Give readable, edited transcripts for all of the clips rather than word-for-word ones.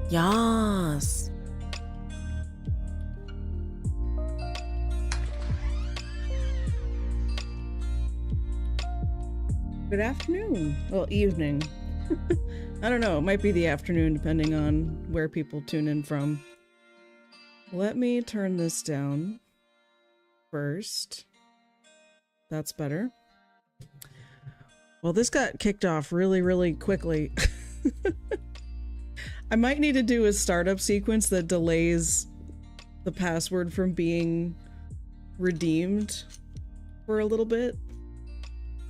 Yas. Good afternoon. Well, evening. I don't know. It might be the afternoon depending on where people tune in from. Let me turn this down first. That's better. Well, this got kicked off really quickly. I might need to do a startup sequence that delays the password from being redeemed for a little bit.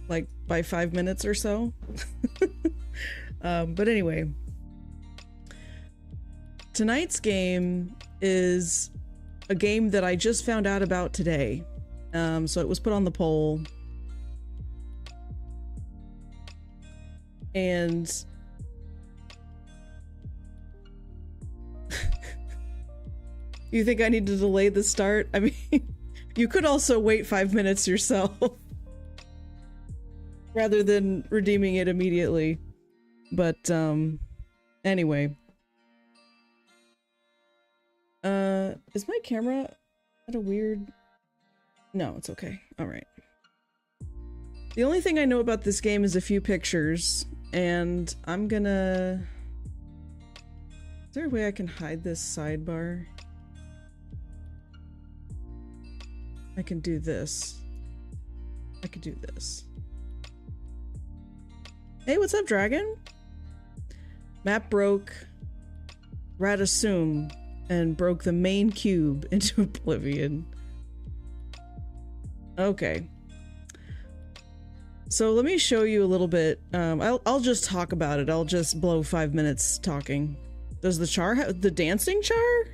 Like by 5 minutes or so. But anyway. Tonight's game is a game that I just found out about today. So it was put on the poll. And you think I need to delay the start? I mean, you could also wait 5 minutes yourself rather than redeeming it immediately. But anyway. Is my camera at a weird... No, it's okay. All right. The only thing I know about this game is a few pictures, and I'm gonna... Is there a way I can hide this sidebar? I can do this. I could do this. Hey, what's up, dragon? Map broke. Radasum and broke the main cube into oblivion. Okay. So let me show you a little bit. I'll just talk about it. I'll just blow 5 minutes talking. Does the char have the dancing char?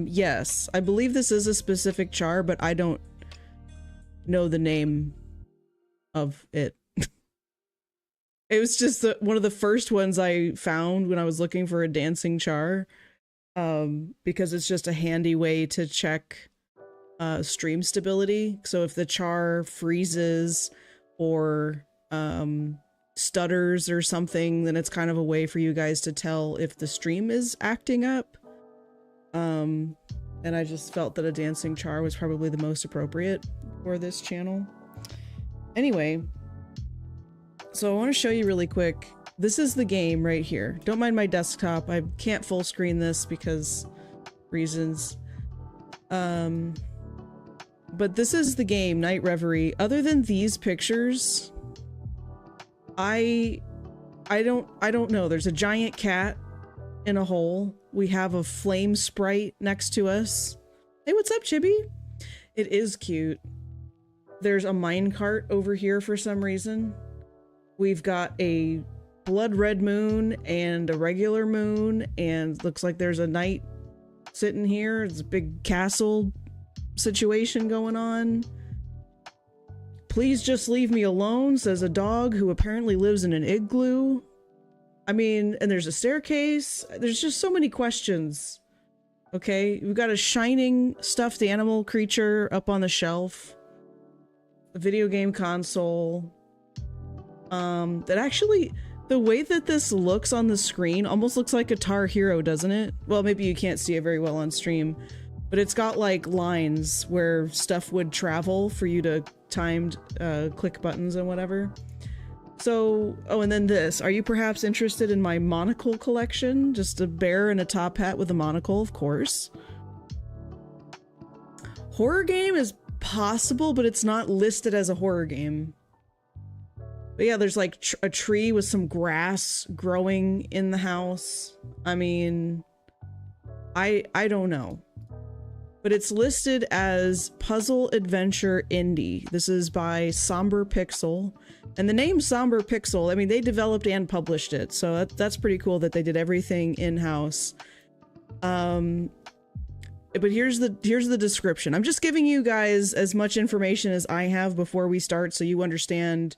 Yes. I believe this is a specific char, but I don't know the name of it. It was just one of the first ones I found when I was looking for a dancing char. Because it's just a handy way to check stream stability. So if the char freezes or stutters or something, then it's kind of a way for you guys to tell if the stream is acting up. And I just felt that a dancing char was probably the most appropriate for this channel. Anyway, so I want to show you really quick. This is the game right here. Don't mind my desktop. I can't full screen this because reasons. But this is the game, Night Reverie. Other than these pictures, I don't know. There's a giant cat in a hole. We have a flame sprite next to us. Hey, what's up, Chibi? It is cute. There's a minecart over here for some reason. We've got a blood red moon and a regular moon, and looks like there's a knight sitting here. It's a big castle situation going on. Please just leave me alone, says a dog who apparently lives in an igloo. I mean, and there's a staircase. There's just so many questions. Okay, we've got a shining stuffed animal creature up on the shelf. A video game console. That actually, the way that this looks on the screen almost looks like Guitar Hero, doesn't it? Well, maybe you can't see it very well on stream, but it's got like lines where stuff would travel for you to timed click buttons and whatever. So, oh, and then this. Are you perhaps interested in my monocle collection? Just a bear and a top hat with a monocle, of course. Horror game is possible, but it's not listed as a horror game. But yeah, there's like a tree with some grass growing in the house. I mean, I don't know. But it's listed as Puzzle Adventure Indie. This is by Somber Pixel. And the name Somber Pixel, I mean, they developed and published it. So that's pretty cool that they did everything in-house. But here's the description. I'm just giving you guys as much information as I have before we start so you understand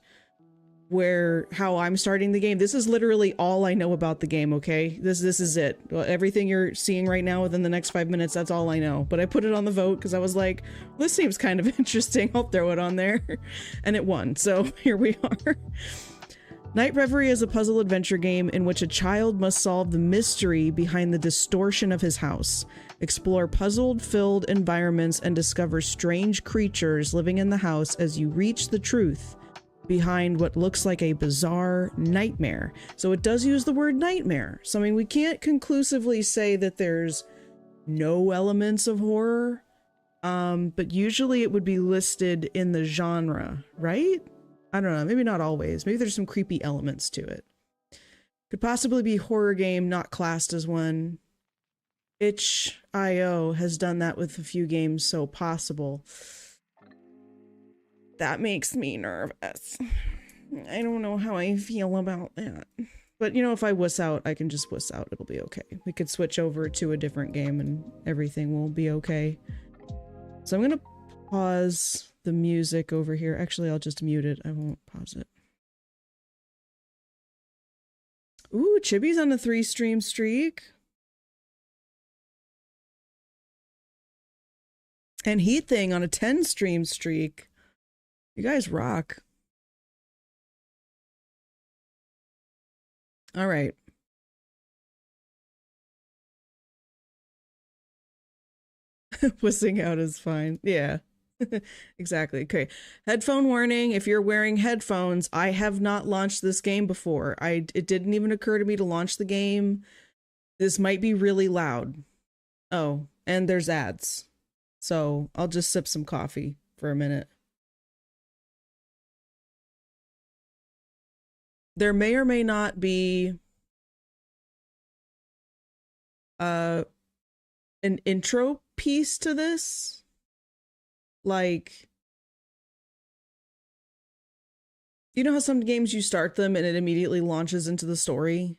how I'm starting the game. This is literally all I know about the game, okay? This is it. Everything you're seeing right now within the next 5 minutes, that's all I know. But I put it on the vote because I was like, this seems kind of interesting. I'll throw it on there. And it won. So here we are. Night Reverie is a puzzle adventure game in which a child must solve the mystery behind the distortion of his house, explore puzzle-filled environments, and discover strange creatures living in the house as you reach the truth behind what looks like a bizarre nightmare. So it does use the word nightmare. So I mean, we can't conclusively say that there's no elements of horror, but usually it would be listed in the genre, right? I don't know, maybe not always. Maybe there's some creepy elements to it. Could possibly be horror game, not classed as one. itch.io has done that with a few games, so possible. That makes me nervous. I don't know how I feel about that. But, you know, if I wuss out, I can just wuss out. It'll be okay. We could switch over to a different game and everything will be okay. So I'm gonna pause the music over here. Actually, I'll just mute it. I won't pause it. Ooh, Chibi's on a 3-stream streak. And Heat Thing on a 10-stream streak. You guys rock. All right. Wussing out is fine. Yeah. Exactly. Okay. Headphone warning. If you're wearing headphones, I have not launched this game before. It didn't even occur to me to launch the game. This might be really loud. Oh, and there's ads. So I'll just sip some coffee for a minute. There may or may not be an intro piece to this. Like, you know how some games you start them and it immediately launches into the story?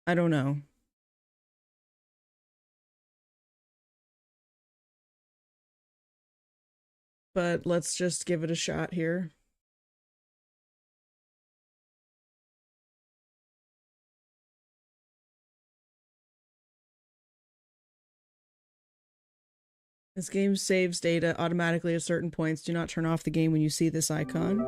I don't know. But let's just give it a shot here. This game saves data automatically at certain points. Do not turn off the game when you see this icon.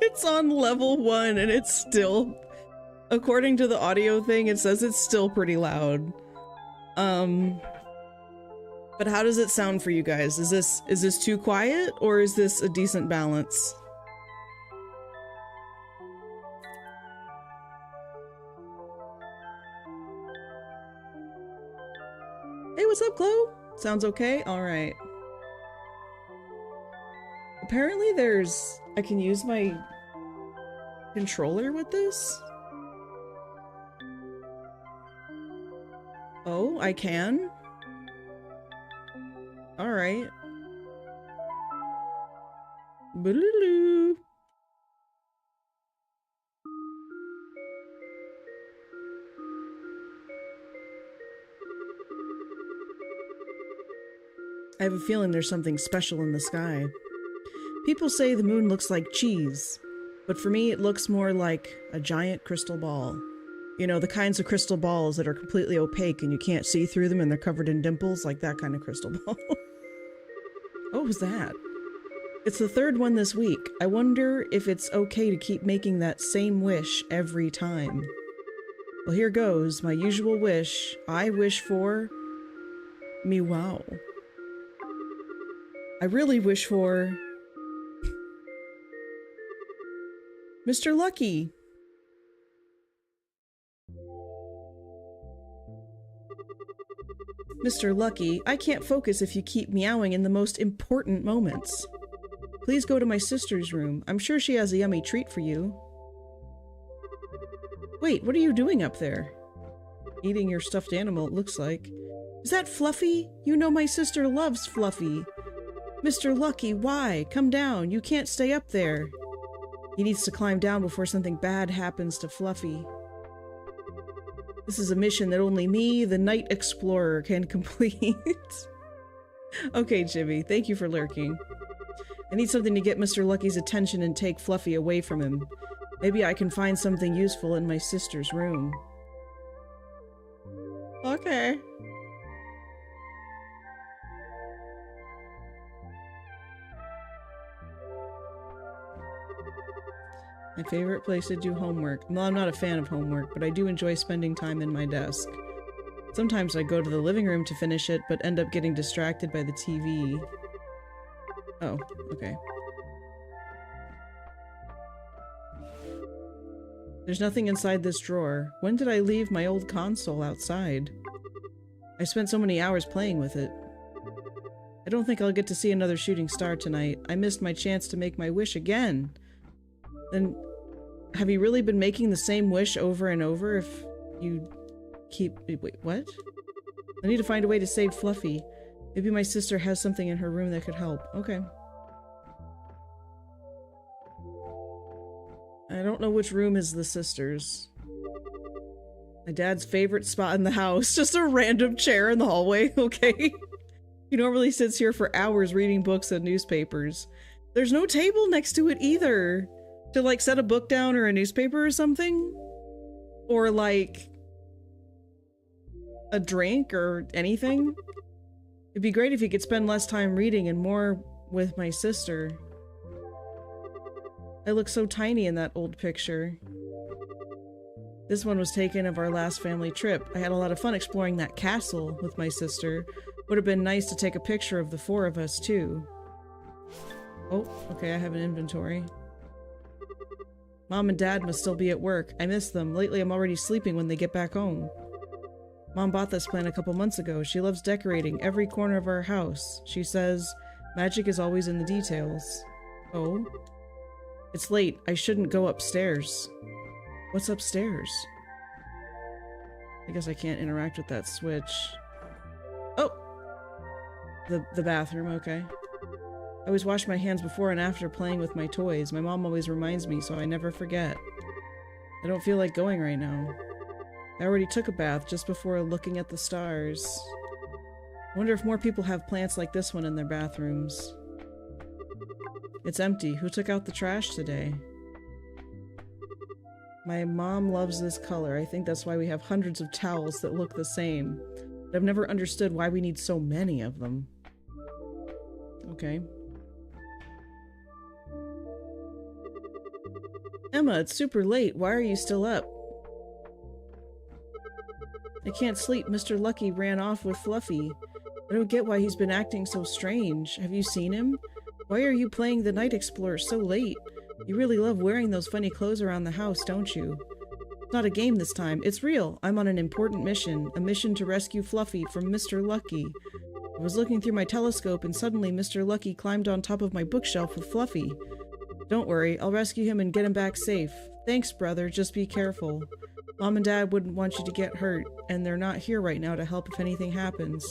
It's on level 1 and it's still, according to the audio thing, it says it's still pretty loud. But how does it sound for you guys? Is this too quiet or is this a decent balance? Hey, what's up, Chloe? Sounds okay? All right. Apparently I can use my controller with this? Oh, I can? Alright. Boo-loo-loo. I have a feeling there's something special in the sky. People say the moon looks like cheese, but for me it looks more like a giant crystal ball. You know, the kinds of crystal balls that are completely opaque and you can't see through them and they're covered in dimples, like that kind of crystal ball. What was that? It's the third one this week. I wonder if it's okay to keep making that same wish every time. Well, here goes. My usual wish. I wish for... Meow. I really wish for... Mr. Lucky. Mr. Lucky, I can't focus if you keep meowing in the most important moments. Please go to my sister's room. I'm sure she has a yummy treat for you. Wait, what are you doing up there? Eating your stuffed animal, it looks like. Is that Fluffy? You know my sister loves Fluffy. Mr. Lucky, why? Come down. You can't stay up there. He needs to climb down before something bad happens to Fluffy. This is a mission that only me, the Night Explorer, can complete. Okay, Chibi, thank you for lurking. I need something to get Mr. Lucky's attention and take Fluffy away from him. Maybe I can find something useful in my sister's room. Okay. My favorite place to do homework. Well, I'm not a fan of homework, but I do enjoy spending time in my desk. Sometimes I go to the living room to finish it, but end up getting distracted by the TV. Oh, okay. There's nothing inside this drawer. When did I leave my old console outside? I spent so many hours playing with it. I don't think I'll get to see another shooting star tonight. I missed my chance to make my wish again. Then, have you really been making the same wish over and over if you keep— wait, what? I need to find a way to save Fluffy. Maybe my sister has something in her room that could help. Okay. I don't know which room is the sister's. My dad's favorite spot in the house. Just a random chair in the hallway, okay? He normally sits here for hours reading books and newspapers. There's no table next to it either. To like set a book down or a newspaper or something? Or like a drink or anything? It'd be great if he could spend less time reading and more with my sister. I look so tiny in that old picture. This one was taken of our last family trip. I had a lot of fun exploring that castle with my sister. Would have been nice to take a picture of the four of us too. Oh, okay, I have an inventory. Mom and Dad must still be at work. I miss them. Lately I'm already sleeping when they get back home. Mom bought this plant a couple months ago. She loves decorating every corner of our house. She says, magic is always in the details. Oh? It's late. I shouldn't go upstairs. What's upstairs? I guess I can't interact with that switch. Oh! The bathroom, okay. I always wash my hands before and after playing with my toys. My mom always reminds me, so I never forget. I don't feel like going right now. I already took a bath just before looking at the stars. I wonder if more people have plants like this one in their bathrooms. It's empty. Who took out the trash today? My mom loves this color. I think that's why we have hundreds of towels that look the same. But I've never understood why we need so many of them. Okay. Emma, it's super late. Why are you still up? I can't sleep. Mr. Lucky ran off with Fluffy. I don't get why he's been acting so strange. Have you seen him? Why are you playing the Night Explorer so late? You really love wearing those funny clothes around the house, don't you? It's not a game this time. It's real. I'm on an important mission. A mission to rescue Fluffy from Mr. Lucky. I was looking through my telescope and suddenly Mr. Lucky climbed on top of my bookshelf with Fluffy. Don't worry, I'll rescue him and get him back safe. Thanks, brother. Just be careful. Mom and Dad wouldn't want you to get hurt, and they're not here right now to help if anything happens.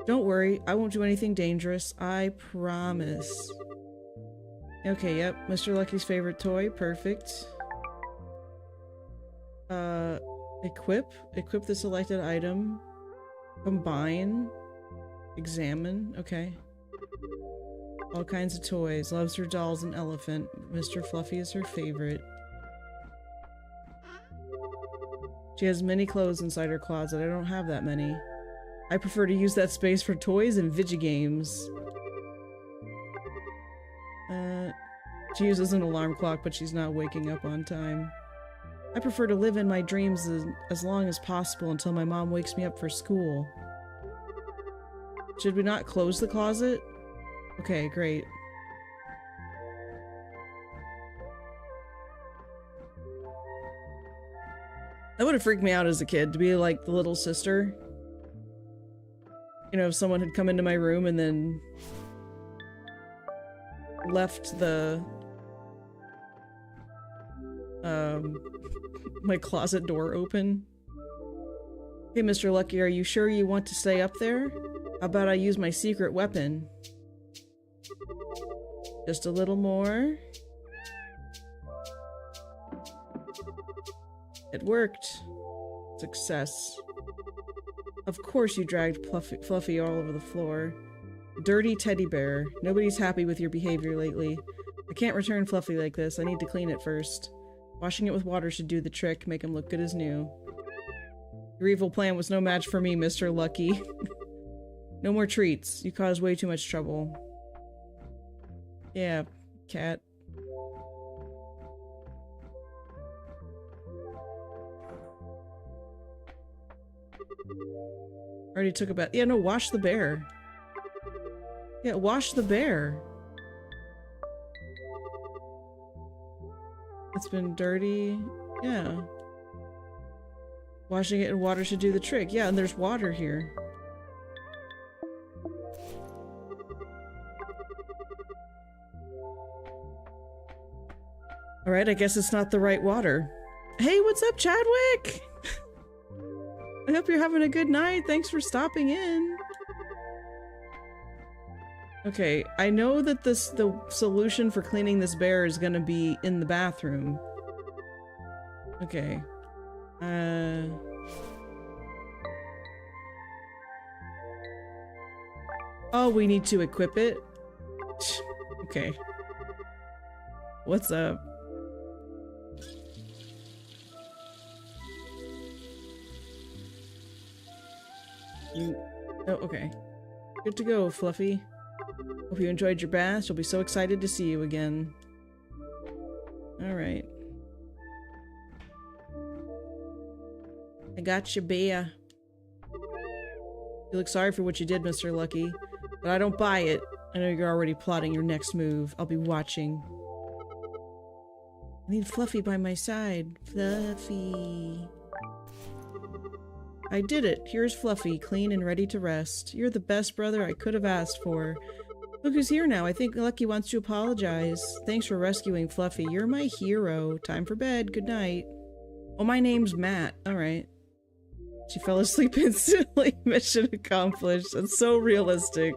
Don't worry, I won't do anything dangerous. I promise. Okay, yep. Mr. Lucky's favorite toy. Perfect. Equip. Equip the selected item. Combine. Examine. Okay. All kinds of toys. Loves her dolls and elephant. Mr. Fluffy is her favorite. She has many clothes inside her closet. I don't have that many. I prefer to use that space for toys and video games. She uses an alarm clock, but she's not waking up on time. I prefer to live in my dreams as long as possible until my mom wakes me up for school. Should we not close the closet? Okay, great. That would have freaked me out as a kid, to be like the little sister. You know, if someone had come into my room and then left the my closet door open. Hey, Mr. Lucky, are you sure you want to stay up there? How about I use my secret weapon? Just a little more. It worked. Success. Of course you dragged Fluffy all over the floor. Dirty teddy bear. Nobody's happy with your behavior lately. I can't return Fluffy like this. I need to clean it first. Washing it with water should do the trick, make him look good as new. Your evil plan was no match for me, Mr. Lucky. No more treats. You caused way too much trouble. Yeah, cat. Already took a bath. Yeah, no, wash the bear. Yeah, wash the bear. It's been dirty. Yeah. Washing it in water should do the trick. Yeah, and there's water here. Alright, I guess it's not the right water. Hey, what's up, Chadwick? I hope you're having a good night. Thanks for stopping in. Okay, I know that the solution for cleaning this bear is gonna be in the bathroom. Okay. Oh, we need to equip it? Okay. What's up? Oh, okay. Good to go, Fluffy. Hope you enjoyed your bath. She'll be so excited to see you again. Alright. I got you, bear. You look sorry for what you did, Mr. Lucky. But I don't buy it. I know you're already plotting your next move. I'll be watching. I need Fluffy by my side. Fluffy. I did it. Here's Fluffy, clean and ready to rest. You're the best brother I could have asked for. Look who's here now. I think Lucky wants to apologize. Thanks for rescuing Fluffy. You're my hero. Time for bed. Good night. Oh, my name's Matt. Alright. She fell asleep instantly. Mission accomplished. That's so realistic.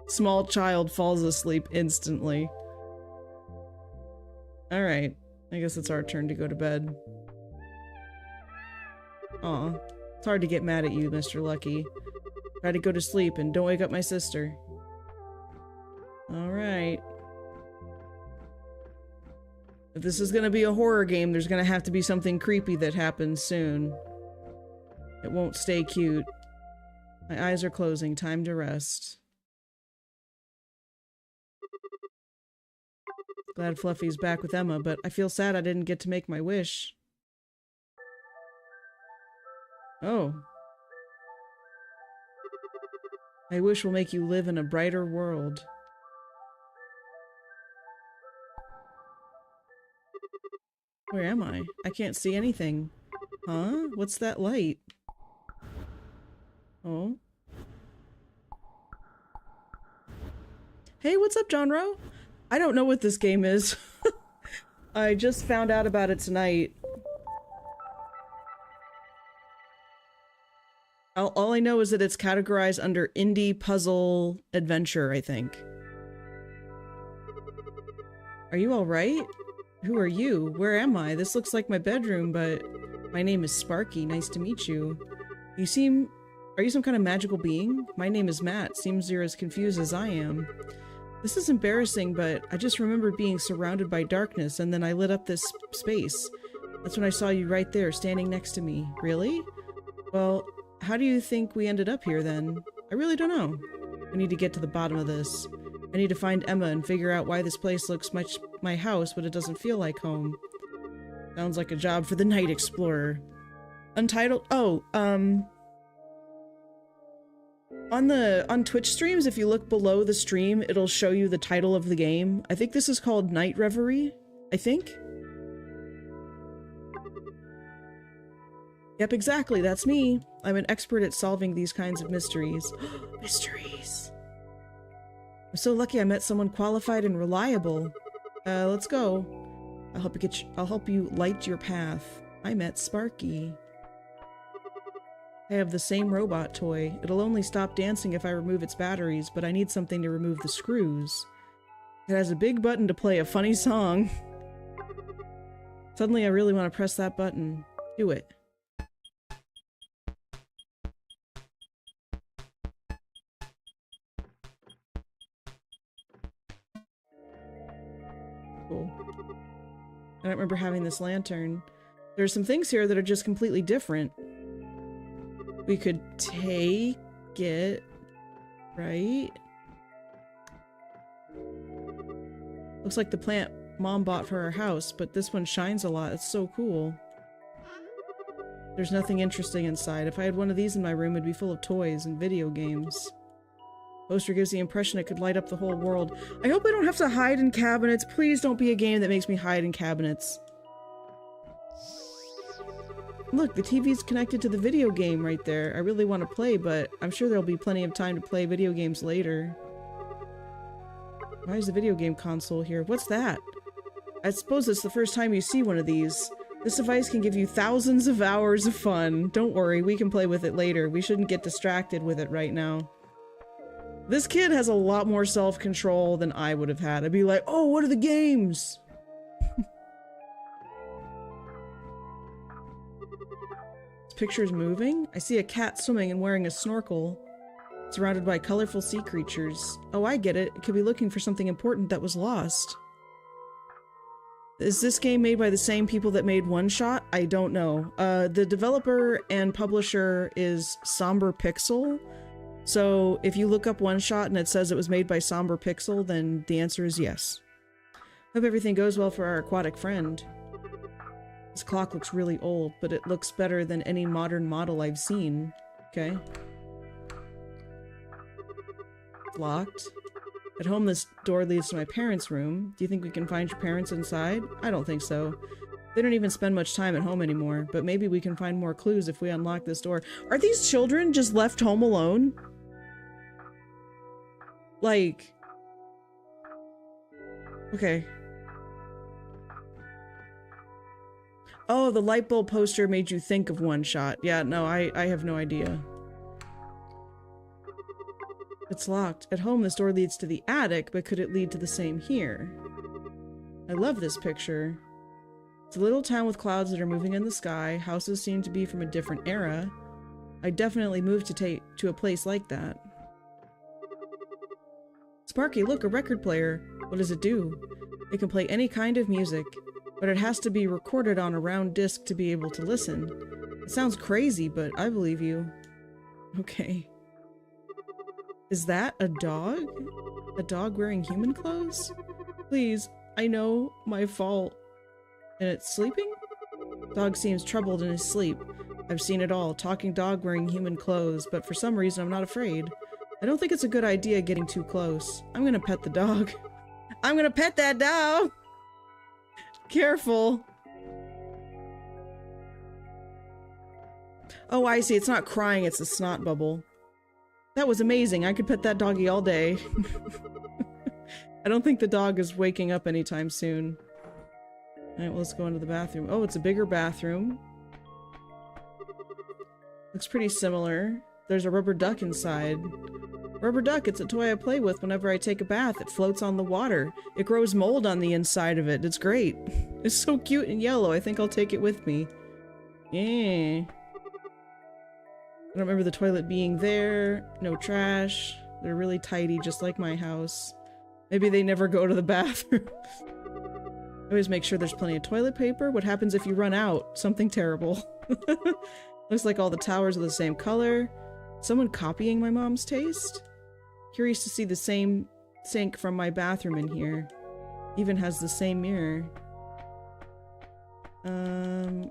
Small child falls asleep instantly. Alright. I guess it's our turn to go to bed. Aw. It's hard to get mad at you, Mr. Lucky. Try to go to sleep and don't wake up my sister. Alright. If this is gonna be a horror game, there's gonna have to be something creepy that happens soon. It won't stay cute. My eyes are closing. Time to rest. Glad Fluffy's back with Emma, but I feel sad I didn't get to make my wish. Oh. My wish will make you live in a brighter world. Where am I? I can't see anything. Huh? What's that light? Oh. Hey, what's up, John Rowe? I don't know what this game is. I just found out about it tonight. All I know is that it's categorized under indie puzzle adventure, I think. Are you alright? Who are you? Where am I? This looks like my bedroom, but my name is Sparky. Nice to meet you. Are you some kind of magical being? My name is Matt. Seems you're as confused as I am. This is embarrassing, but I just remembered being surrounded by darkness, and then I lit up this space. That's when I saw you right there, standing next to me. Really? Well, how do you think we ended up here, then? I really don't know. We need to get to the bottom of this. I need to find Emma and figure out why this place looks much my house, but it doesn't feel like home. Sounds like a job for the Night Explorer. Untitled? Oh, on Twitch streams, if you look below the stream, it'll show you the title of the game. I think this is called Night Reverie, I think? Yep, exactly, that's me. I'm an expert at solving these kinds of mysteries. Mysteries! I'm so lucky I met someone qualified and reliable. Let's go. I'll help you light your path. I met Sparky. I have the same robot toy. It'll only stop dancing if I remove its batteries, but I need something to remove the screws. It has a big button to play a funny song. Suddenly I really want to press that button. Do it. Cool. I don't remember having this lantern. There's some things here that are just completely different. We could take it, right? Looks like the plant Mom bought for her house, but this one shines a lot. It's so cool. There's nothing interesting inside. If I had one of these in my room, it'd be full of toys and video games. Poster gives the impression it could light up the whole world. I hope I don't have to hide in cabinets. Please don't be a game that makes me hide in cabinets. Look, the TV's connected to the video game right there. I really want to play, but I'm sure there'll be plenty of time to play video games later. Why is the video game console here? What's that? I suppose it's the first time you see one of these. This device can give you thousands of hours of fun. Don't worry, we can play with it later. We shouldn't get distracted with it right now. This kid has a lot more self-control than I would have had. I'd be like, oh, what are the games? This picture's moving. I see a cat swimming and wearing a snorkel, surrounded by colorful sea creatures. Oh, I get it. It could be looking for something important that was lost. Is this game made by the same people that made One Shot? I don't know. The developer and publisher is Somber Pixel. So if you look up One Shot and it says it was made by Somber Pixel, then the answer is yes. Hope everything goes well for our aquatic friend. This clock looks really old, but it looks better than any modern model I've seen. Okay. Locked. At home, this door leads to my parents' room. Do you think we can find your parents inside? I don't think so. They don't even spend much time at home anymore, but maybe we can find more clues if we unlock this door. Are these children just left home alone? Like... Okay. Oh, the light bulb poster made you think of One Shot. Yeah, no, I have no idea. It's locked. At home, this door leads to the attic, but could it lead to the same here? I love this picture. It's a little town with clouds that are moving in the sky. Houses seem to be from a different era. I'd definitely move to a place like that. Sparky, look, a record player. What does it do? It can play any kind of music, but it has to be recorded on a round disc to be able to listen. It sounds crazy, but I believe you. Okay. Is that a dog? A dog wearing human clothes? Please, I know my fault. And it's sleeping? Dog seems troubled in his sleep. I've seen it all. Talking dog wearing human clothes, but for some reason I'm not afraid. I don't think it's a good idea getting too close. I'm gonna pet the dog. I'm gonna pet that dog! Careful. Oh, I see. It's not crying, it's a snot bubble. That was amazing. I could pet that doggy all day. I don't think the dog is waking up anytime soon. Alright, well, let's go into the bathroom. Oh, it's a bigger bathroom. Looks pretty similar. There's a rubber duck inside. Rubber duck, it's a toy I play with whenever I take a bath. It floats on the water. It grows mold on the inside of it. It's great. It's so cute and yellow. I think I'll take it with me. Yeah. I don't remember the toilet being there. No trash. They're really tidy, just like my house. Maybe they never go to the bathroom. I always make sure there's plenty of toilet paper. What happens if you run out? Something terrible. Looks like all the towers are the same color. Someone copying my mom's taste? Curious to see the same sink from my bathroom in here. Even has the same mirror.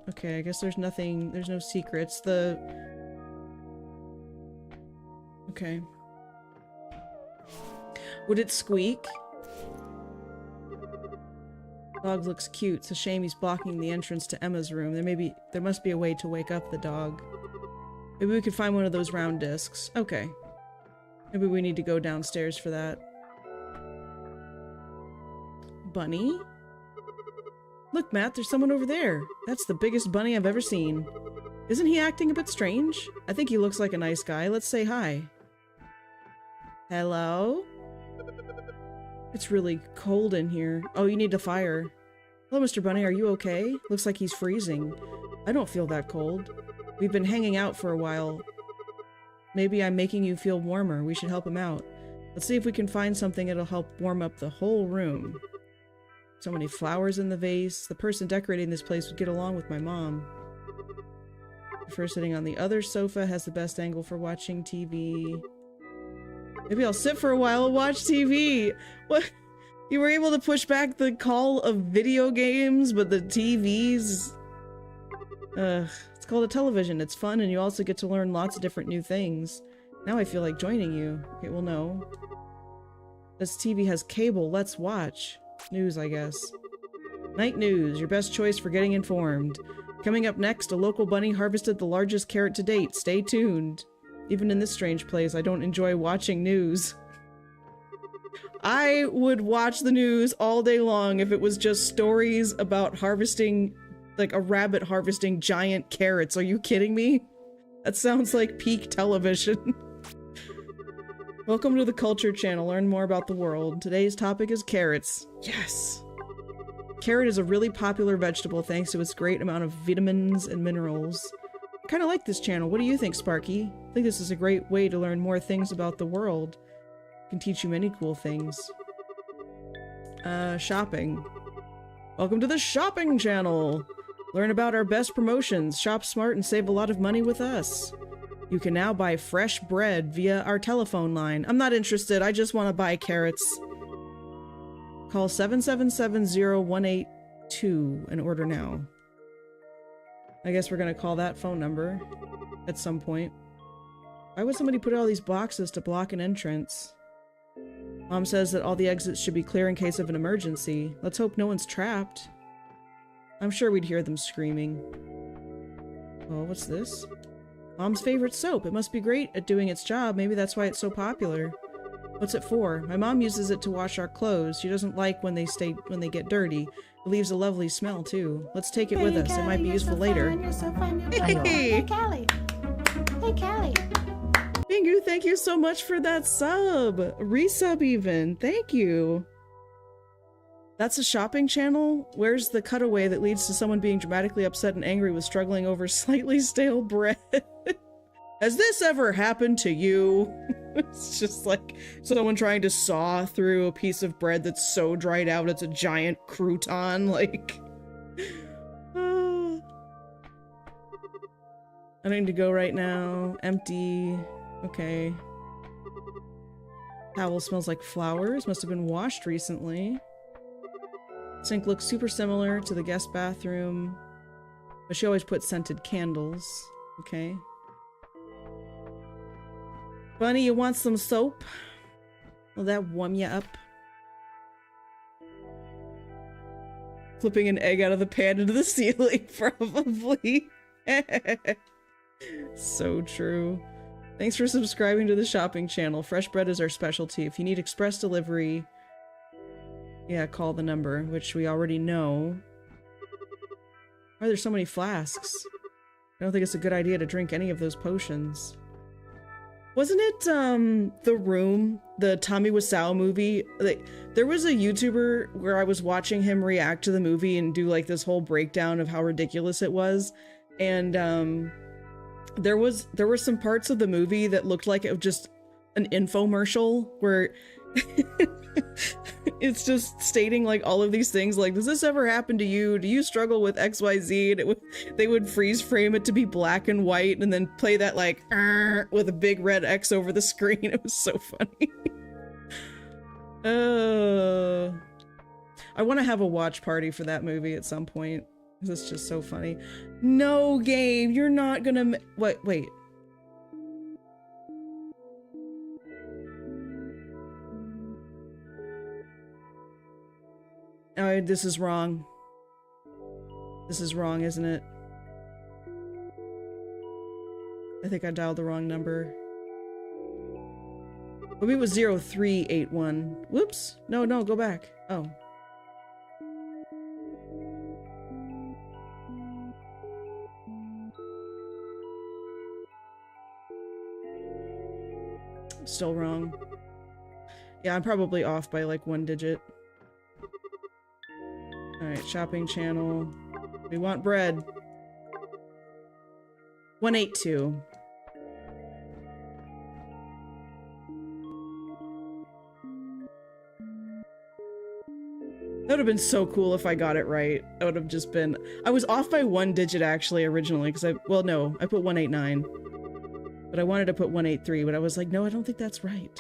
Okay, I guess there's nothing, there's no secrets. Okay. Would it squeak? Dog looks cute. It's a shame he's blocking the entrance to Emma's room. There must be a way to wake up the dog. Maybe we could find one of those round discs. Okay. Maybe we need to go downstairs for that. Bunny? Look, Matt, there's someone over there. That's the biggest bunny I've ever seen. Isn't he acting a bit strange? I think he looks like a nice guy. Let's say hi. Hello? It's really cold in here. Oh, you need a fire. Hello, Mr. Bunny. Are you okay? Looks like he's freezing. I don't feel that cold. We've been hanging out for a while. Maybe I'm making you feel warmer. We should help him out. Let's see if we can find something that'll help warm up the whole room. So many flowers in the vase. The person decorating this place would get along with my mom. The person sitting on the other sofa has the best angle for watching TV. Maybe I'll sit for a while and watch TV. What? You were able to push back the call of video games, but the TVs... it's called a television. It's fun, and you also get to learn lots of different new things. Now I feel like joining you. Okay, well, no. This TV has cable. Let's watch. News, I guess. Night news. Your best choice for getting informed. Coming up next, a local bunny harvested the largest carrot to date. Stay tuned. Even in this strange place, I don't enjoy watching news. I would watch the news all day long if it was just stories about harvesting, like a rabbit harvesting giant carrots. Are you kidding me? That sounds like peak television. Welcome to the Culture Channel. Learn more about the world. Today's topic is carrots. Yes! Carrot is a really popular vegetable thanks to its great amount of vitamins and minerals. I kind of like this channel. What do you think, Sparky? I think this is a great way to learn more things about the world. Can teach you many cool things. Shopping. Welcome to the shopping channel! Learn about our best promotions, shop smart, and save a lot of money with us. You can now buy fresh bread via our telephone line. I'm not interested, I just want to buy carrots. Call 7770182 and order now. I guess we're gonna call that phone number at some point. Why would somebody put all these boxes to block an entrance? Mom says that all the exits should be clear in case of an emergency. Let's hope no one's trapped. I'm sure we'd hear them screaming. Oh, what's this? Mom's favorite soap. It must be great at doing its job. Maybe that's why it's so popular. What's it for? My mom uses it to wash our clothes. She doesn't like when they get dirty. It leaves a lovely smell too. Let's take it with us. It might be useful later. Hey, Callie. Hey, Callie. Bingu, thank you so much for that sub. Resub even. Thank you. That's a shopping channel? Where's the cutaway that leads to someone being dramatically upset and angry with struggling over slightly stale bread? Has this ever happened to you? It's just like someone trying to saw through a piece of bread that's so dried out it's a giant crouton, like... I need to go right now. Empty. Okay. Towel smells like flowers. Must have been washed recently. Sink looks super similar to the guest bathroom, but she always puts scented candles. Okay. Bunny, you want some soap? Will that warm you up? Flipping an egg out of the pan into the ceiling, probably. So true. Thanks for subscribing to the shopping channel. Fresh bread is our specialty. If you need express delivery, yeah, call the number, which we already know. Why are there so many flasks? I don't think it's a good idea to drink any of those potions. Wasn't it, The Room, the Tommy Wiseau movie? Like, there was a YouTuber where I was watching him react to the movie and do, like, this whole breakdown of how ridiculous it was. And, there were some parts of the movie that looked like it was just an infomercial where it's just stating like all of these things like, does this ever happen to you? Do you struggle with XYZ? And they would freeze frame it to be black and white and then play that like with a big red X over the screen. It was so funny. I want to have a watch party for that movie at some point. This is just so funny. No, game, you're not gonna wait. Oh, this is wrong. This is wrong, isn't it? I think I dialed the wrong number. Maybe it was 0381. Whoops. No, go back. Oh. Still wrong. Yeah, I'm probably off by like 1 digit. Alright, shopping channel. We want bread. 182. That would have been so cool if I got it right. I would have just been... I was off by 1 digit actually originally because I... Well, no, I put 189. But I wanted to put 183, but I was like, no, I don't think that's right.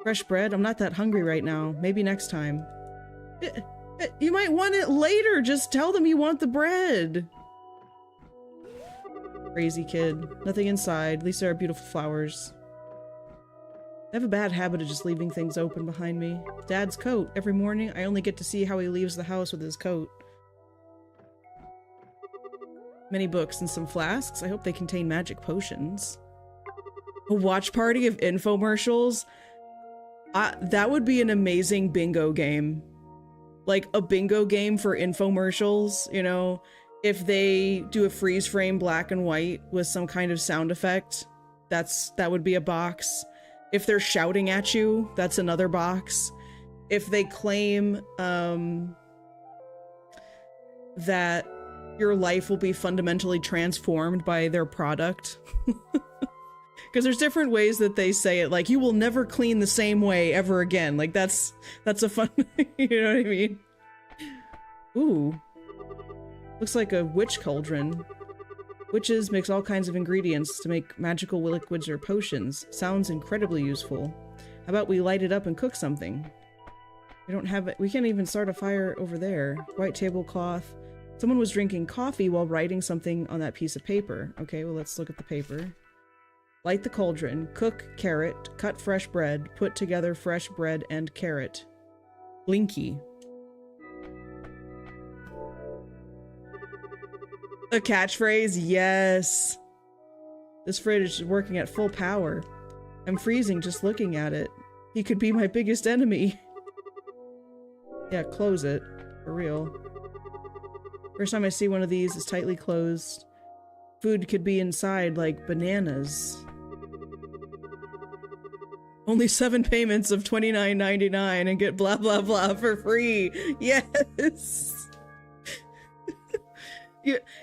Fresh bread? I'm not that hungry right now. Maybe next time. You might want it later. Just tell them you want the bread. Crazy kid. Nothing inside. At least there are beautiful flowers. I have a bad habit of just leaving things open behind me. Dad's coat. Every morning, I only get to see how he leaves the house with his coat. Many books and some flasks. I hope they contain magic potions. A watch party of infomercials? That would be an amazing bingo game. Like, a bingo game for infomercials, you know? If they do a freeze frame black and white with some kind of sound effect, that would be a box. If they're shouting at you, that's another box. If they claim that your life will be fundamentally transformed by their product. Because there's different ways that they say it, like, you will never clean the same way ever again. Like, that's a fun, you know what I mean? Ooh. Looks like a witch cauldron. Witches mix all kinds of ingredients to make magical liquids or potions. Sounds incredibly useful. How about we light it up and cook something? We don't have it. We can't even start a fire over there. White tablecloth. Someone was drinking coffee while writing something on that piece of paper. Okay, well, let's look at the paper. Light the cauldron. Cook carrot. Cut fresh bread. Put together fresh bread and carrot. Blinky. A catchphrase? Yes. This fridge is working at full power. I'm freezing just looking at it. He could be my biggest enemy. Yeah, close it. For real. First time I see one of these, it's tightly closed. Food could be inside, like bananas. Only 7 payments of $29.99 and get blah blah blah for free. Yes!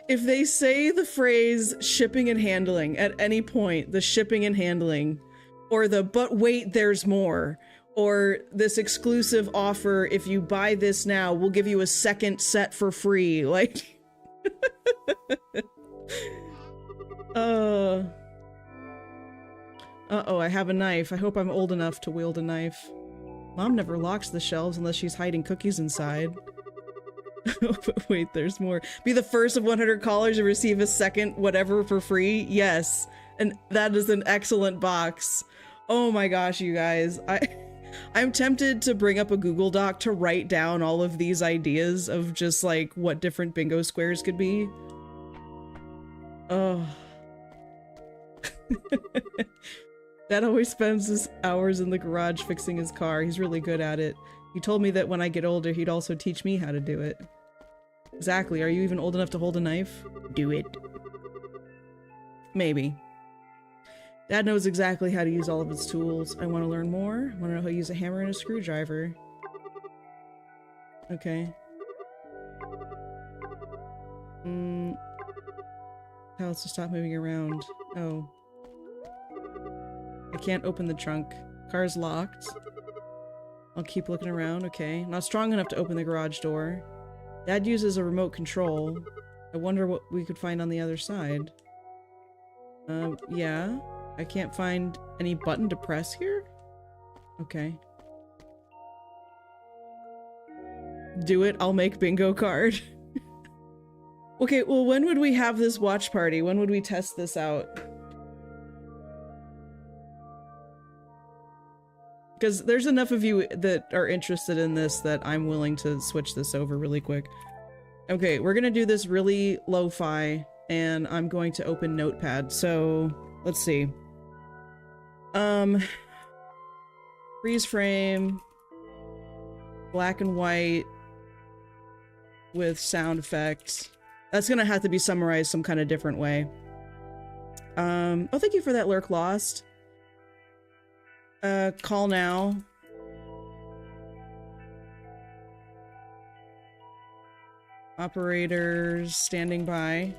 If they say the phrase shipping and handling at any point, the shipping and handling, or the but wait, there's more, or this exclusive offer, if you buy this now, we'll give you a second set for free, like... Uh-oh, I have a knife. I hope I'm old enough to wield a knife. Mom never locks the shelves unless she's hiding cookies inside. But wait, there's more. Be the first of 100 callers to receive a second whatever for free? Yes. And that is an excellent box. Oh my gosh, you guys. I'm tempted to bring up a Google Doc to write down all of these ideas of just like what different bingo squares could be. Oh. Dad always spends his hours in the garage fixing his car. He's really good at it. He told me that when I get older, he'd also teach me how to do it. Exactly. Are you even old enough to hold a knife? Do it. Maybe. Dad knows exactly how to use all of his tools. I want to learn more. I want to know how to use a hammer and a screwdriver. Okay. Tell us to stop moving around. Oh. I can't open the trunk. Car's locked. I'll keep looking around. Okay. Not strong enough to open the garage door. Dad uses a remote control. I wonder what we could find on the other side. Yeah. I can't find any button to press here? Okay. Do it. I'll make bingo card. Okay, well, when would we have this watch party? When would we test this out? Because there's enough of you that are interested in this that I'm willing to switch this over really quick. Okay, we're gonna do this really lo-fi, and I'm going to open Notepad. So, let's see. Freeze frame, black and white, with sound effects. That's gonna have to be summarized some kind of different way. Oh, thank you for that, Lurk Lost. Call now. Operators standing by.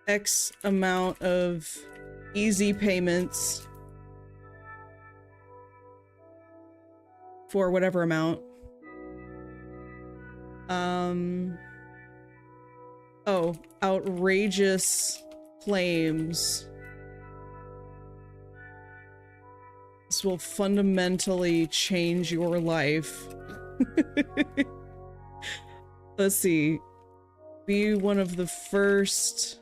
X amount of easy payments for whatever amount. Oh, outrageous claims. This will fundamentally change your life. Let's see. Be one of the first,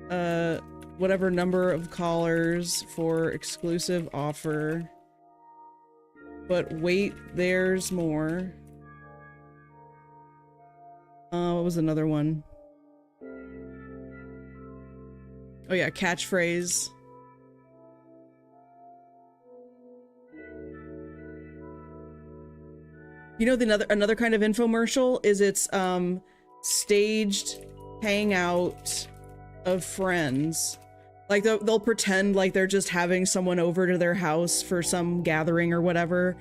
whatever number of callers for exclusive offer. But wait, there's more. What was another one? Oh yeah, catchphrase. You know, another kind of infomercial is it's staged hangout of friends. Like they'll pretend like they're just having someone over to their house for some gathering or whatever,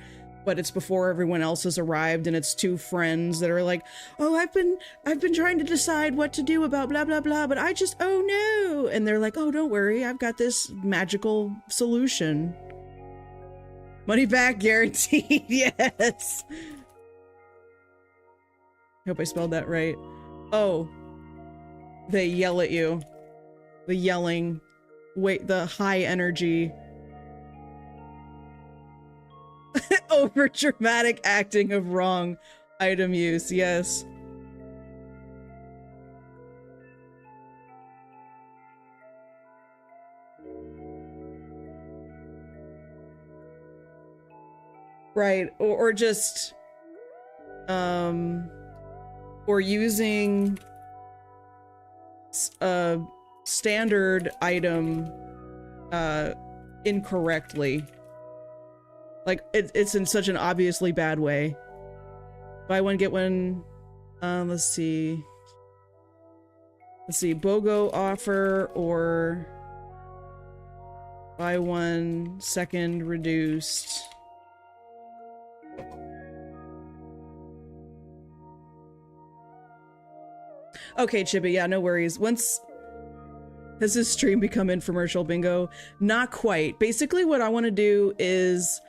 but it's before everyone else has arrived, and it's two friends that are like, "Oh, I've been trying to decide what to do about blah blah blah, but oh no," and they're like, "Oh, don't worry, I've got this magical solution. Money back guaranteed." Yes. I hope I spelled that right. Oh, they yell at you. The yelling. Wait, the high energy. Over dramatic acting of wrong item use, yes. Right, or just or using a standard item incorrectly. Like it's in such an obviously bad way. Buy one get one. Let's see, BOGO offer or buy one second reduced. Okay, Chibi, yeah, no worries. Has this stream become infomercial bingo? Not quite. Basically what I want to do is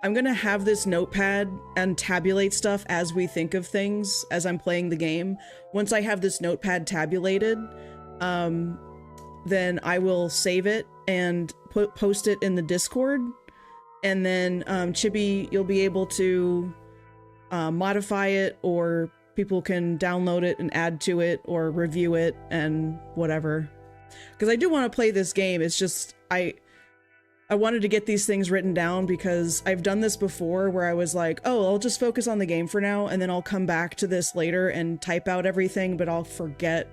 I'm gonna have this notepad and tabulate stuff as we think of things as I'm playing the game. Once I have this notepad tabulated, then I will save it and post it in the Discord. And then Chibi, you'll be able to modify it, or people can download it and add to it or review it and whatever. Because I do want to play this game. It's just I wanted to get these things written down because I've done this before where I was like, oh, I'll just focus on the game for now and then I'll come back to this later and type out everything, but I'll forget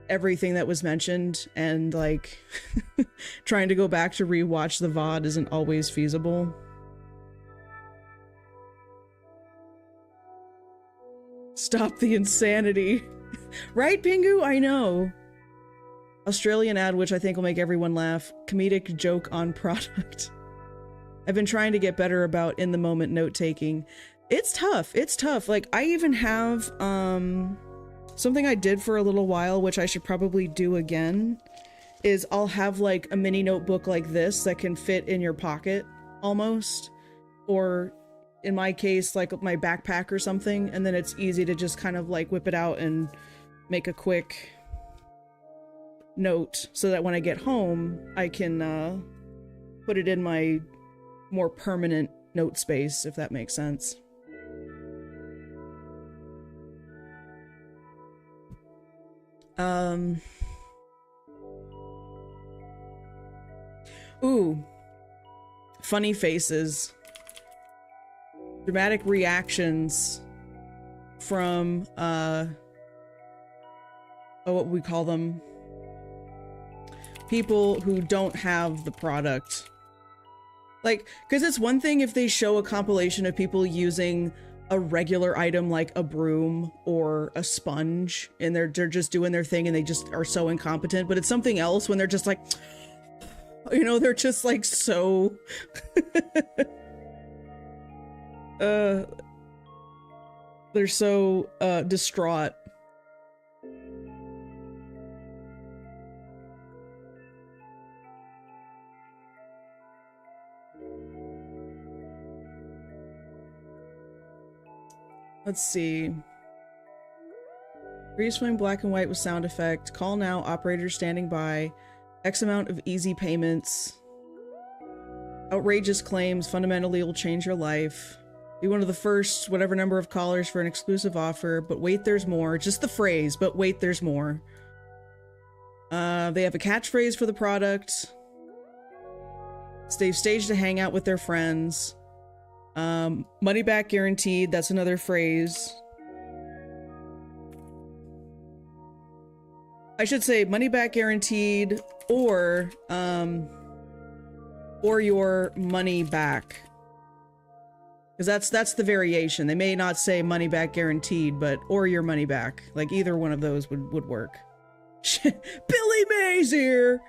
everything that was mentioned, and like trying to go back to rewatch the VOD isn't always feasible. Stop the insanity. Right, Pingu? I know. Australian ad, which I think will make everyone laugh. Comedic joke on product. I've been trying to get better about in-the-moment note-taking. It's tough. It's tough. Like, I even have something I did for a little while, which I should probably do again, is I'll have like a mini notebook like this that can fit in your pocket almost, or in my case, like my backpack or something, and then it's easy to just kind of like whip it out and make a quick note so that when I get home, I can put it in my more permanent note space, if that makes sense. Ooh. Funny faces. Dramatic reactions from, what we call them? People who don't have the product. Like, because it's one thing if they show a compilation of people using a regular item like a broom or a sponge, and they're just doing their thing and they just are so incompetent, but it's something else when they're just like, you know, they're just like so they're so distraught. Let's see. Freeze frame black and white with sound effect. Call now, operator standing by. X amount of easy payments. Outrageous claims fundamentally will change your life. Be one of the first whatever number of callers for an exclusive offer, but wait, there's more. Just the phrase, but wait, there's more. They have a catchphrase for the product. They've staged a hangout with their friends. Money back guaranteed, that's another phrase. I should say money back guaranteed or your money back. Because that's the variation. They may not say money back guaranteed, but or your money back. Like either one of those would work. Billy Mays here!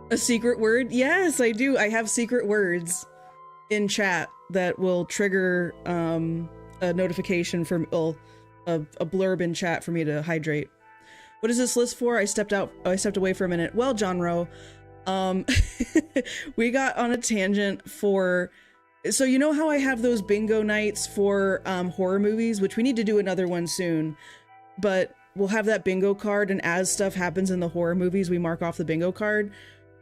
A secret word? Yes, I do. I have secret words in chat that will trigger a notification from a blurb in chat for me to hydrate. What is this list for? I stepped away for a minute. Well, John Rowe, we got on a tangent for, so you know how I have those bingo nights for horror movies, which we need to do another one soon, but we'll have that bingo card, and as stuff happens in the horror movies, we mark off the bingo card.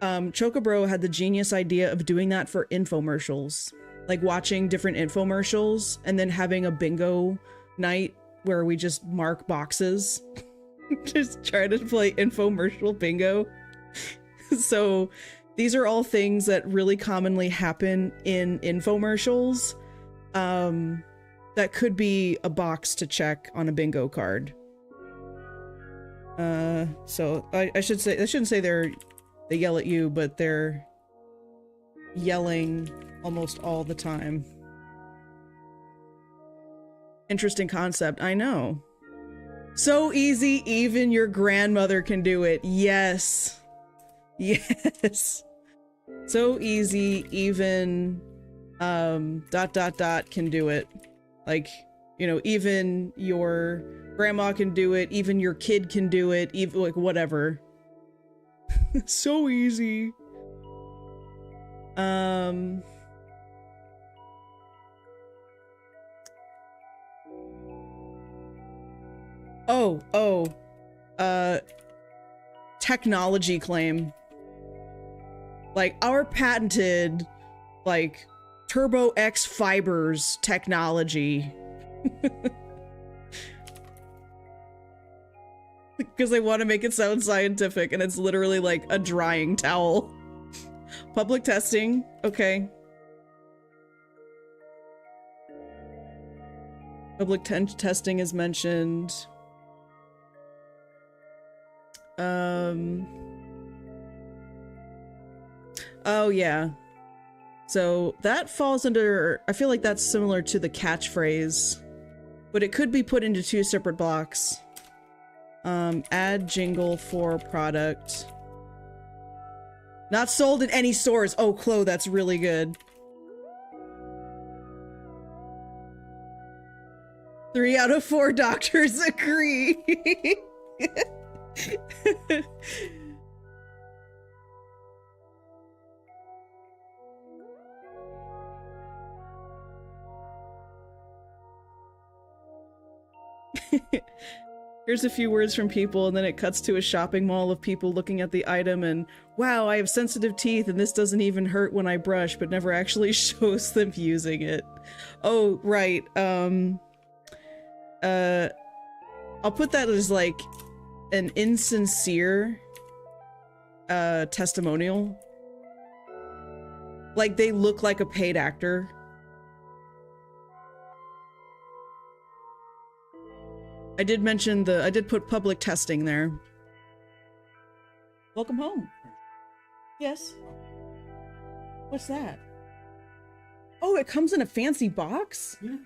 Chocobro had the genius idea of doing that for infomercials, like watching different infomercials and then having a bingo night where we just mark boxes. Just try to play infomercial bingo. So these are all things that really commonly happen in infomercials that could be a box to check on a bingo card. So I should say, I shouldn't say they yell at you, but they're yelling almost all the time. Interesting concept, I know. So easy, even your grandmother can do it. Yes. Yes. So easy, even can do it. Like, you know, even your grandma can do it, even your kid can do it, even like whatever. So easy. Technology claim. Like our patented, like, Turbo X fibers technology. Because they want to make it sound scientific, and it's literally like a drying towel. Public testing, okay. Public testing is mentioned. Oh yeah. So that falls under, I feel like that's similar to the catchphrase, but it could be put into two separate blocks. Add jingle for product. Not sold in any stores. Oh, Chloe, that's really good. 3 out of 4 doctors agree. Here's a few words from people, and then it cuts to a shopping mall of people looking at the item and, wow, I have sensitive teeth and this doesn't even hurt when I brush, but never actually shows them using it. Oh, right. I'll put that as like an insincere testimonial. Like they look like a paid actor. I did mention I did put public testing there. Welcome home. Yes. What's that? Oh, it comes in a fancy box? Yeah.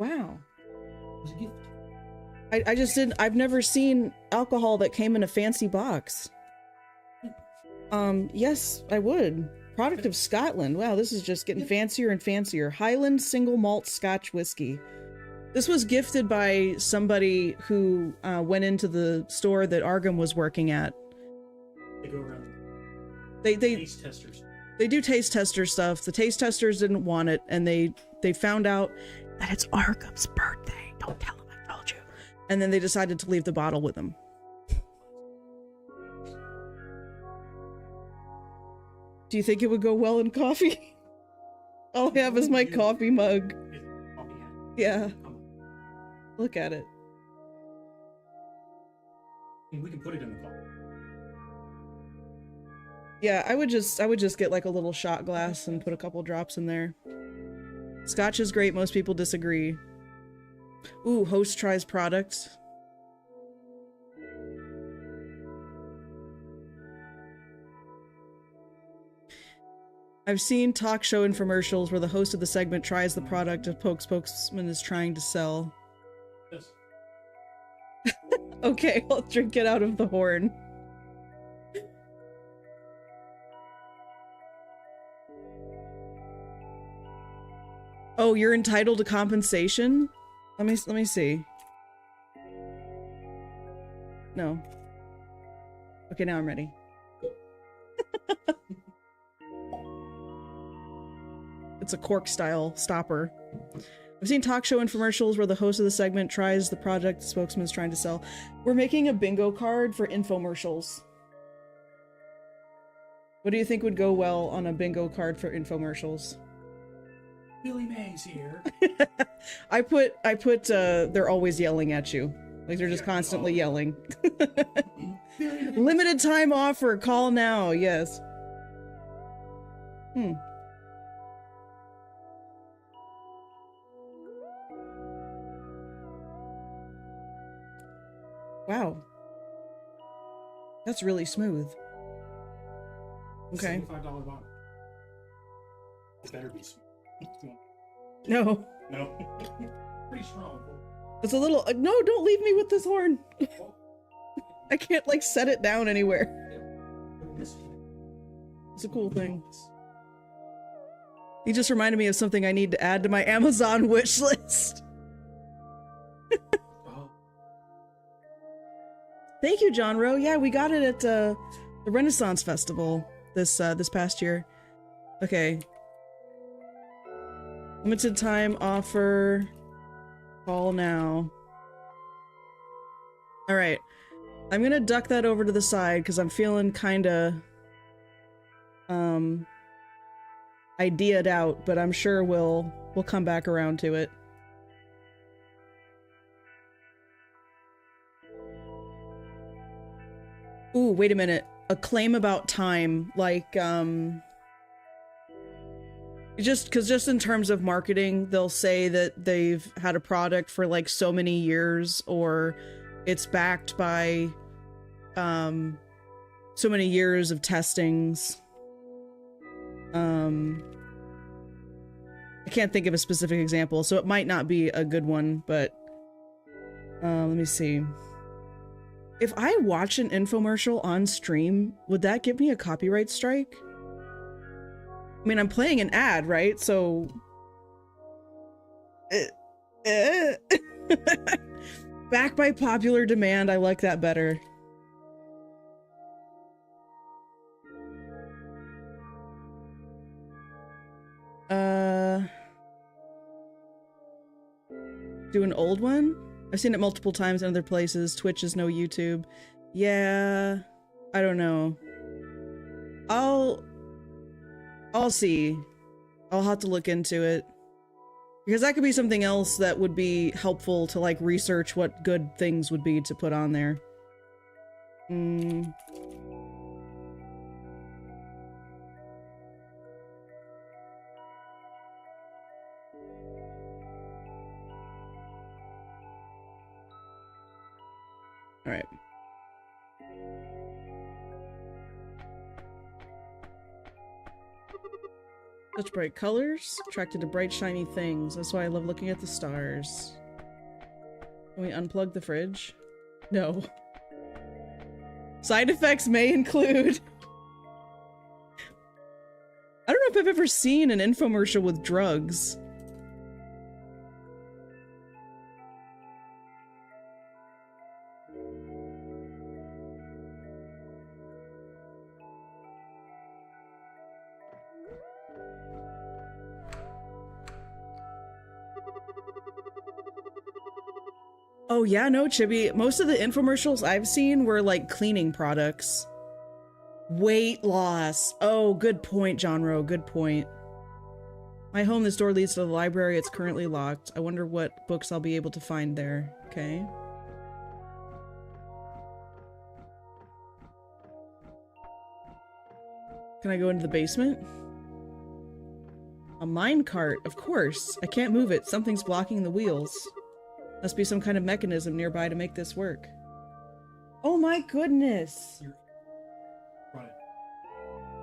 Wow. It was a gift. I just didn't, I've never seen alcohol that came in a fancy box. Yes, I would. Product of Scotland. Wow, this is just getting fancier and fancier. Highland single malt Scotch whiskey. This was gifted by somebody who went into the store that Argam was working at. They go around. They Taste testers. They do taste tester stuff. The taste testers didn't want it, and they found out that it's Arkham's birthday. Don't tell him I told you. And then they decided to leave the bottle with him. Do you think it would go well in coffee? All I have is my coffee mug. Yeah. Look at it. We can put it in the cup. Yeah, I would just get like a little shot glass and put a couple drops in there. Scotch is great, most people disagree. Ooh, host tries product. I've seen talk show infomercials where the host of the segment tries the product a spokesman is trying to sell. Yes. Okay, I'll drink it out of the horn. Oh, you're entitled to compensation? Let me see. No. Okay, now I'm ready. It's a cork style stopper. I've seen talk show infomercials where the host of the segment tries the product the spokesman's trying to sell. We're making a bingo card for infomercials. What do you think would go well on a bingo card for infomercials? Billy Mays here. I put they're always yelling at you. Like they're just constantly yelling. Limited time offer, call now, yes. Wow. That's really smooth. Okay. $75 bottle. It better be smooth. No. No. Pretty strong. It's a little... no, don't leave me with this horn. I can't, like, set it down anywhere. It's a cool thing. You just reminded me of something I need to add to my Amazon wish list. Thank you, John Rowe. Yeah, we got it at the Renaissance Festival this past year. Okay. Limited time offer. Call now. All right. I'm gonna duck that over to the side because I'm feeling kinda idea'd out, but I'm sure we'll come back around to it. Ooh, wait a minute. A claim about time, like, just in terms of marketing, they'll say that they've had a product for like so many years, or it's backed by, so many years of testings. I can't think of a specific example, so it might not be a good one, but, let me see. If I watch an infomercial on stream, would that give me a copyright strike? I mean, I'm playing an ad, right? So... Back by popular demand, I like that better. Do an old one? I've seen it multiple times in other places. Twitch is no YouTube. Yeah, I don't know. I'll see. I'll have to look into it. Because that could be something else that would be helpful to like research what good things would be to put on there. All right. Such bright colors, attracted to bright shiny things. That's why I love looking at the stars. Can we unplug the fridge? No. Side effects may include... I don't know if I've ever seen an infomercial with drugs. Oh yeah, no, Chibi. Most of the infomercials I've seen were like cleaning products. Weight loss. Oh, good point, John Rowe. Good point. My home, this door leads to the library. It's currently locked. I wonder what books I'll be able to find there. Okay. Can I go into the basement? A minecart, of course. I can't move it. Something's blocking the wheels. Must be some kind of mechanism nearby to make this work. Oh my goodness! Right.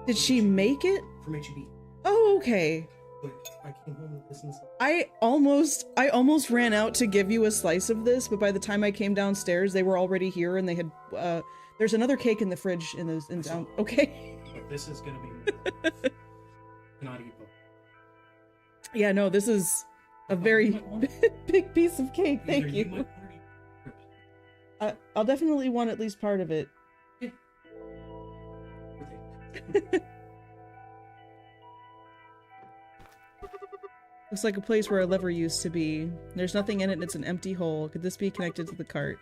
Did she make it? From HEB. Oh, okay. But I came home with this and stuff. I almost ran out to give you a slice of this, but by the time I came downstairs, they were already here and they had, there's another cake in the fridge in down. Okay. But this is gonna be not eat book. Yeah, no, this is a very big piece of cake. Thank you. I'll definitely want at least part of it. Yeah. Looks like a place where a lever used to be. There's nothing in it and it's an empty hole. Could this be connected to the cart?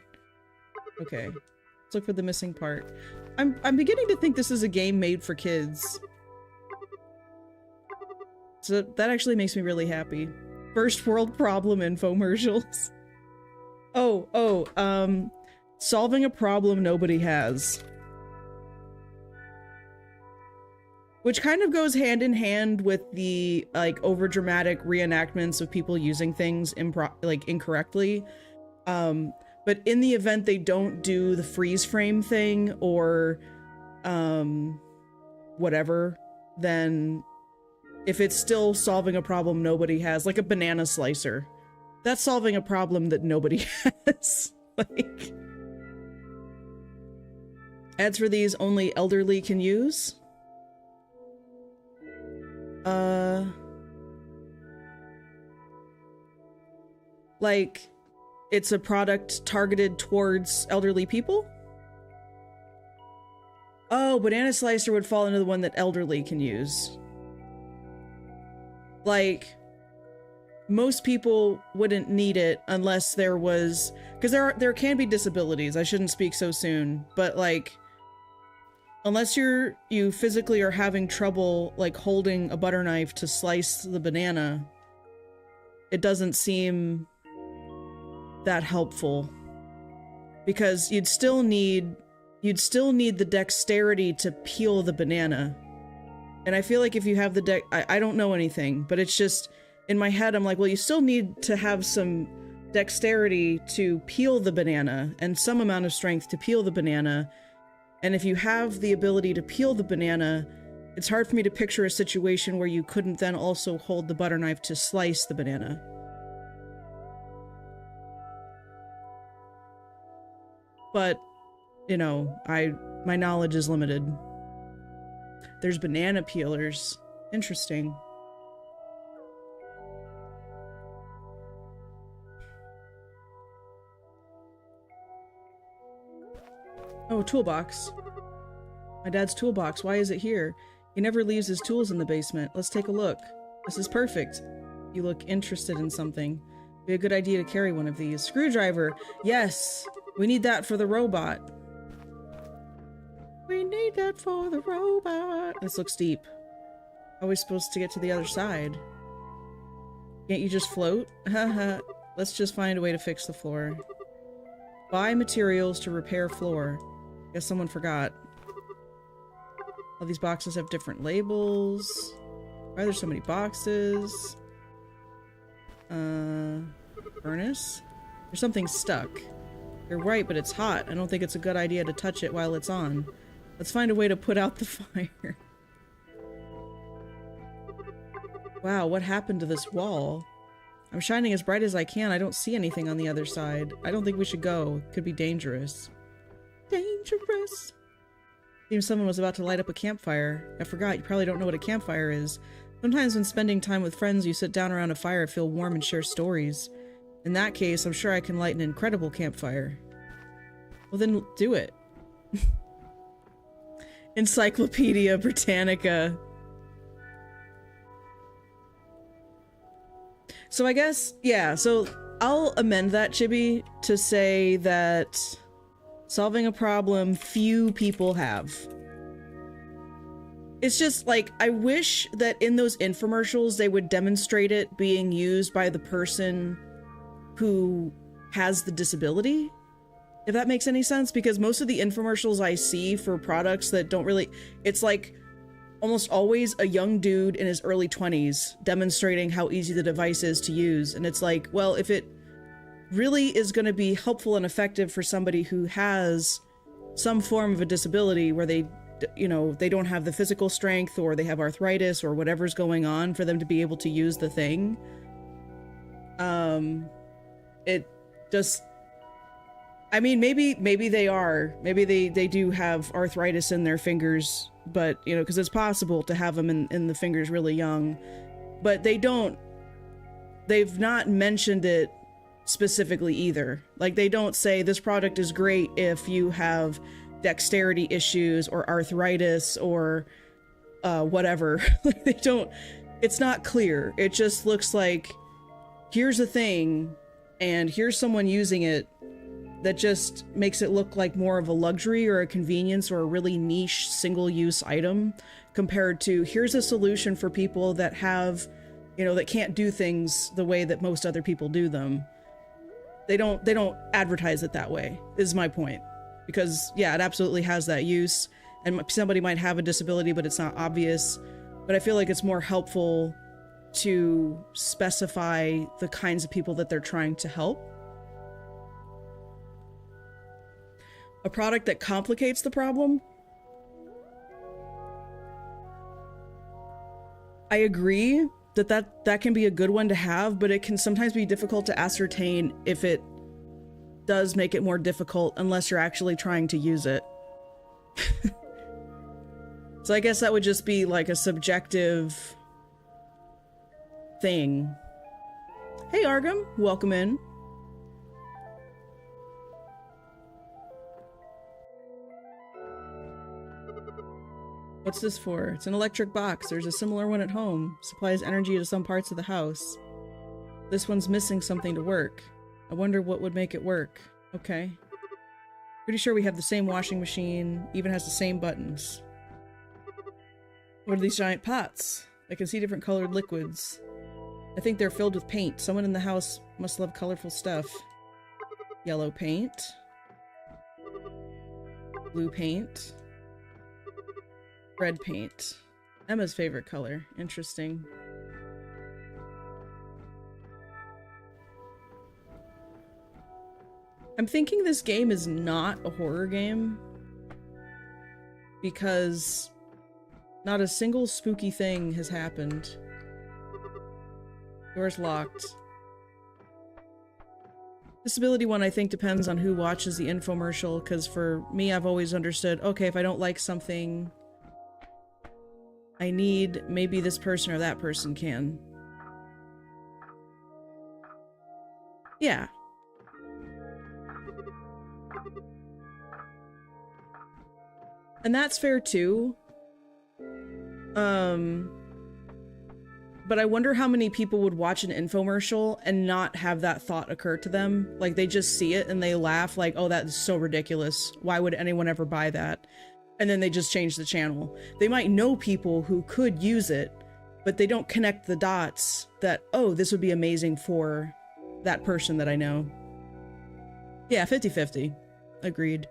Okay. Let's look for the missing part. I'm beginning to think this is a game made for kids. So that actually makes me really happy. First world problem infomercials. Solving a problem nobody has. Which kind of goes hand in hand with the, like, overdramatic reenactments of people using things incorrectly. But in the event they don't do the freeze frame thing or, whatever, then if it's still solving a problem nobody has, like a banana slicer, that's solving a problem that nobody has. Like, ads for these only elderly can use. Like, it's a product targeted towards elderly people? Oh, banana slicer would fall into the one that elderly can use. Like, most people wouldn't need it unless there was, because there can be disabilities. I shouldn't speak so soon, but like, unless you physically are having trouble like holding a butter knife to slice the banana, it doesn't seem that helpful, because you'd still need the dexterity to peel the banana. And I feel like if you have the I don't know anything, but it's just in my head I'm like, well, you still need to have some dexterity to peel the banana and some amount of strength to peel the banana. And if you have the ability to peel the banana, it's hard for me to picture a situation where you couldn't then also hold the butter knife to slice the banana. But, you know, my knowledge is limited. There's banana peelers. Interesting. Oh, toolbox. My dad's toolbox. Why is it here? He never leaves his tools in the basement. Let's take a look. This is perfect. You look interested in something. Be a good idea to carry one of these. Screwdriver. Yes. We need that for the robot. We need that for the robot. This looks deep. How are we supposed to get to the other side? Can't you just float? Haha. Let's just find a way to fix the floor. Buy materials to repair floor. Guess someone forgot. All these boxes have different labels. Why are there so many boxes? Furnace? There's something stuck. You're right, but it's hot. I don't think it's a good idea to touch it while it's on. Let's find a way to put out the fire. Wow, what happened to this wall? I'm shining as bright as I can. I don't see anything on the other side. I don't think we should go. It could be dangerous. Dangerous. Seems someone was about to light up a campfire. I forgot, you probably don't know what a campfire is. Sometimes when spending time with friends, you sit down around a fire, feel warm, and share stories. In that case, I'm sure I can light an incredible campfire. Well then, do it. Encyclopedia Britannica. So I guess, yeah, so I'll amend that, Chibi, to say that solving a problem few people have. It's just like, I wish that in those infomercials they would demonstrate it being used by the person who has the disability, if that makes any sense, because most of the infomercials I see for products that don't really, it's like almost always a young dude in his early 20s demonstrating how easy the device is to use. And it's like, well, if it really is going to be helpful and effective for somebody who has some form of a disability where they, you know, they don't have the physical strength or they have arthritis or whatever's going on for them to be able to use the thing, it just, I mean, maybe they do have arthritis in their fingers, but, you know, because it's possible to have them in the fingers really young, but they've not mentioned it specifically either. Like, they don't say this product is great if you have dexterity issues or arthritis or whatever. They don't, it's not clear. It just looks like, here's a thing and here's someone using it, that just makes it look like more of a luxury or a convenience or a really niche single-use item, compared to here's a solution for people that have, you know, that can't do things the way that most other people do them. They don't advertise it that way, is my point. Because yeah, it absolutely has that use, and somebody might have a disability but it's not obvious, but I feel like it's more helpful to specify the kinds of people that they're trying to help. A product that complicates the problem? I agree that can be a good one to have, but it can sometimes be difficult to ascertain if it does make it more difficult unless you're actually trying to use it. So I guess that would just be like a subjective thing. Hey Argam, welcome in. What's this for? It's an electric box. There's a similar one at home. Supplies energy to some parts of the house. This one's missing something to work. I wonder what would make it work. Okay. Pretty sure we have the same washing machine. Even has the same buttons. What are these giant pots? I can see different colored liquids. I think they're filled with paint. Someone in the house must love colorful stuff. Yellow paint. Blue paint. Red paint. Emma's favorite color. Interesting. I'm thinking this game is not a horror game because not a single spooky thing has happened. Door's locked. Disability one, I think, depends on who watches the infomercial, because for me, I've always understood, okay, if I don't like something, I need maybe this person or that person can. Yeah. And that's fair too. But I wonder how many people would watch an infomercial and not have that thought occur to them. Like, they just see it and they laugh like, oh, that is so ridiculous. Why would anyone ever buy that? And then they just change the channel. They might know people who could use it, but they don't connect the dots that, oh, this would be amazing for that person that I know. Yeah, 50-50. Agreed.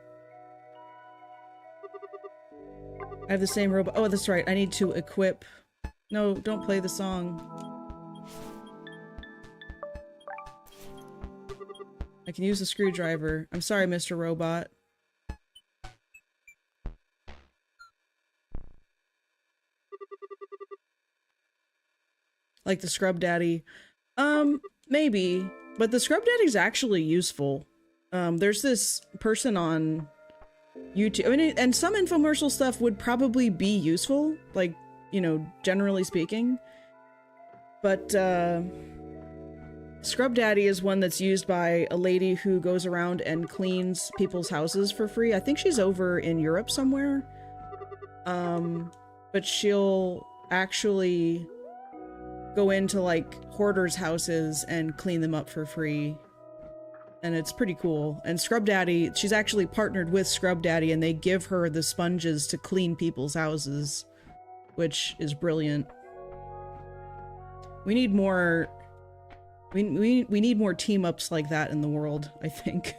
I have the same robot. Oh, that's right. I need to equip. No, don't play the song. I can use a screwdriver. I'm sorry, Mr. Robot. Like the Scrub Daddy. Maybe. But the Scrub Daddy's actually useful. There's this person on YouTube. I mean, and some infomercial stuff would probably be useful, like, you know, generally speaking. But, Scrub Daddy is one that's used by a lady who goes around and cleans people's houses for free. I think she's over in Europe somewhere. But she'll actually go into, like, hoarders' houses and clean them up for free and it's pretty cool. And Scrub Daddy, she's actually partnered with Scrub Daddy, and they give her the sponges to clean people's houses, which is brilliant. We need more... We need more team-ups like that in the world, I think.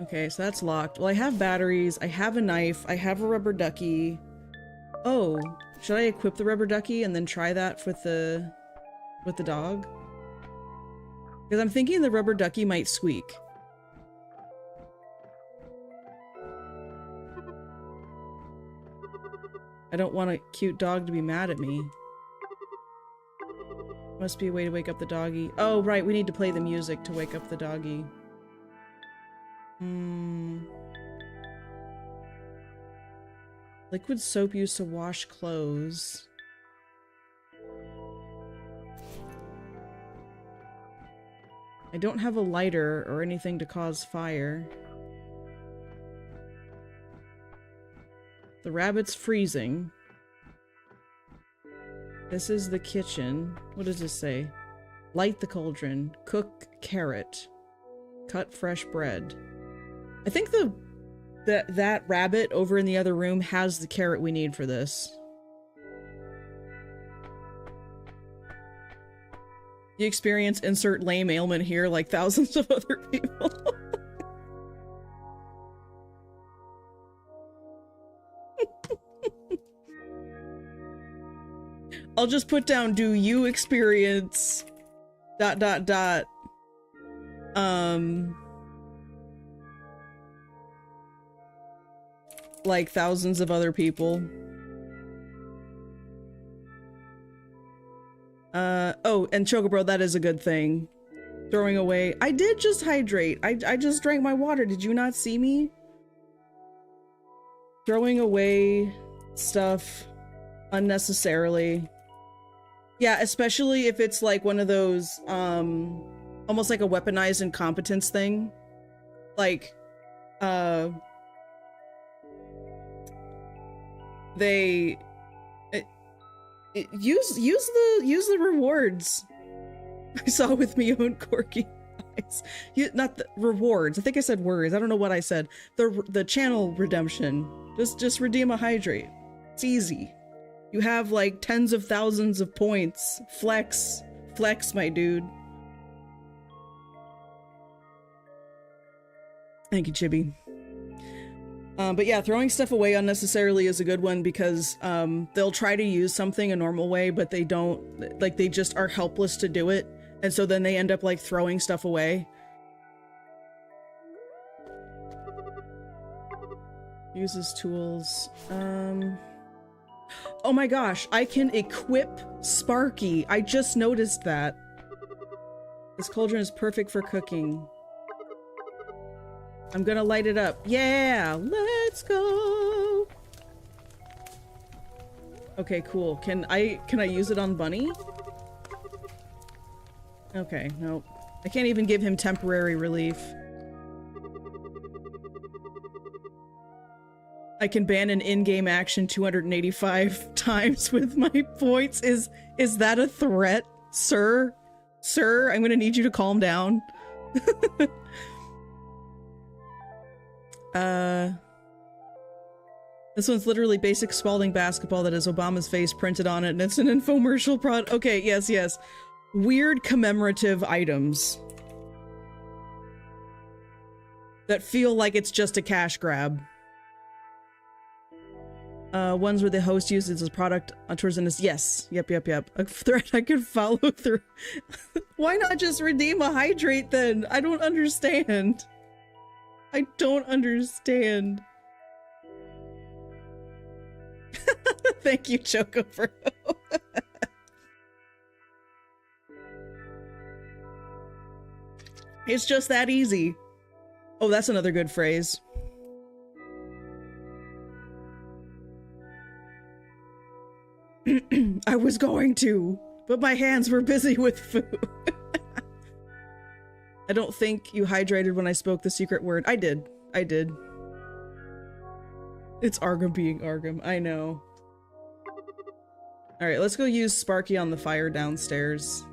Okay, so that's locked. Well, I have batteries, I have a knife, I have a rubber ducky. Oh, should I equip the rubber ducky and then try that with the dog? Because I'm thinking the rubber ducky might squeak. I don't want a cute dog to be mad at me. Must be a way to wake up the doggy. Oh, right, we need to play the music to wake up the doggy. Liquid soap used to wash clothes. I don't have a lighter or anything to cause fire. The rabbit's freezing. This is the kitchen. What does this say? Light the cauldron. Cook carrot. Cut fresh bread. I think that rabbit over in the other room has the carrot we need for this. You experience insert lame ailment here like thousands of other people. I'll just put down, do you experience ... like thousands of other people. Oh, and Chocobro, that is a good thing. Throwing away. I did just hydrate. I just drank my water. Did you not see me? Throwing away stuff unnecessarily. Yeah, especially if it's like one of those, almost like a weaponized incompetence thing. Like, they use the rewards. I saw with my own quirky eyes. Not the rewards. I think I said words. I don't know what I said. The channel redemption. Just redeem a hydrate. It's easy. You have like tens of thousands of points. Flex, my dude. Thank you, Chibi. But yeah, throwing stuff away unnecessarily is a good one because they'll try to use something a normal way, but they don't, like, they just are helpless to do it. And so then they end up like throwing stuff away. Uses tools. Oh my gosh, I can equip Sparky. I just noticed that. This cauldron is perfect for cooking. I'm gonna light it up. Yeah, let's go. Okay, cool. Can I use it on Bunny? Okay, nope. I can't even give him temporary relief. I can ban an in-game action 285 times with my points. Is that a threat, sir? Sir, I'm gonna need you to calm down. This one's literally basic Spalding basketball that has Obama's face printed on it, and it's an infomercial product. Okay, yes. Weird commemorative items that feel like it's just a cash grab. Ones where the host uses his product towards an yes. Yep. A threat I could follow through. Why not just redeem a hydrate then? I don't understand. I don't understand. Thank you, Choco Bro. It's just that easy. Oh, that's another good phrase. I was going to, but my hands were busy with food. I don't think you hydrated when I spoke the secret word. I did. It's Argum being Argum. I know. Alright, let's go use Sparky on the fire downstairs.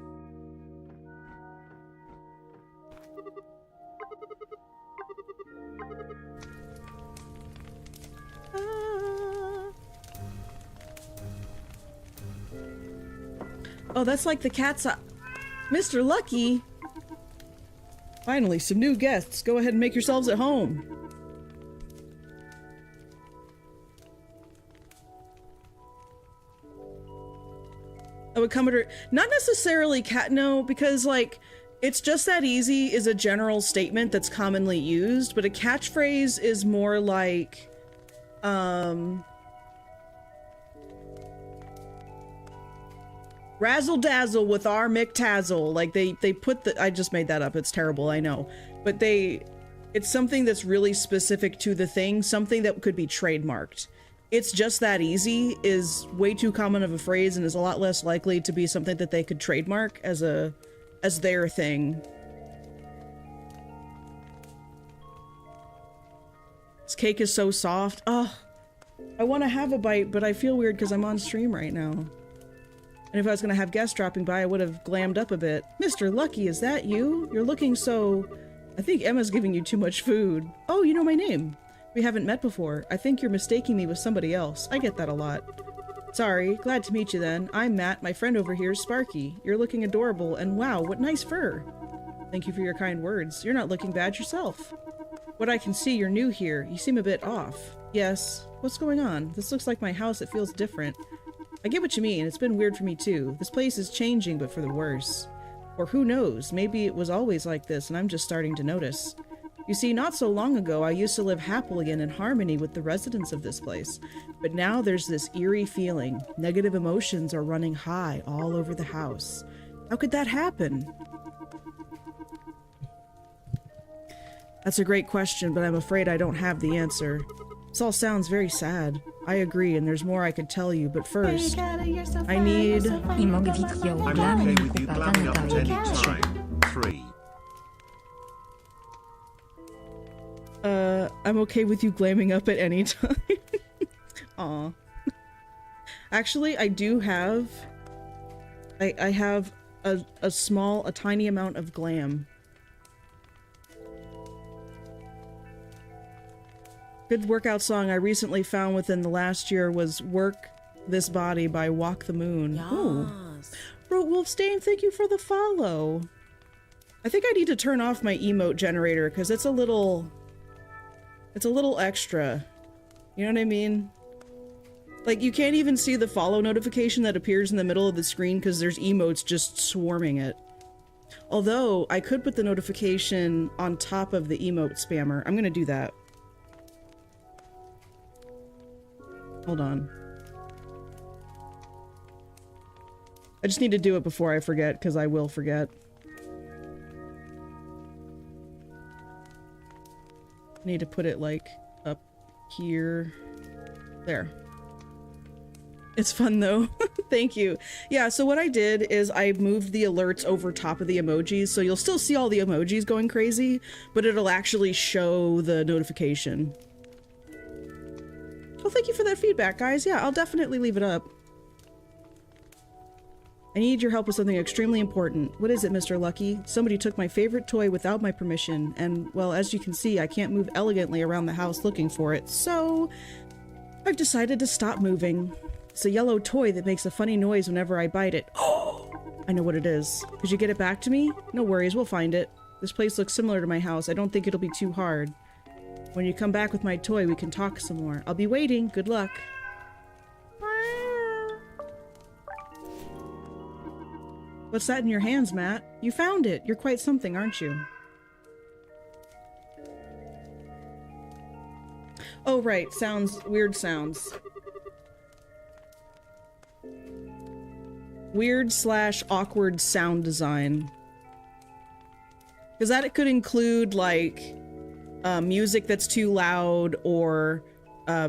Oh, that's like the cat's eye. Mr. Lucky! Finally, some new guests. Go ahead and make yourselves at home. I would come at her. Not necessarily cat, no, because like, it's just that easy is a general statement that's commonly used, but a catchphrase is more like, razzle dazzle with our McTazzle. Like they put the, I just made that up. It's terrible, I know. But it's something that's really specific to the thing, something that could be trademarked. It's just that easy is way too common of a phrase and is a lot less likely to be something that they could trademark as their thing. This cake is so soft. Oh, I want to have a bite, but I feel weird because I'm on stream right now. And if I was going to have guests dropping by, I would have glammed up a bit. Mr. Lucky, is that you? You're looking so... I think Emma's giving you too much food. Oh, you know my name. We haven't met before. I think you're mistaking me with somebody else. I get that a lot. Sorry, glad to meet you then. I'm Matt, my friend over here is Sparky. You're looking adorable, and wow, what nice fur. Thank you for your kind words. You're not looking bad yourself. What I can see, you're new here. You seem a bit off. Yes. What's going on? This looks like my house. It feels different. I get what you mean. It's been weird for me too. This place is changing, but for the worse. Or who knows, maybe it was always like this and I'm just starting to notice. You see, not so long ago, I used to live happily and in harmony with the residents of this place. But now there's this eerie feeling. Negative emotions are running high all over the house. How could that happen? That's a great question, but I'm afraid I don't have the answer. This all sounds very sad. I agree, and there's more I could tell you, but first, I need... I'm okay with you glamming up at any time. 3. I'm okay with you glamming up at any time. Aw. Actually, I do have... I have a tiny amount of glam. Good workout song I recently found within the last year was Work This Body by Walk the Moon. Yes. Ooh. Wrote Wolfstain, thank you for the follow. I think I need to turn off my emote generator because it's a little extra. You know what I mean? Like, you can't even see the follow notification that appears in the middle of the screen because there's emotes just swarming it. Although, I could put the notification on top of the emote spammer. I'm gonna do that. Hold on. I just need to do it before I forget, because I will forget. I need to put it, like, up here. There. It's fun, though. Thank you. Yeah, so what I did is I moved the alerts over top of the emojis, so you'll still see all the emojis going crazy, but it'll actually show the notification. Well, thank you for that feedback, guys. Yeah, I'll definitely leave it up. I need your help with something extremely important. What is it, Mr. Lucky? Somebody took my favorite toy without my permission, and, well, as you can see, I can't move elegantly around the house looking for it, so I've decided to stop moving. It's a yellow toy that makes a funny noise whenever I bite it. Oh, I know what it is. Could you get it back to me? No worries, we'll find it. This place looks similar to my house. I don't think it'll be too hard. When you come back with my toy, we can talk some more. I'll be waiting. Good luck. What's that in your hands, Matt? You found it. You're quite something, aren't you? Oh, right. Sounds. Weird sounds. Weird/awkward sound design. Because that it could include, like... music that's too loud, or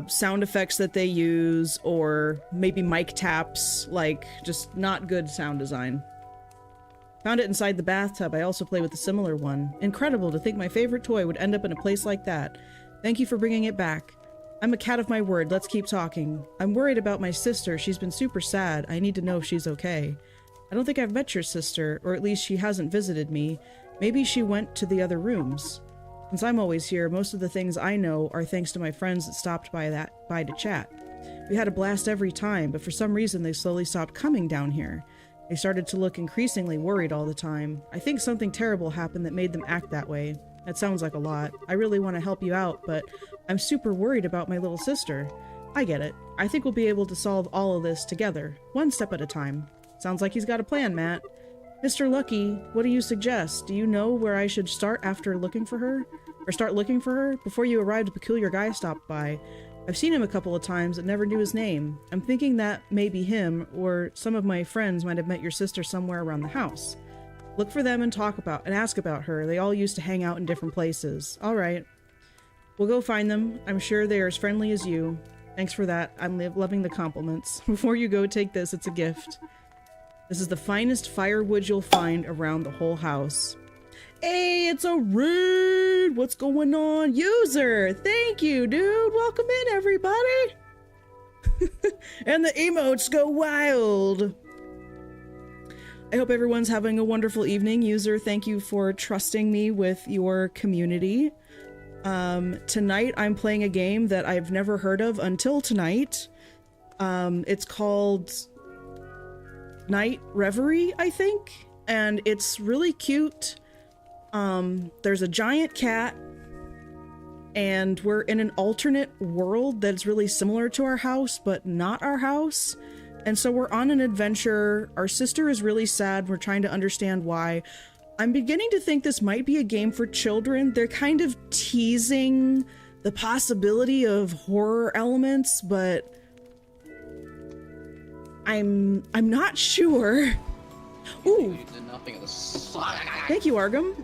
sound effects that they use, or maybe mic taps, like just not good sound design. Found it inside the bathtub. I also play with a similar one. Incredible to think my favorite toy would end up in a place like that. Thank you for bringing it back. I'm a cat of my word. Let's keep talking. I'm worried about my sister. She's been super sad. I need to know if she's okay. I don't think I've met your sister, or at least she hasn't visited me. Maybe she went to the other rooms. Since I'm always here, most of the things I know are thanks to my friends that stopped by to chat. We had a blast every time, but for some reason they slowly stopped coming down here. They started to look increasingly worried all the time. I think something terrible happened that made them act that way. That sounds like a lot. I really want to help you out, but I'm super worried about my little sister. I get it. I think we'll be able to solve all of this together, one step at a time. Sounds like he's got a plan, Matt. Mr. Lucky, what do you suggest? Do you know where I should start after looking for her? Or start looking for her? Before you arrived, a peculiar guy stopped by. I've seen him a couple of times but never knew his name. I'm thinking that may be him, or some of my friends might have met your sister somewhere around the house. Look for them and ask about her. They all used to hang out in different places. All right. We'll go find them. I'm sure they're as friendly as you. Thanks for that. I'm loving the compliments. Before you go, take this. It's a gift. This is the finest firewood you'll find around the whole house. Hey, it's a raid! What's going on? User! Thank you, dude! Welcome in, everybody! And the emotes go wild! I hope everyone's having a wonderful evening. User, thank you for trusting me with your community. Tonight I'm playing a game that I've never heard of until tonight. It's called Night Reverie, I think, and it's really cute. There's a giant cat, and we're in an alternate world that's really similar to our house, but not our house. And so we're on an adventure. Our sister is really sad. We're trying to understand why. I'm beginning to think this might be a game for children. They're kind of teasing the possibility of horror elements, but I'm not sure. Ooh. You did nothing of the Thank you, Argum.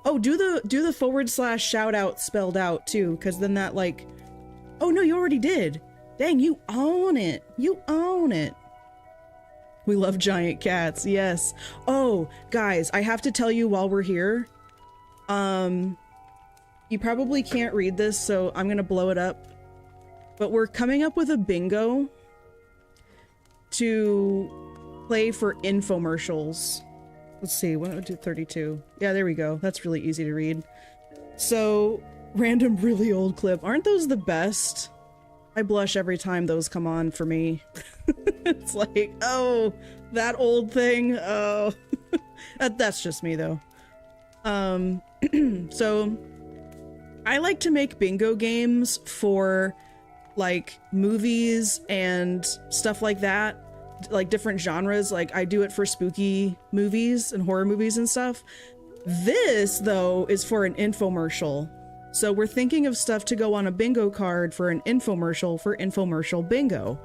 Oh, do the / shout out spelled out too, because then that like, oh no, you already did. Dang, you own it. You own it. We love giant cats, yes. Oh, guys, I have to tell you while we're here, you probably can't read this, so I'm gonna blow it up. But we're coming up with a bingo to play for infomercials. Let's see, 132. Yeah, there we go. That's really easy to read. So, random really old clip. Aren't those the best? I blush every time those come on for me. It's like, oh, that old thing. Oh, that's just me though. So I like to make bingo games for like movies and stuff like that, like different genres. Like I do it for spooky movies and horror movies and stuff. This though is for an infomercial. So we're thinking of stuff to go on a bingo card for an infomercial for infomercial bingo.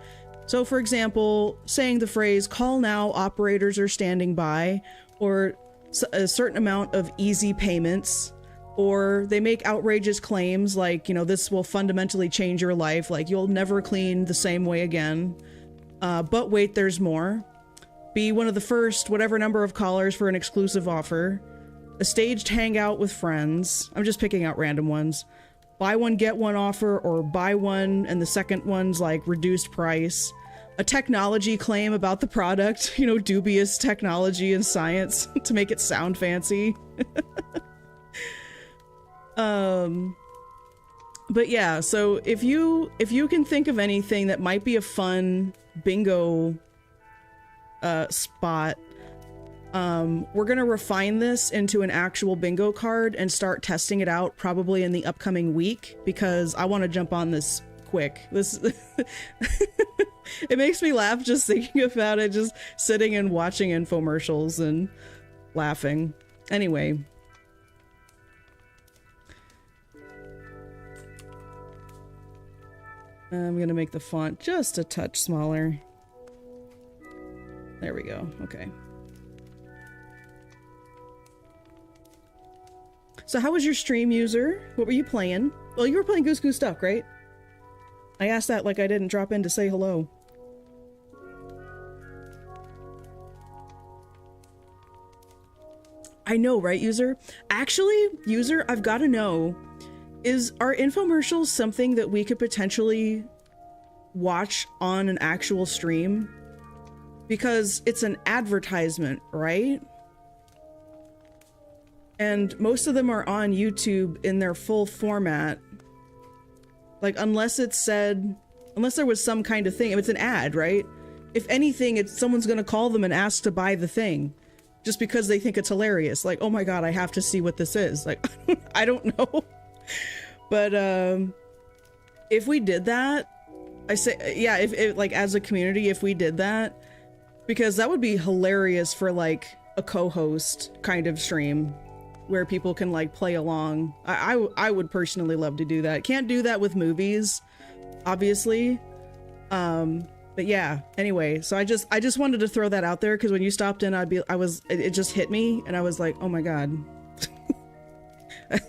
So for example, saying the phrase, call now, operators are standing by, or a certain amount of easy payments, or they make outrageous claims like, you know, this will fundamentally change your life, like you'll never clean the same way again. But wait, there's more. Be one of the first whatever number of callers for an exclusive offer. A staged hangout with friends. I'm just picking out random ones. Buy one, get one offer, or buy one and the second one's like reduced price. A technology claim about the product, you know, dubious technology and science to make it sound fancy. But yeah, so if you can think of anything that might be a fun bingo spot, we're gonna refine this into an actual bingo card and start testing it out probably in the upcoming week, because I want to jump on this quick. This it makes me laugh just thinking about it, just sitting and watching infomercials and laughing. Anyway, I'm gonna make the font just a touch smaller. There we go. Okay. So how was your stream, user? What were you playing? Well, you were playing Goose Goose Duck, right? I asked that like I didn't drop in to say hello. I know, right, user? Actually, user, I've got to know, is our infomercials something that we could potentially watch on an actual stream? Because it's an advertisement, right? And most of them are on YouTube in their full format. Like, unless it's said Unless there was some kind of thing. If it's an ad, right? If anything, it's someone's gonna call them and ask to buy the thing. Just because they think it's hilarious. Like, oh my god, I have to see what this is. Like, I don't know. But, if we did that, I say, yeah, if like, as a community, if we did that, because that would be hilarious for, like, a co-host kind of stream, where people can, like, play along. I would personally love to do that. Can't do that with movies, obviously. But yeah, anyway, so I just wanted to throw that out there, because when you stopped in, it just hit me, and I was like, oh my god.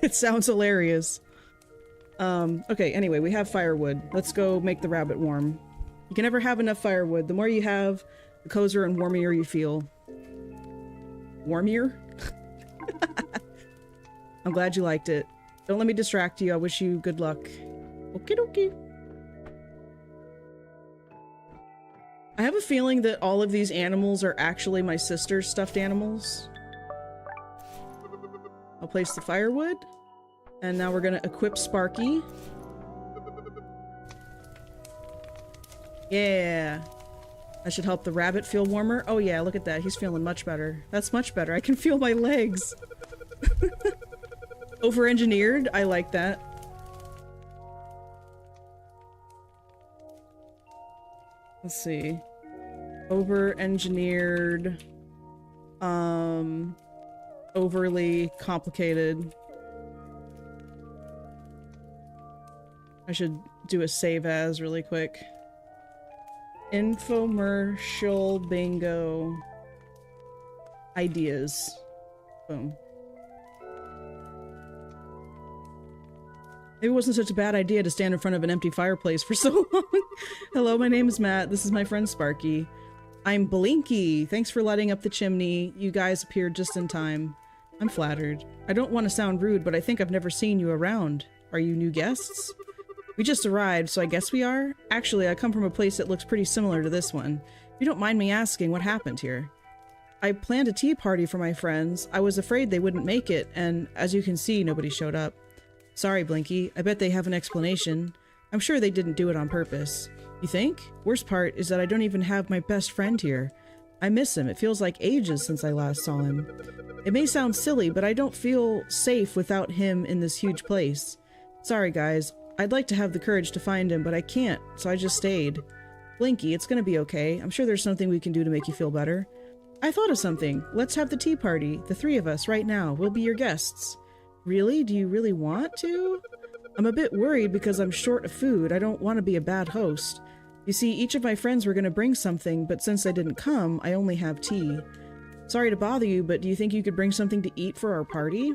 It sounds hilarious. Okay, anyway, we have firewood. Let's go make the rabbit warm. You can never have enough firewood. The more you have, the cozier and warmier you feel. Warmier? I'm glad you liked it. Don't let me distract you. I wish you good luck. Okie dokie. I have a feeling that all of these animals are actually my sister's stuffed animals. I'll place the firewood. And now we're gonna equip Sparky. Yeah. That should help the rabbit feel warmer. Oh yeah, look at that. He's feeling much better. That's much better. I can feel my legs. Over-engineered? I like that. Let's see. Over-engineered. Overly complicated. I should do a save as really quick. Infomercial bingo. Ideas. Boom. Maybe it wasn't such a bad idea to stand in front of an empty fireplace for so long. Hello, my name is Matt. This is my friend Sparky. I'm Blinky. Thanks for lighting up the chimney. You guys appeared just in time. I'm flattered. I don't want to sound rude, but I think I've never seen you around. Are you new guests? We just arrived, so I guess we are? Actually, I come from a place that looks pretty similar to this one. If you don't mind me asking, what happened here? I planned a tea party for my friends. I was afraid they wouldn't make it, and as you can see, nobody showed up. Sorry, Blinky. I bet they have an explanation. I'm sure they didn't do it on purpose. You think? Worst part is that I don't even have my best friend here. I miss him. It feels like ages since I last saw him. It may sound silly, but I don't feel safe without him in this huge place. Sorry, guys. I'd like to have the courage to find him, but I can't, so I just stayed. Blinky, it's gonna be okay. I'm sure there's something we can do to make you feel better. I thought of something. Let's have the tea party. The three of us, right now. We'll be your guests. Really? Do you really want to? I'm a bit worried because I'm short of food. I don't want to be a bad host. You see, each of my friends were gonna bring something, but since they didn't come, I only have tea. Sorry to bother you, but do you think you could bring something to eat for our party?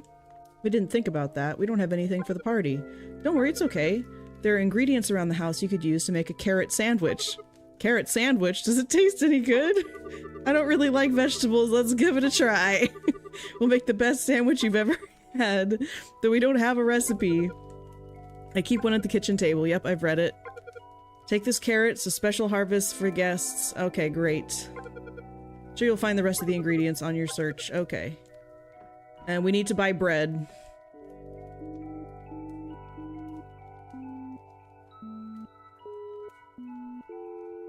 We didn't think about that. We don't have anything for the party. Don't worry, it's okay. There are ingredients around the house you could use to make a carrot sandwich. Carrot sandwich? Does it taste any good? I don't really like vegetables. Let's give it a try. We'll make the best sandwich you've ever had, though we don't have a recipe. I keep one at the kitchen table. Yep, I've read it. Take this carrot. It's a special harvest for guests. Okay, great. Sure you'll find the rest of the ingredients on your search. Okay. And we need to buy bread.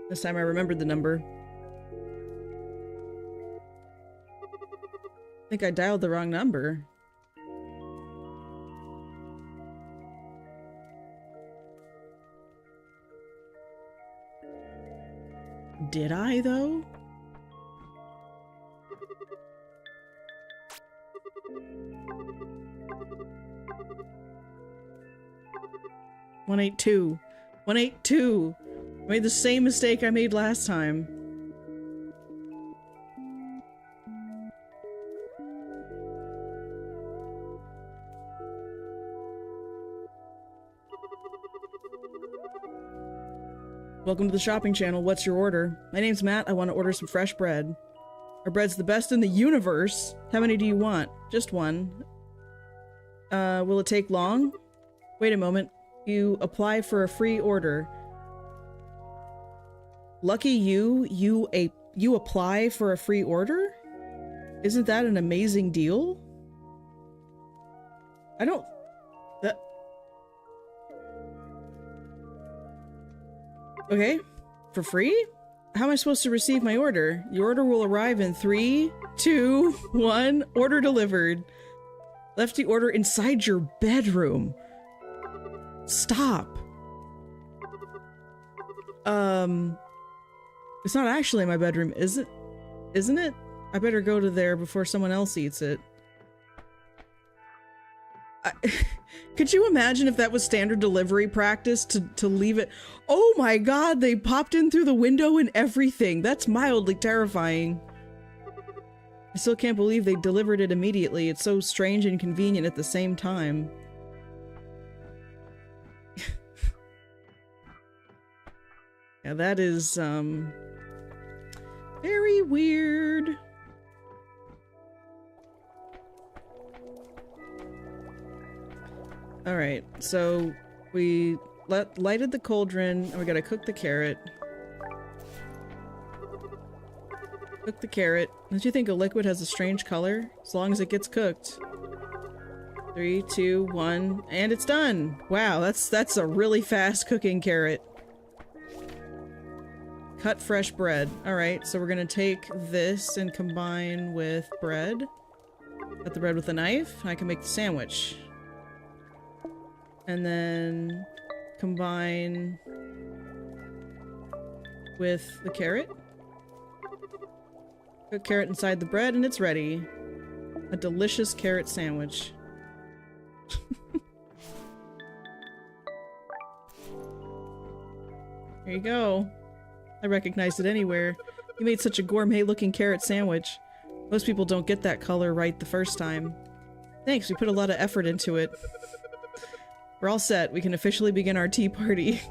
This time I remembered the number. I think I dialed the wrong number. Did I, though? $182. 182. I made the same mistake I made last time. Welcome to the shopping channel. What's your order? My name's Matt. I want to order some fresh bread. Our bread's the best in the universe. How many do you want? Just one. Will it take long? Wait a moment. You apply for a free order. Lucky you, you apply for a free order? Isn't that an amazing deal? I don't... That... Okay, for free? How am I supposed to receive my order? Your order will arrive in 3, 2, 1. Order delivered. Left the order inside your bedroom. Stop. It's not actually my bedroom, is it? Isn't it? I better go to there before someone else eats it. Could you imagine if that was standard delivery practice to leave it? Oh my god, they popped in through the window and everything. That's mildly terrifying. I still can't believe they delivered it immediately. It's so strange and convenient at the same time. Yeah, that is, very weird. Alright, so we lighted the cauldron, and we gotta cook the carrot. Cook the carrot. Don't you think a liquid has a strange color? As long as it gets cooked. 3, 2, 1, and it's done! Wow, that's a really fast cooking carrot. Cut fresh bread. Alright, so we're gonna take this and combine with bread. Cut the bread with a knife, and I can make the sandwich. And then combine with the carrot. Put carrot inside the bread and it's ready. A delicious carrot sandwich. There you go. I recognized it anywhere. You made such a gourmet looking carrot sandwich. Most people don't get that color right the first time. Thanks, we put a lot of effort into it. We're all set. We can officially begin our tea party.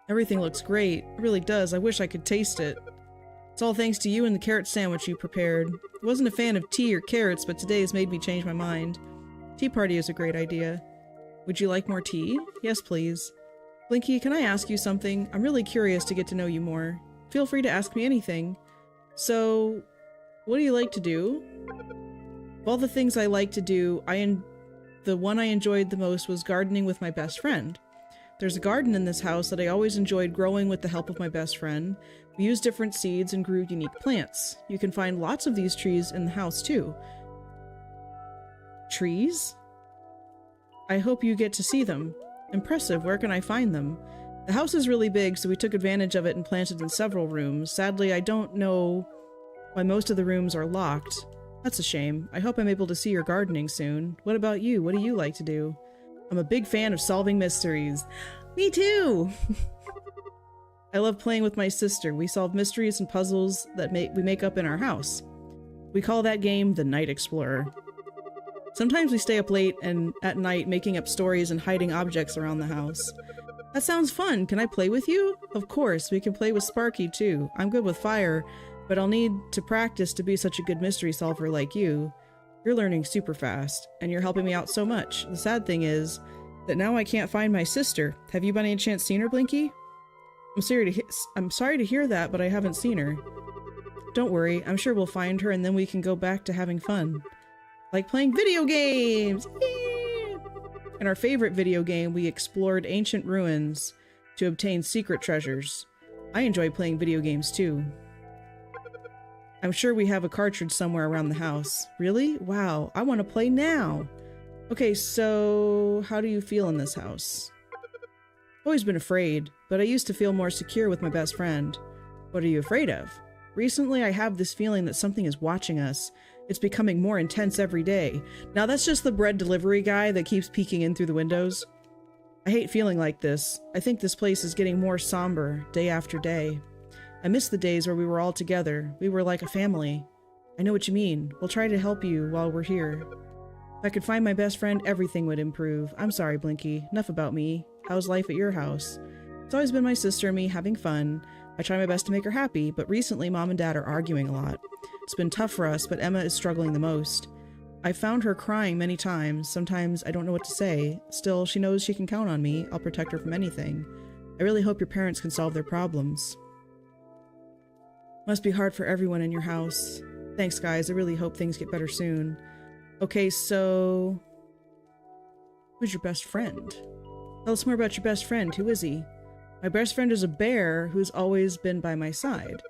Everything looks great. It really does. I wish I could taste it. It's all thanks to you and the carrot sandwich you prepared. I wasn't a fan of tea or carrots, but today has made me change my mind. Tea party is a great idea. Would you like more tea? Yes, please. Blinky, can I ask you something? I'm really curious to get to know you more. Feel free to ask me anything. So, what do you like to do? Of all the things I like to do, the one I enjoyed the most was gardening with my best friend. There's a garden in this house that I always enjoyed growing with the help of my best friend. We used different seeds and grew unique plants. You can find lots of these trees in the house too. Trees? I hope you get to see them. Impressive, where can I find them? The house is really big, so we took advantage of it and planted in several rooms. Sadly, I don't know why most of the rooms are locked. That's a shame. I hope I'm able to see your gardening soon. What about you? What do you like to do? I'm a big fan of solving mysteries. Me too! I love playing with my sister. We solve mysteries and puzzles that we make up in our house. We call that game the Night Explorer. Sometimes we stay up late and at night making up stories and hiding objects around the house. That sounds fun. Can I play with you? Of course, we can play with Sparky too. I'm good with fire, but I'll need to practice to be such a good mystery solver like you. You're learning super fast, and you're helping me out so much. The sad thing is that now I can't find my sister. Have you by any chance seen her, Blinky? I'm sorry to hear that, but I haven't seen her. Don't worry, I'm sure we'll find her and then we can go back to having fun. Like playing video games! Yeah! In our favorite video game, we explored ancient ruins to obtain secret treasures. I enjoy playing video games too. I'm sure we have a cartridge somewhere around the house. Really? Wow, I want to play now! Okay, so how do you feel in this house? I've always been afraid, but I used to feel more secure with my best friend. What are you afraid of? Recently, I have this feeling that something is watching us. It's becoming more intense every day. Now that's just the bread delivery guy that keeps peeking in through the windows. I hate feeling like this. I think this place is getting more somber, day after day. I miss the days where we were all together. We were like a family. I know what you mean. We'll try to help you while we're here. If I could find my best friend, everything would improve. I'm sorry, Blinky. Enough about me. How's life at your house? It's always been my sister and me having fun. I try my best to make her happy, but recently Mom and Dad are arguing a lot. It's been tough for us, but Emma is struggling the most. I've found her crying many times. Sometimes I don't know what to say. Still, she knows she can count on me. I'll protect her from anything. I really hope your parents can solve their problems. Must be hard for everyone in your house. Thanks, guys. I really hope things get better soon. Okay, so... Who's your best friend? Tell us more about your best friend. Who is he? My best friend is a bear who's always been by my side.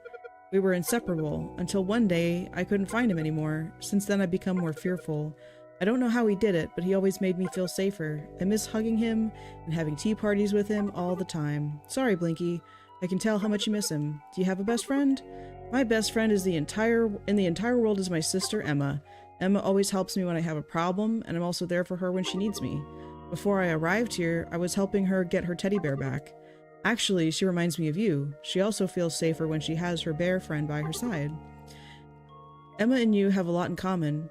We were inseparable until one day I couldn't find him anymore. Since then I've become more fearful. I don't know how he did it, but he always made me feel safer. I miss hugging him and having tea parties with him all the time. Sorry, Blinky. I can tell how much you miss him. Do you have a best friend? My best friend is in the entire world is my sister, Emma. Emma always helps me when I have a problem, and I'm also there for her when she needs me. Before I arrived here, I was helping her get her teddy bear back. Actually, she reminds me of you. She also feels safer when she has her bear friend by her side. Emma and you have a lot in common.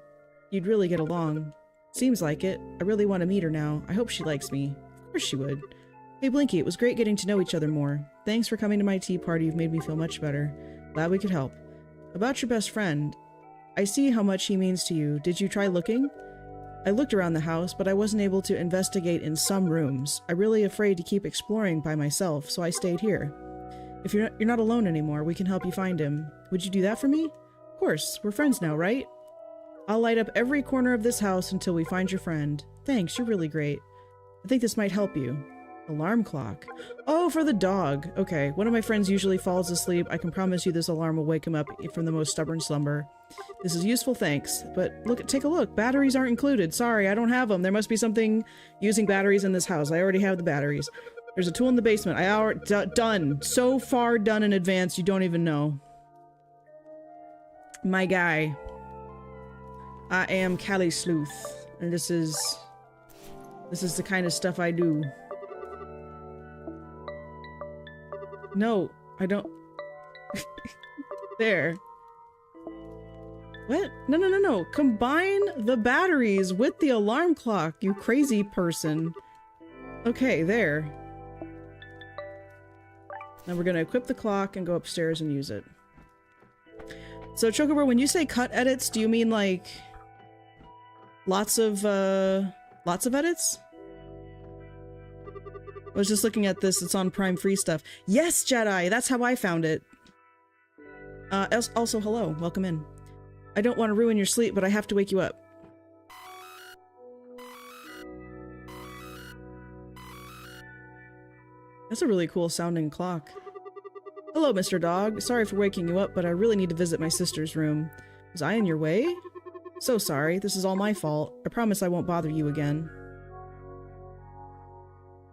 You'd really get along. Seems like it. I really want to meet her now. I hope she likes me. Of course she would. Hey Blinky, it was great getting to know each other more. Thanks for coming to my tea party. You've made me feel much better. Glad we could help. About your best friend. I see how much he means to you. Did you try looking? I looked around the house, but I wasn't able to investigate in some rooms. I'm really afraid to keep exploring by myself, so I stayed here. If you're not alone anymore, we can help you find him. Would you do that for me? Of course, we're friends now, right? I'll light up every corner of this house until we find your friend. Thanks, you're really great. I think this might help you. Alarm clock. Oh, for the dog. Okay, one of my friends usually falls asleep. I can promise you this alarm will wake him up from the most stubborn slumber. This is useful, thanks. But take a look. Batteries aren't included. Sorry, I don't have them. There must be something using batteries in this house. I already have the batteries. There's a tool in the basement. Done. So far done in advance, you don't even know. My guy. I am Callie Sleuth, and this is the kind of stuff I do. No, I don't. There. What? No. Combine the batteries with the alarm clock, you crazy person. Okay, there. Now we're gonna equip the clock and go upstairs and use it. So, Chocobo, when you say cut edits, do you mean like lots of edits? I was just looking at this, it's on Prime Free stuff. Yes, Jedi! That's how I found it. Also, hello. Welcome in. I don't want to ruin your sleep, but I have to wake you up. That's a really cool sounding clock. Hello, Mr. Dog. Sorry for waking you up, but I really need to visit my sister's room. Was I in your way? So sorry. This is all my fault. I promise I won't bother you again.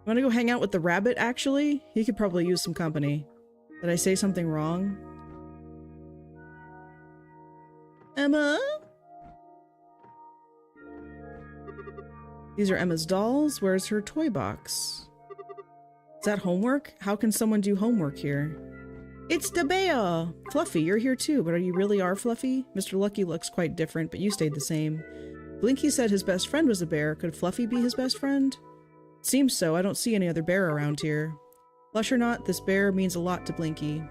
Want to go hang out with the rabbit, actually? He could probably use some company. Did I say something wrong? Emma? These are Emma's dolls. Where's her toy box? Is that homework? How can someone do homework here? It's the bear! Fluffy, you're here too, but you really are Fluffy? Mr. Lucky looks quite different, but you stayed the same. Blinky said his best friend was a bear. Could Fluffy be his best friend? Seems so. I don't see any other bear around here. Plush or not, this bear means a lot to Blinky.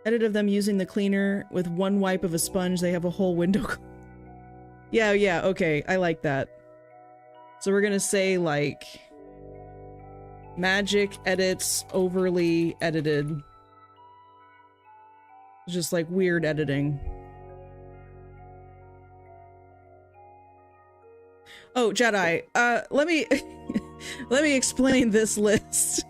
Edit of them using the cleaner with one wipe of a sponge. They have a whole window. Yeah, okay. I like that. So we're gonna say, like, magic edits overly edited. Just like weird editing. Oh, Jedi, let me let me explain this list.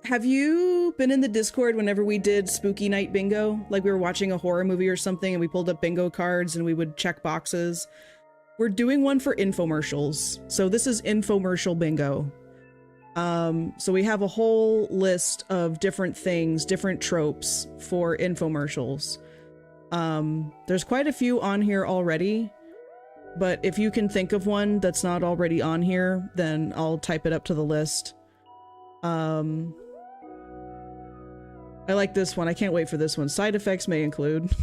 Have you been in the Discord whenever we did Spooky Night Bingo? Like we were watching a horror movie or something and we pulled up bingo cards and we would check boxes. We're doing one for infomercials. So this is infomercial bingo. So we have a whole list of different things, different tropes for infomercials. There's quite a few on here already. But if you can think of one that's not already on here, then I'll type it up to the list. I like this one. I can't wait for this one. Side effects may include.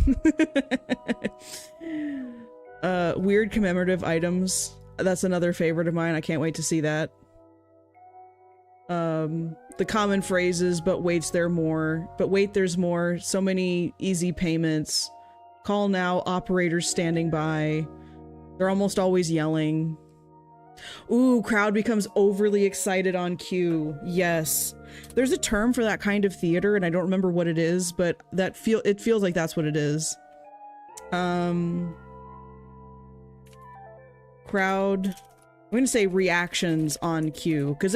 Weird commemorative items. That's another favorite of mine. I can't wait to see that. The common phrases, but wait's there more. But wait, there's more. So many easy payments. Call now, operators standing by. They're almost always yelling. Ooh, crowd becomes overly excited on cue. Yes. There's a term for that kind of theater, and I don't remember what it is, but it feels like that's what it is. crowd. I'm gonna say reactions on Q, because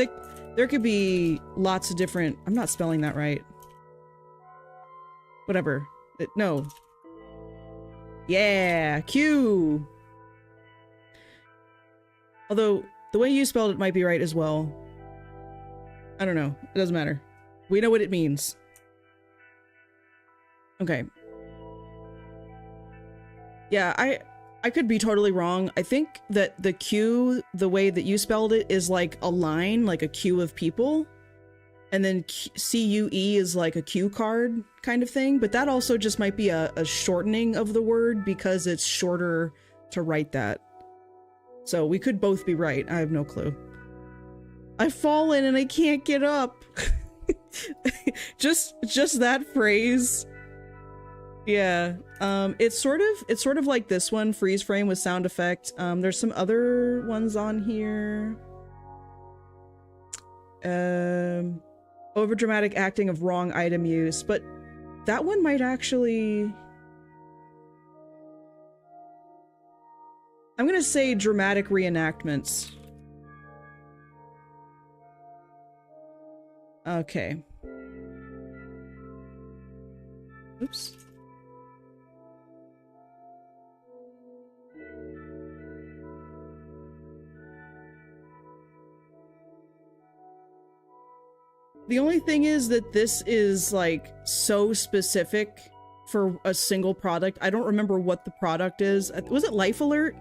there could be lots of different. I'm not spelling that right. Whatever. No. Yeah, Q. Although the way you spelled it might be right as well. I don't know. It doesn't matter. We know what it means. Okay. Yeah, I could be totally wrong. I think that the queue, the way that you spelled it, is like a line, like a queue of people. And then CUE is like a cue card kind of thing. But that also just might be a shortening of the word because it's shorter to write that. So we could both be right. I have no clue. I've fallen and I can't get up. just that phrase. Yeah. It's sort of like this one, freeze frame with sound effect. There's some other ones on here. Overdramatic acting of wrong item use, but that one might actually... I'm gonna say dramatic reenactments. Okay. Oops. The only thing is that this is like so specific for a single product. I don't remember what the product is. Was it Life Alert?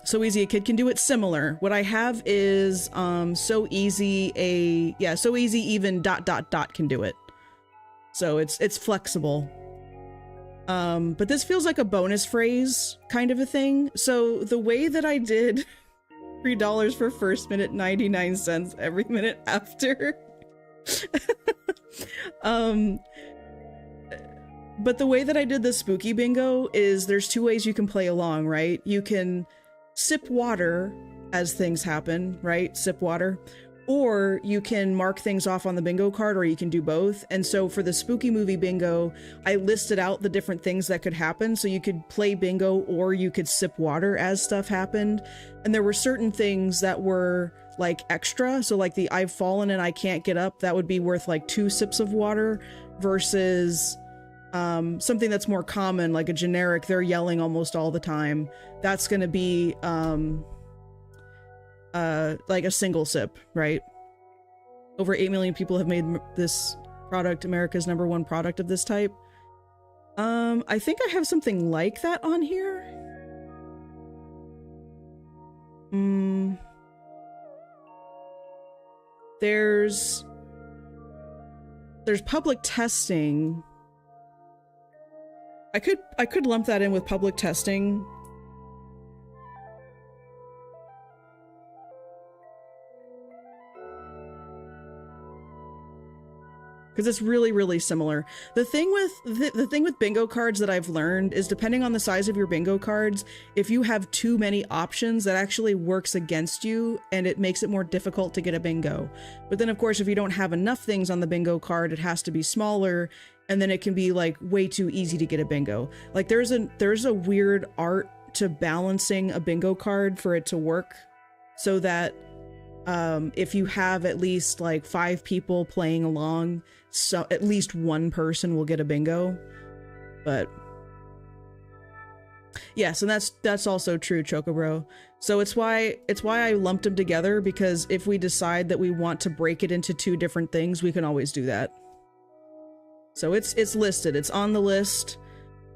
So Easy a Kid Can Do It. Similar. What I have is So Easy even ... can do it. So it's flexible. But this feels like a bonus phrase kind of a thing. So the way that I did $3 for first minute, 99 cents every minute after. But the way that I did the spooky bingo is there's two ways you can play along, right? You can sip water as things happen, right? Sip water. Or you can mark things off on the bingo card, or you can do both. And so for the spooky movie bingo, I listed out the different things that could happen. So you could play bingo or you could sip water as stuff happened. And there were certain things that were like extra. So like the I've fallen and I can't get up, that would be worth like 2 sips of water versus something that's more common, like a generic, they're yelling almost all the time. That's going to be like a single sip, right? Over 8 million people have made this product America's #1 product of this type. I think I have something like that on here. There's public testing. I could lump that in with public testing. Because it's really, really similar. The thing with bingo cards that I've learned is depending on the size of your bingo cards, if you have too many options, that actually works against you and it makes it more difficult to get a bingo. But then of course, if you don't have enough things on the bingo card, it has to be smaller, and then it can be like way too easy to get a bingo. Like there's a weird art to balancing a bingo card for it to work so that if you have at least like 5 people playing along, so at least one person will get a bingo. But yes, and that's also true, Chocobro. So it's why I lumped them together, because if we decide that we want to break it into 2 different things, we can always do that. So it's listed, it's on the list,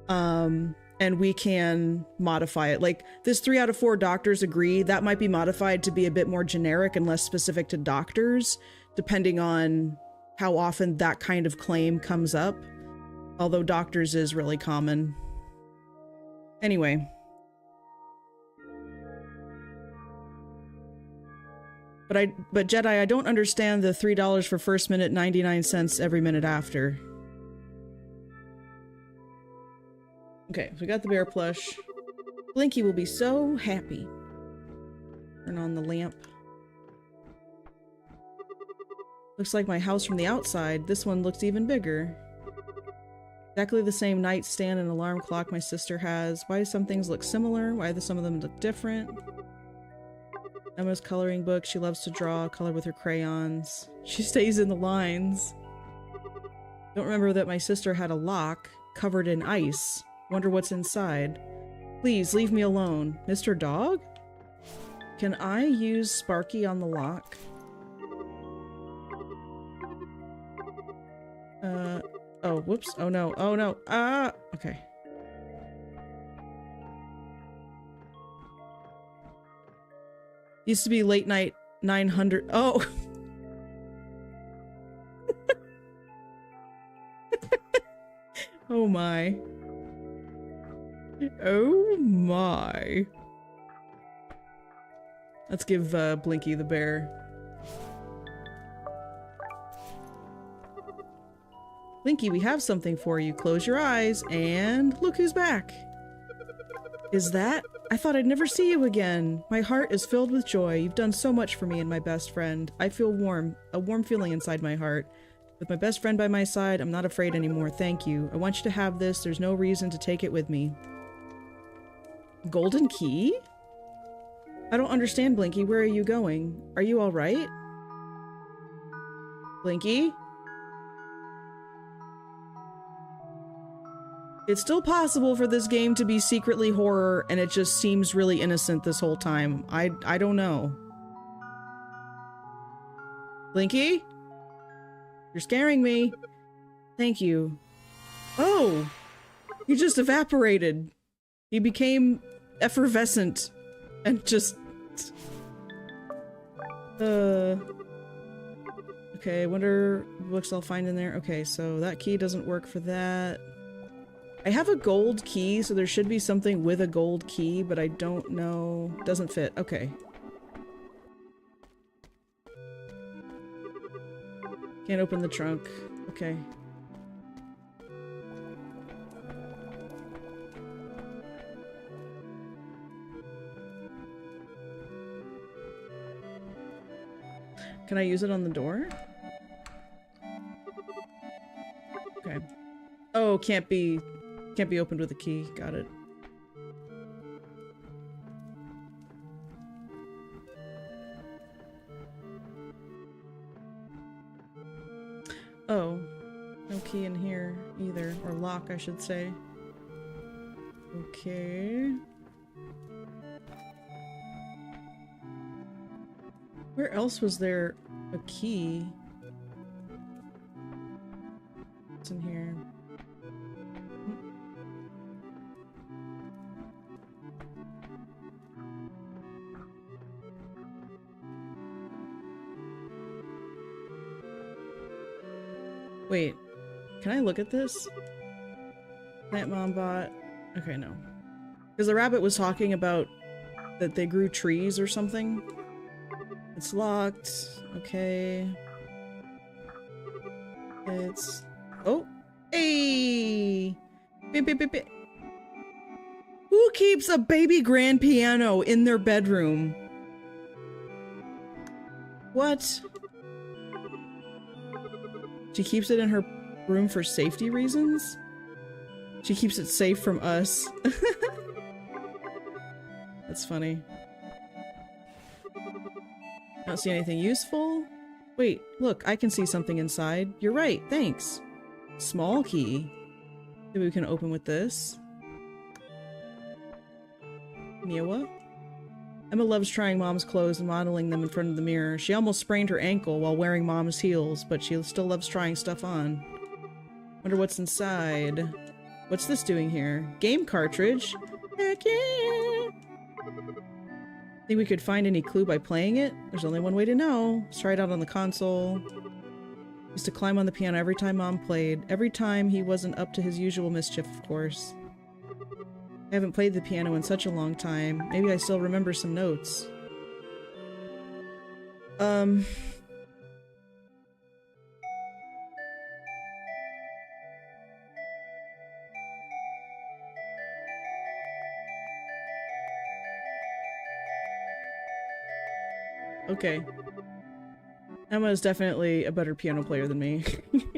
and we can modify it. Like this 3 out of 4 doctors agree, that might be modified to be a bit more generic and less specific to doctors, depending on how often that kind of claim comes up. Although doctors is really common. Anyway. But Jedi, I don't understand the $3 for first minute, 99 cents every minute after. Okay, so we got the bear plush. Blinky will be so happy. Turn on the lamp. Looks like my house from the outside. This one looks even bigger. Exactly the same nightstand and alarm clock my sister has. Why do some things look similar? Why do some of them look different? Emma's coloring book. She loves to draw, color with her crayons. She stays in the lines. Don't remember that my sister had a lock covered in ice. Wonder what's inside. Please leave me alone. Mr. Dog? Can I use Sparky on the lock? Oh, whoops. Oh no. Oh no. Ah! Okay. Used to be late night 900. Oh! Oh my. Oh my. Let's give Blinky the bear. Blinky, we have something for you. Close your eyes and look who's back. Is that? I thought I'd never see you again. My heart is filled with joy. You've done so much for me and my best friend. I feel warm, a warm feeling inside my heart. With my best friend by my side, I'm not afraid anymore. Thank you. I want you to have this. There's no reason to take it with me. Golden key? I don't understand, Blinky. Where are you going? Are you all right? Blinky? It's still possible for this game to be secretly horror, and it just seems really innocent this whole time. I don't know. Blinky? You're scaring me. Thank you. Oh! He just evaporated. He became effervescent. And just... Okay, I wonder what books I'll find in there. Okay, so that key doesn't work for that. I have a gold key, so there should be something with a gold key, but I don't know. Doesn't fit. Okay. Can't open the trunk. Okay. Can I use it on the door? Okay. Oh, can't be opened with a key. Got it. Oh, no key in here either. Or lock, I should say. Okay. Where else was there a key? What's in here? Wait, can I look at this? Plant Mom bought... Okay, no. Because the rabbit was talking about that they grew trees or something. It's locked. Okay. It's... Oh! Hey! Beep, beep, beep, beep. Who keeps a baby grand piano in their bedroom? What? She keeps it in her room for safety reasons? She keeps it safe from us. That's funny. I don't see anything useful. Wait, look, I can see something inside. You're right, thanks. Small key. Maybe we can open with this. Miawa? Emma loves trying Mom's clothes and modeling them in front of the mirror. She almost sprained her ankle while wearing Mom's heels, but she still loves trying stuff on. Wonder what's inside. What's this doing here? Game cartridge? Heck yeah! Think we could find any clue by playing it? There's only one way to know. Let's try it out on the console. Used to climb on the piano every time Mom played. Every time he wasn't up to his usual mischief, of course. I haven't played the piano in such a long time. Maybe I still remember some notes. Okay. Emma is definitely a better piano player than me.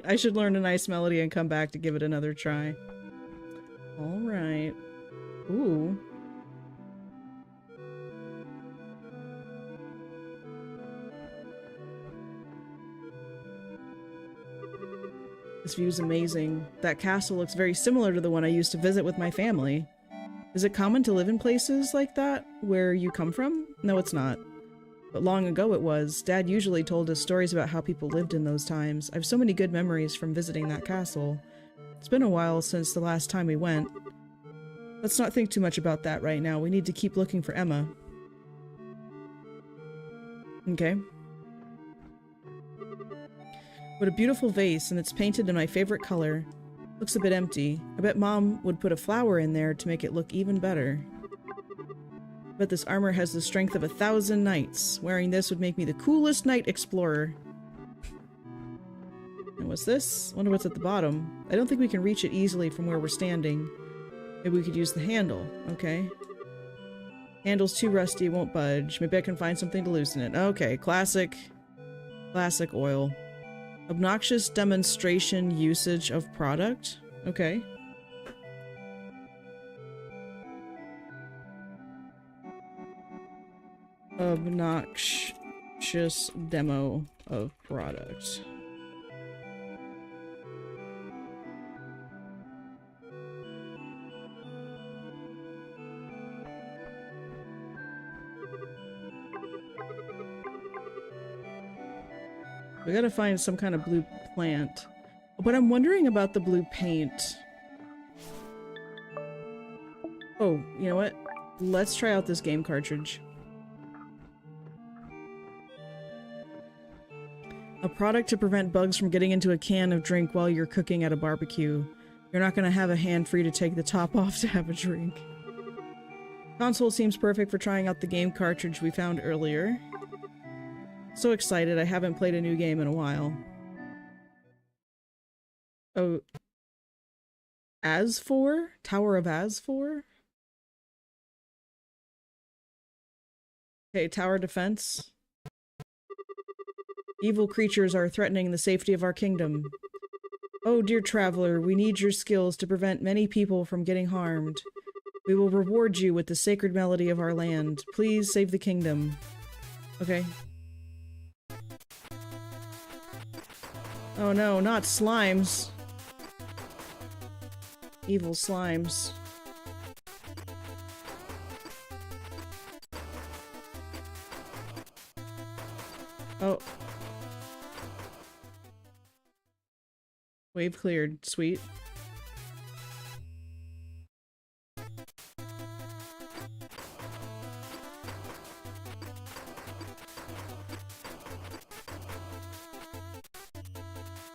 I should learn a nice melody and come back to give it another try. Alright. Ooh. This view's amazing. That castle looks very similar to the one I used to visit with my family. Is it common to live in places like that, where you come from? No, it's not. But long ago it was. Dad usually told us stories about how people lived in those times. I have so many good memories from visiting that castle. It's been a while since the last time we went. Let's not think too much about that right now. We need to keep looking for Emma. Okay. What a beautiful vase, and it's painted in my favorite color. Looks a bit empty. I bet Mom would put a flower in there to make it look even better. I bet this armor has the strength of 1,000 knights. Wearing this would make me the coolest knight explorer. And what's this? Wonder what's at the bottom. I don't think we can reach it easily from where we're standing. Maybe we could use the handle. Okay. Handle's too rusty, it won't budge. Maybe I can find something to loosen it. Okay, classic oil. Obnoxious demonstration usage of product? Okay. Obnoxious demo of product. We gotta find some kind of blue plant. But I'm wondering about the blue paint. Oh, you know what? Let's try out this game cartridge. A product to prevent bugs from getting into a can of drink while you're cooking at a barbecue. You're not gonna have a hand free to take the top off to have a drink. Console seems perfect for trying out the game cartridge we found earlier. So excited, I haven't played a new game in a while. Oh. As4? Tower of As4? Okay, tower defense. Evil creatures are threatening the safety of our kingdom. Oh, dear traveler, we need your skills to prevent many people from getting harmed. We will reward you with the sacred melody of our land. Please save the kingdom. Okay. Oh no, not slimes. Evil slimes. Oh. Wave cleared. Sweet.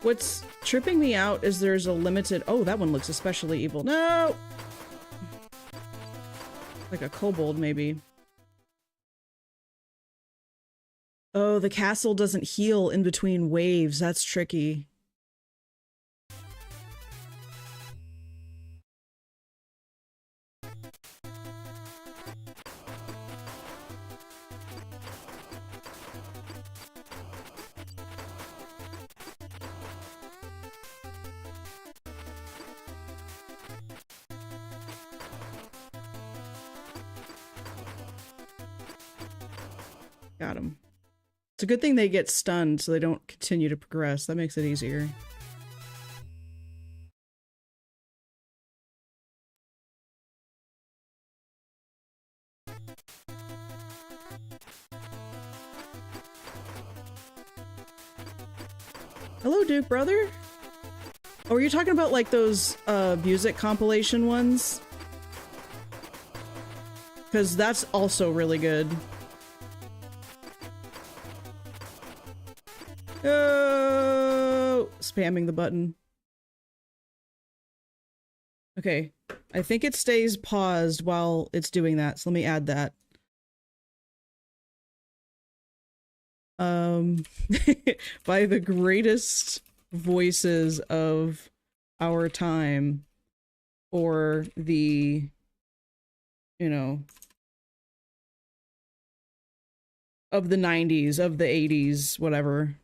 What's tripping me out is there's a limited— oh, that one looks especially evil. No! Like a kobold, maybe. Oh, the castle doesn't heal in between waves. That's tricky. Got him. It's a good thing they get stunned so they don't continue to progress. That makes it easier. Hello, Duke brother. Oh, are you talking about like those music compilation ones? Because that's also really good. Oh, spamming the button. Okay, I think it stays paused while it's doing that, so let me add that. By the greatest voices of our time, or the, you know, of the 90s, of the 80s, whatever.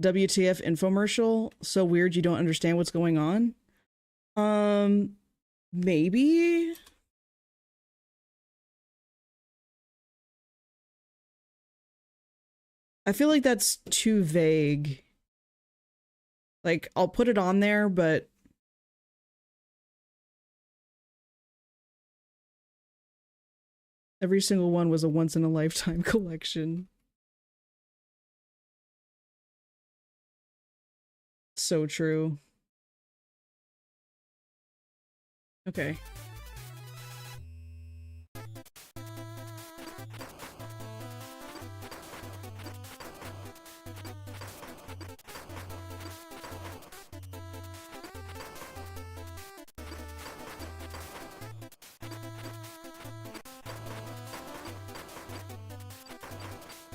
WTF infomercial? So weird you don't understand what's going on? Maybe? I feel like that's too vague. Like, I'll put it on there, but every single one was a once-in-a-lifetime collection. So true. Okay.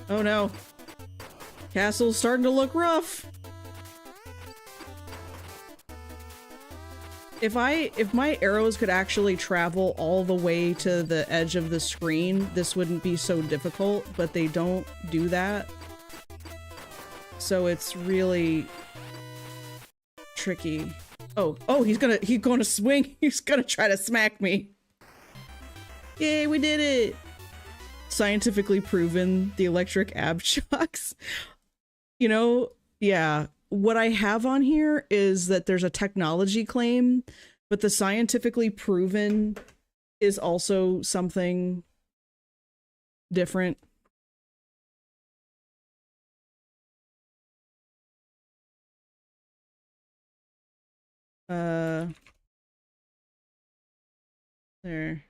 Oh no. Castle's starting to look rough. If my arrows could actually travel all the way to the edge of the screen, this wouldn't be so difficult, but they don't do that. So it's really tricky. Oh, he's gonna swing. He's gonna try to smack me. Yay, we did it. Scientifically proven the electric ab shocks. You know, yeah. What I have on here is that there's a technology claim, but the scientifically proven is also something different. There.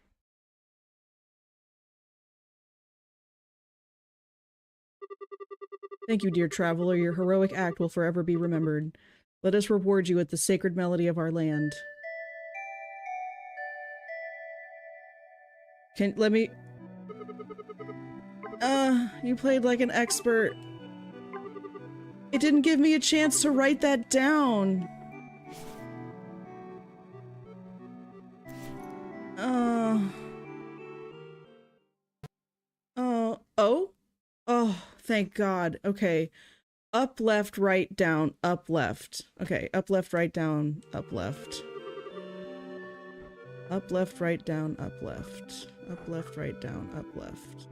Thank you, dear traveler. Your heroic act will forever be remembered. Let us reward you with the sacred melody of our land. Let me... you played like an expert. It didn't give me a chance to write that down. Oh? Oh, thank God. Okay. Up, left, right, down, up, left. Okay, up, left, right, down, up, left. Up, left, right, down, up, left. Up, left, right, down, up, left.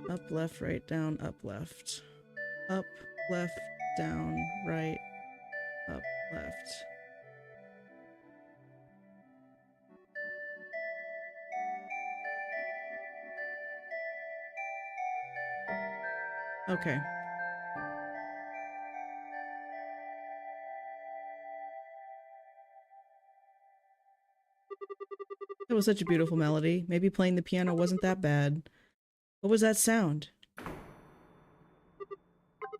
Up, left, right, down, up, left. Up, left, down, right, up, left. Okay. That was such a beautiful melody. Maybe playing the piano wasn't that bad. What was that sound?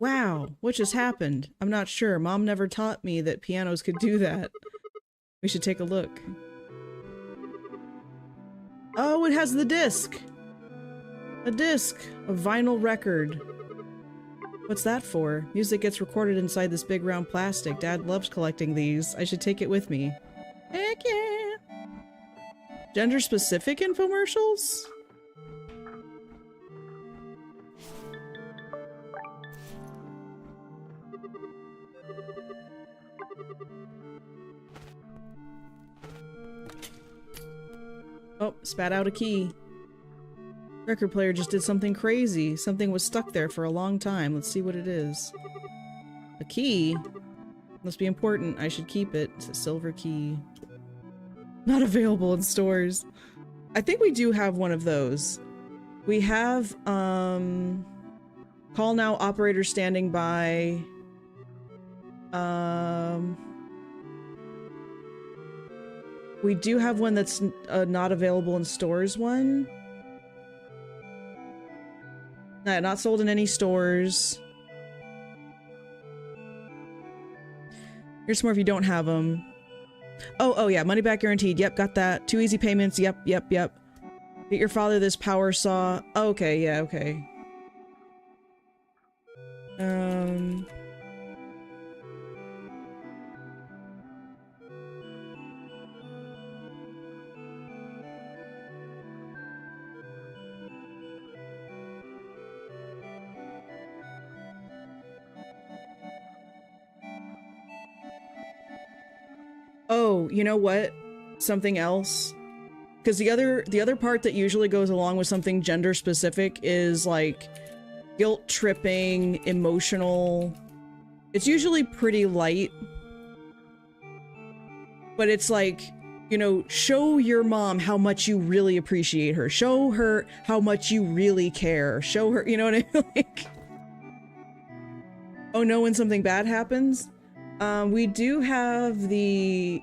Wow, what just happened? I'm not sure. Mom never taught me that pianos could do that. We should take a look. Oh, it has the disc! A disc! A vinyl record. What's that for? Music gets recorded inside this big round plastic. Dad loves collecting these. I should take it with me. Heck yeah! Gender-specific infomercials? Oh, spat out a key. Record player just did something crazy. Something was stuck there for a long time. Let's see what it is. A key? Must be important. I should keep it. It's a silver key. Not available in stores. I think we do have one of those. We have, call now, operator standing by. We do have one that's not available in stores one. Not sold in any stores. Here's more if you don't have them. Oh yeah, money back guaranteed. Yep, got that. 2 easy payments. Yep. Get your father this power saw. Okay, yeah, okay. Oh, you know what? Something else. Because the other part that usually goes along with something gender specific is like guilt tripping, emotional. It's usually pretty light. But it's like, you know, show your mom how much you really appreciate her. Show her how much you really care. Show her, you know what I mean? Like, oh no, when something bad happens? We do have the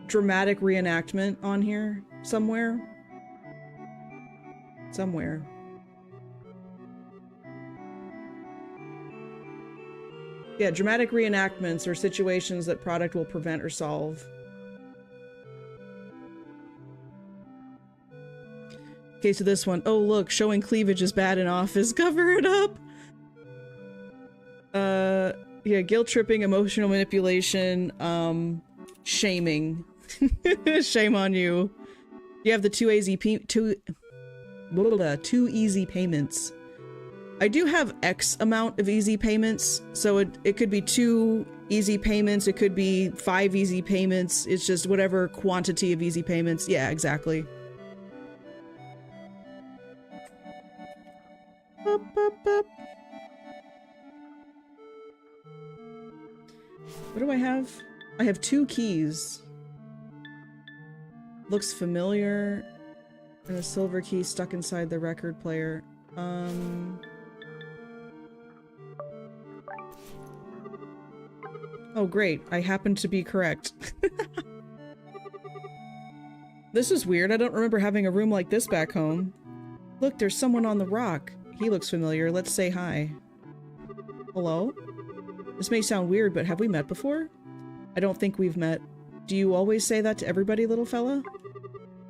dramatic reenactment on here somewhere. Somewhere. Yeah, dramatic reenactments are situations that product will prevent or solve. Okay, so this one. Oh, look, showing cleavage is bad in office. Cover it up! Yeah, guilt tripping, emotional manipulation, shaming. Shame on you. You have the two easy payments. I do have X amount of easy payments, so it could be 2 easy payments, it could be 5 easy payments, it's just whatever quantity of easy payments. Yeah, exactly. What do I have? I have 2 keys. Looks familiar. And a silver key stuck inside the record player. Oh great, I happen to be correct. This is weird, I don't remember having a room like this back home. Look, there's someone on the rock. He looks familiar, let's say hi. Hello? This may sound weird, but have we met before? I don't think we've met. Do you always say that to everybody, little fella?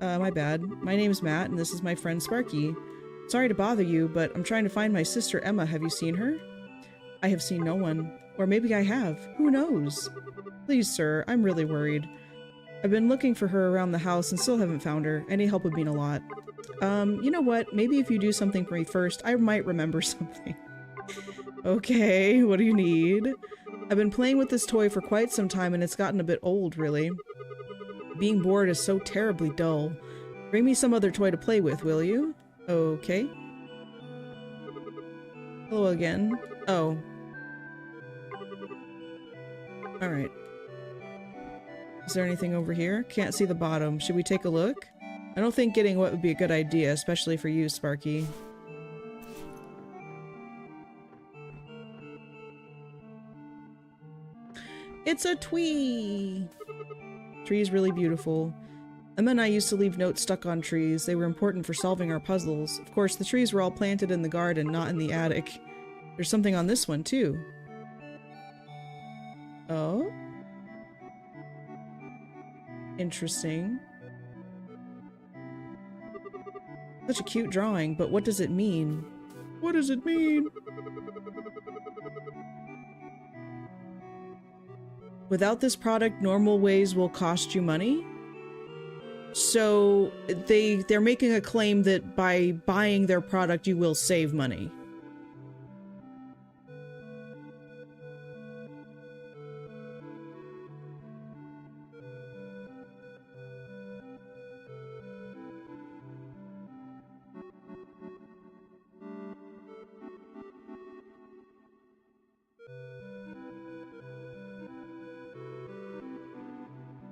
My bad. My name's Matt, and this is my friend Sparky. Sorry to bother you, but I'm trying to find my sister Emma. Have you seen her? I have seen no one. Or maybe I have. Who knows? Please, sir, I'm really worried. I've been looking for her around the house and still haven't found her. Any help would mean a lot. You know what? Maybe if you do something for me first, I might remember something. Okay, what do you need? I've been playing with this toy for quite some time and it's gotten a bit old, really. Being bored is so terribly dull. Bring me some other toy to play with, will you? Okay. Hello again. Oh. Alright. Is there anything over here? Can't see the bottom. Should we take a look? I don't think getting wet would be a good idea, especially for you, Sparky. It's a tree! Tree's really beautiful. Emma and I used to leave notes stuck on trees. They were important for solving our puzzles. Of course, the trees were all planted in the garden, not in the attic. There's something on this one, too. Oh? Interesting. Such a cute drawing, but what does it mean? What does it mean? Without this product, normal ways will cost you money? So they're making a claim that by buying their product you will save money.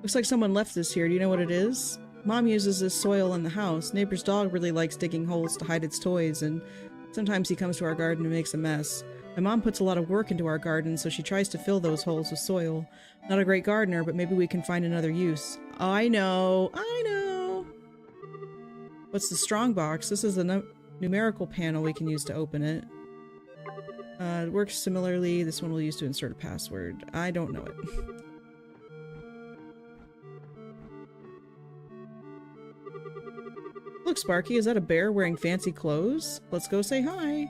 Looks like someone left this here. Do you know what it is? Mom uses this soil in the house. Neighbor's dog really likes digging holes to hide its toys, and sometimes he comes to our garden and makes a mess. My mom puts a lot of work into our garden, so she tries to fill those holes with soil. Not a great gardener, but maybe we can find another use. Oh, I know! I know! What's the strong box? This is a numerical panel we can use to open it. It works similarly. This one we'll use to insert a password. I don't know it. Look, Sparky, is that a bear wearing fancy clothes? Let's go say hi.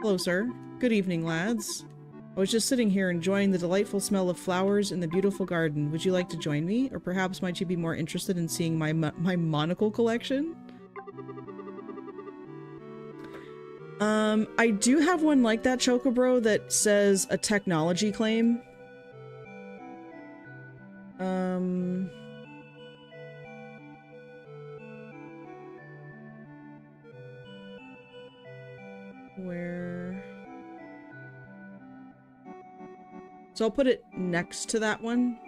Hello, sir. Good evening, lads. I was just sitting here enjoying the delightful smell of flowers in the beautiful garden. Would you like to join me? Or perhaps might you be more interested in seeing my monocle collection? I do have one like that, Chocobro, that says a technology claim. Where? So I'll put it next to that one.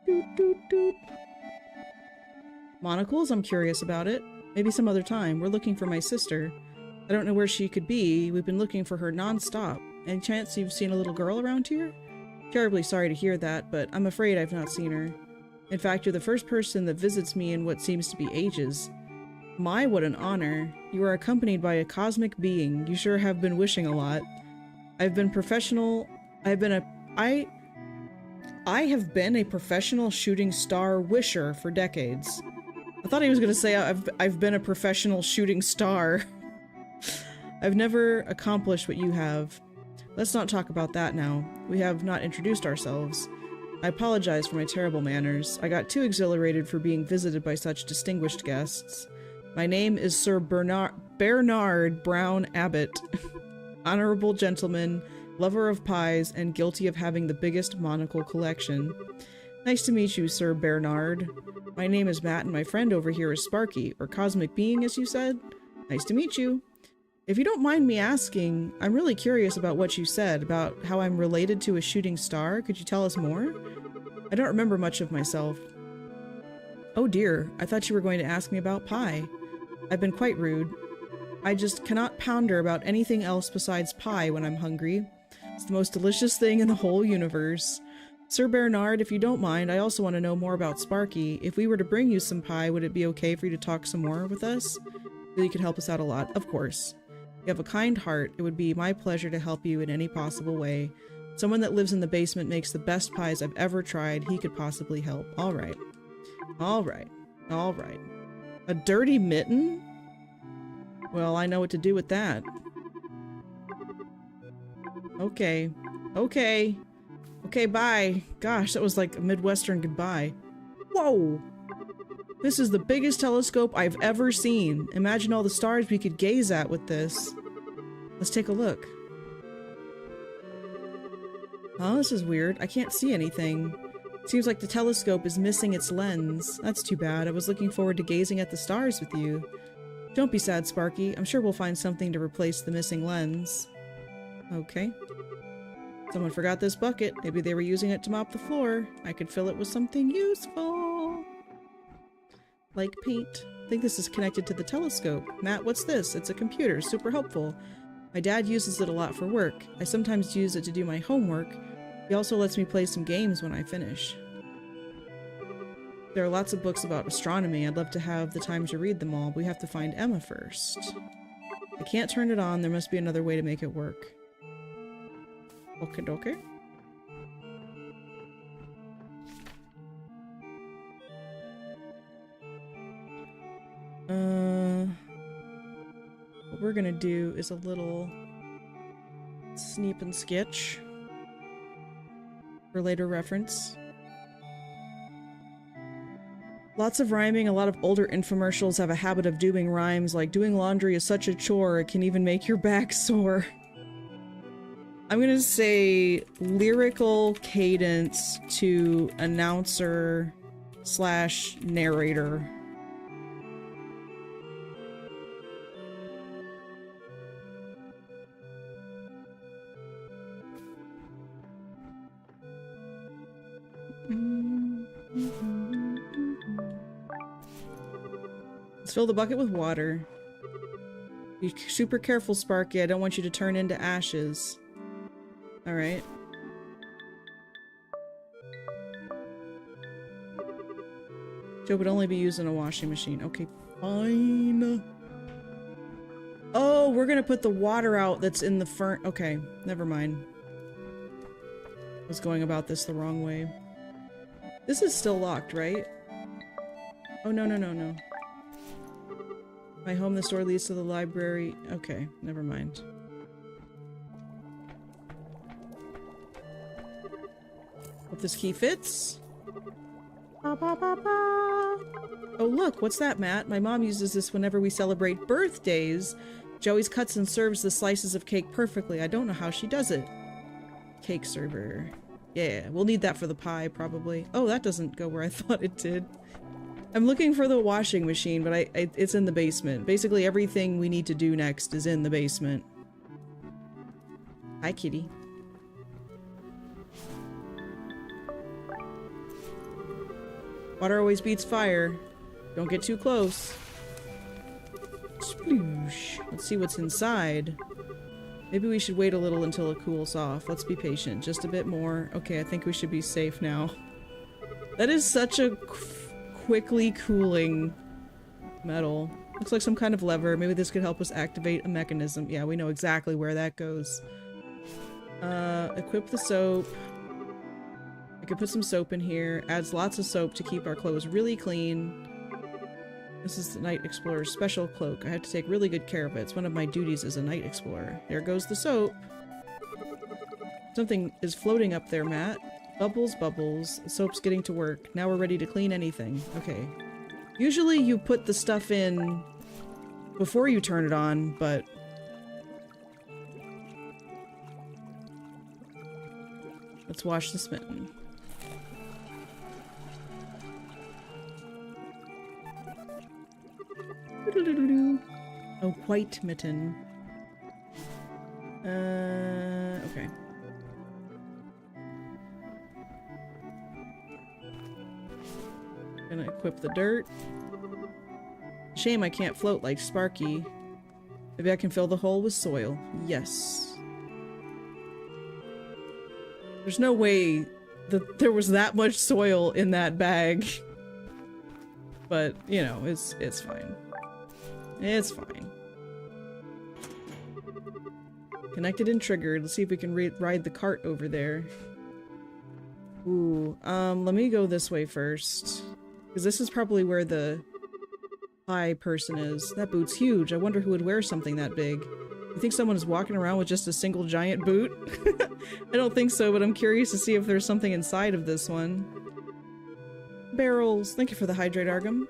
Doot, doot, doot. Monocles? I'm curious about it. Maybe some other time. We're looking for my sister. I don't know where she could be. We've been looking for her non-stop. Any chance you've seen a little girl around here? Terribly sorry to hear that, but I'm afraid I've not seen her. In fact, you're the first person that visits me in what seems to be ages. My, what an honor. You are accompanied by a cosmic being. You sure have been wishing a lot. I have been a professional shooting star wisher for decades. I thought he was gonna say I've been a professional shooting star. I've never accomplished what you have. Let's not talk about that now. We have not introduced ourselves. I apologize for my terrible manners. I got too exhilarated for being visited by such distinguished guests. My name is Sir Bernard Brown Abbott. Honorable gentleman, lover of pies, and guilty of having the biggest monocle collection. Nice to meet you, Sir Bernard. My name is Matt, and my friend over here is Sparky, or Cosmic Being, as you said. Nice to meet you. If you don't mind me asking, I'm really curious about what you said, about how I'm related to a shooting star. Could you tell us more? I don't remember much of myself. Oh dear, I thought you were going to ask me about pie. I've been quite rude. I just cannot ponder about anything else besides pie when I'm hungry. It's the most delicious thing in the whole universe. Sir Bernard, if you don't mind, I also want to know more about Sparky. If we were to bring you some pie, would it be okay for you to talk some more with us? You could help us out a lot, of course. You have a kind heart. It would be my pleasure to help you in any possible way. Someone that lives in the basement makes the best pies I've ever tried. He could possibly help. All right. All right. All right. A dirty mitten? Well, I know what to do with that. Okay. Okay. Okay, bye. Gosh, that was like a Midwestern goodbye. Whoa! This is the biggest telescope I've ever seen. Imagine all the stars we could gaze at with this. Let's take a look. Oh, this is weird. I can't see anything. Seems like the telescope is missing its lens. That's too bad. I was looking forward to gazing at the stars with you. Don't be sad, Sparky. I'm sure we'll find something to replace the missing lens. Okay. Someone forgot this bucket. Maybe they were using it to mop the floor. I could fill it with something useful. Like paint. I think this is connected to the telescope. Matt, what's this? It's a computer. Super helpful. My dad uses it a lot for work. I sometimes use it to do my homework. He also lets me play some games when I finish. There are lots of books about astronomy. I'd love to have the time to read them all, but we have to find Emma first. I can't turn it on. There must be another way to make it work. Okay, okay. What we're gonna do is a little sneap and sketch for later reference. Lots of rhyming. A lot of older infomercials have a habit of doing rhymes, like doing laundry is such a chore, it can even make your back sore. I'm gonna say lyrical cadence to announcer / narrator. Let's fill the bucket with water. Be super careful, Sparky. I don't want you to turn into ashes. Alright. Joe would only be used in a washing machine. Okay, fine. Oh, we're gonna put the water out that's in the furnace. Okay, never mind. I was going about this the wrong way. This is still locked, right? Oh, no, no, no, no. My home, the store leads to the library. Okay, never mind. Hope this key fits. Ba, ba, ba, ba. Oh look, what's that, Matt? My mom uses this whenever we celebrate birthdays. She always cuts and serves the slices of cake perfectly. I don't know how she does it. Cake server. Yeah, we'll need that for the pie, probably. Oh, that doesn't go where I thought it did. I'm looking for the washing machine, but it's in the basement. Basically, everything we need to do next is in the basement. Hi, kitty. Water always beats fire. Don't get too close. Sploosh. Let's see what's inside. Maybe we should wait a little until it cools off. Let's be patient. Just a bit more. Okay, I think we should be safe now. That is such a quickly cooling metal. Looks like some kind of lever. Maybe this could help us activate a mechanism. Yeah, we know exactly where that goes. Equip the soap. I could put some soap in here. Adds lots of soap to keep our clothes really clean. This is the Night Explorer's special cloak. I have to take really good care of it. It's one of my duties as a Night Explorer. There goes the soap. Something is floating up there, Matt. Bubbles, bubbles. The soap's getting to work. Now we're ready to clean anything. Okay. Usually you put the stuff in before you turn it on, but... let's wash the smitten. A white mitten. Okay. Gonna equip the dirt. Shame I can't float like Sparky. Maybe I can fill the hole with soil. Yes. There's no way that there was that much soil in that bag. But, you know, it's fine. It's fine. Connected and triggered. Let's see if we can ride the cart over there. Ooh, let me go this way first. Because this is probably where the pie person is. That boot's huge. I wonder who would wear something that big. You think someone is walking around with just a single giant boot? I don't think so, but I'm curious to see if there's something inside of this one. Barrels. Thank you for the hydrate, Argum.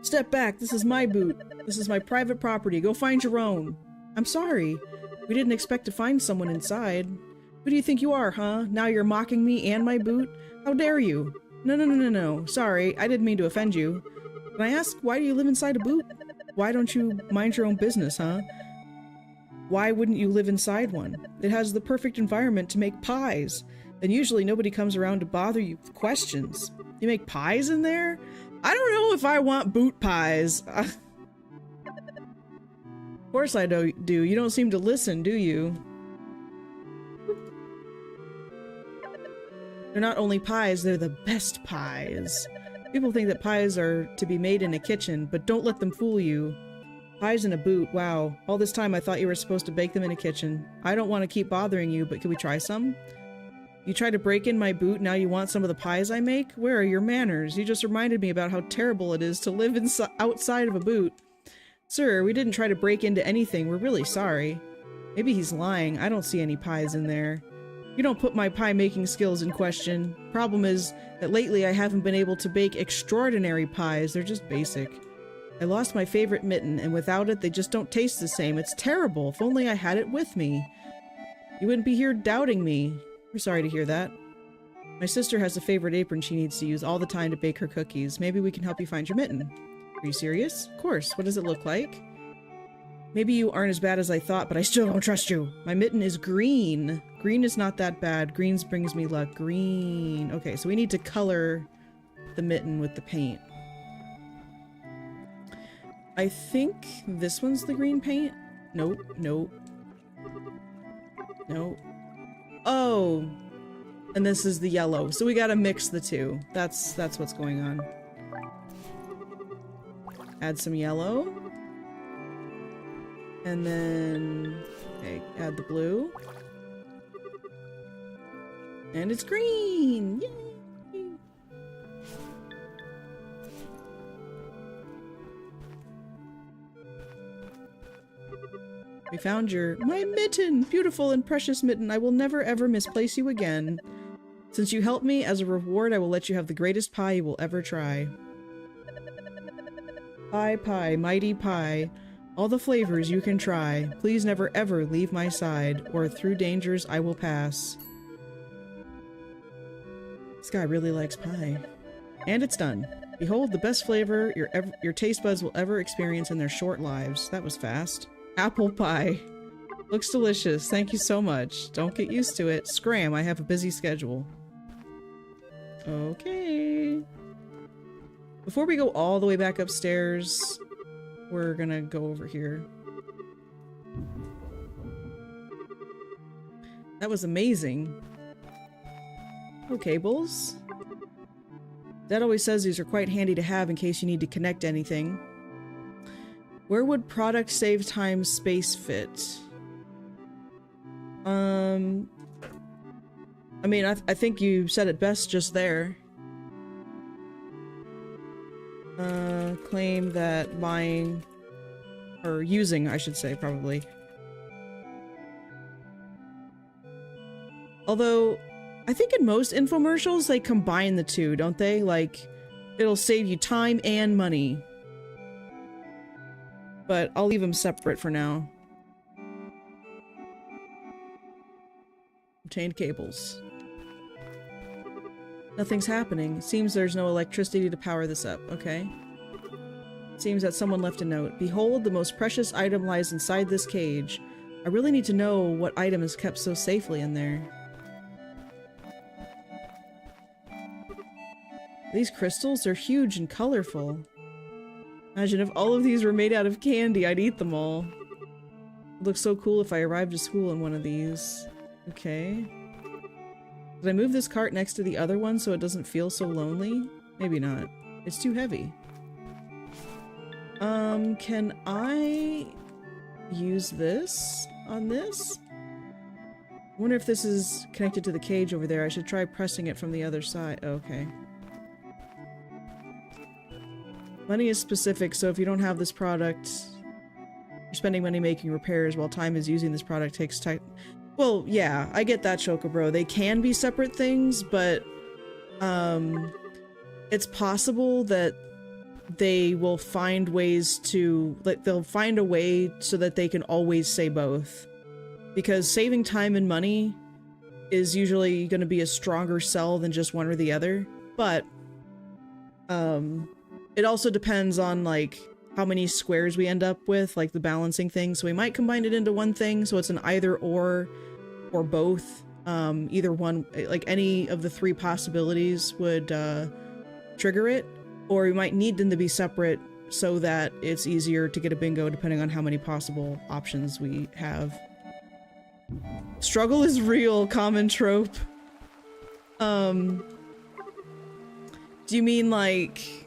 Step back. This is my boot. This is my private property. Go find your own. I'm sorry. We didn't expect to find someone inside. Who do you think you are, huh? Now you're mocking me and my boot? How dare you? No. Sorry, I didn't mean to offend you. Can I ask, why do you live inside a boot? Why don't you mind your own business, huh? Why wouldn't you live inside one? It has the perfect environment to make pies. And usually nobody comes around to bother you with questions. You make pies in there? I don't know if I want boot pies. Of course I do. You don't seem to listen, do you? They're not only pies, they're the best pies. People think that pies are to be made in a kitchen, but don't let them fool you. Pies in a boot, wow. All this time I thought you were supposed to bake them in a kitchen. I don't want to keep bothering you, but can we try some? You tried to break in my boot, now you want some of the pies I make? Where are your manners? You just reminded me about how terrible it is to live outside of a boot. Sir, we didn't try to break into anything, we're really sorry. Maybe he's lying, I don't see any pies in there. You don't put my pie-making skills in question. Problem is that lately I haven't been able to bake extraordinary pies, they're just basic. I lost my favorite mitten, and without it they just don't taste the same. It's terrible, if only I had it with me. You wouldn't be here doubting me. We're sorry to hear that. My sister has a favorite apron she needs to use all the time to bake her cookies. Maybe we can help you find your mitten. Are you serious? Of course. What does it look like? Maybe you aren't as bad as I thought, but I still don't trust you. My mitten is green. Green is not that bad. Green brings me luck. Green. Okay, so we need to color the mitten with the paint. I think this one's the green paint. Nope. Oh, and this is the yellow. So we gotta mix the two. That's what's going on. Add some yellow. And then, okay, add the blue. And it's green! Yay! We found my mitten! Beautiful and precious mitten. I will never ever misplace you again. Since you helped me, as a reward, I will let you have the greatest pie you will ever try. Pie, pie, mighty pie. All the flavors you can try. Please never ever leave my side, or through dangers I will pass. This guy really likes pie. And it's done. Behold the best flavor your taste buds will ever experience in their short lives. That was fast. Apple pie. Looks delicious. Thank you so much. Don't get used to it. Scram, I have a busy schedule. Okay. Before we go all the way back upstairs, we're gonna go over here. That was amazing. Oh, cables. Dad always says these are quite handy to have in case you need to connect anything. Where would product save time space fit? I mean, I think you said it best just there. Claim that buying, or using, I should say, probably. Although, I think in most infomercials, they combine the two, don't they? Like, it'll save you time and money. But I'll leave them separate for now. Obtained cables. Nothing's happening. Seems there's no electricity to power this up. Okay. Seems that someone left a note. Behold, the most precious item lies inside this cage. I really need to know what item is kept so safely in there. These crystals are huge and colorful. Imagine if all of these were made out of candy, I'd eat them all. It looks so cool if I arrived to school in one of these. Okay. Did I move this cart next to the other one so it doesn't feel so lonely? Maybe not. It's too heavy. Can I use this on this? I wonder if this is connected to the cage over there. I should try pressing it from the other side. Okay. Money is specific, so if you don't have this product, you're spending money making repairs while time is using this product takes time. Well, yeah, I get that, Chocobro. They can be separate things, but it's possible that they will find ways to, like, they'll find a way so that they can always say both. Because saving time and money is usually going to be a stronger sell than just one or the other. But, it also depends on, like, how many squares we end up with, like the balancing thing. So we might combine it into one thing, so it's an either or both. Either one, like any of the three possibilities would trigger it, or we might need them to be separate so that it's easier to get a bingo depending on how many possible options we have. Struggle is real, common trope. Do you mean like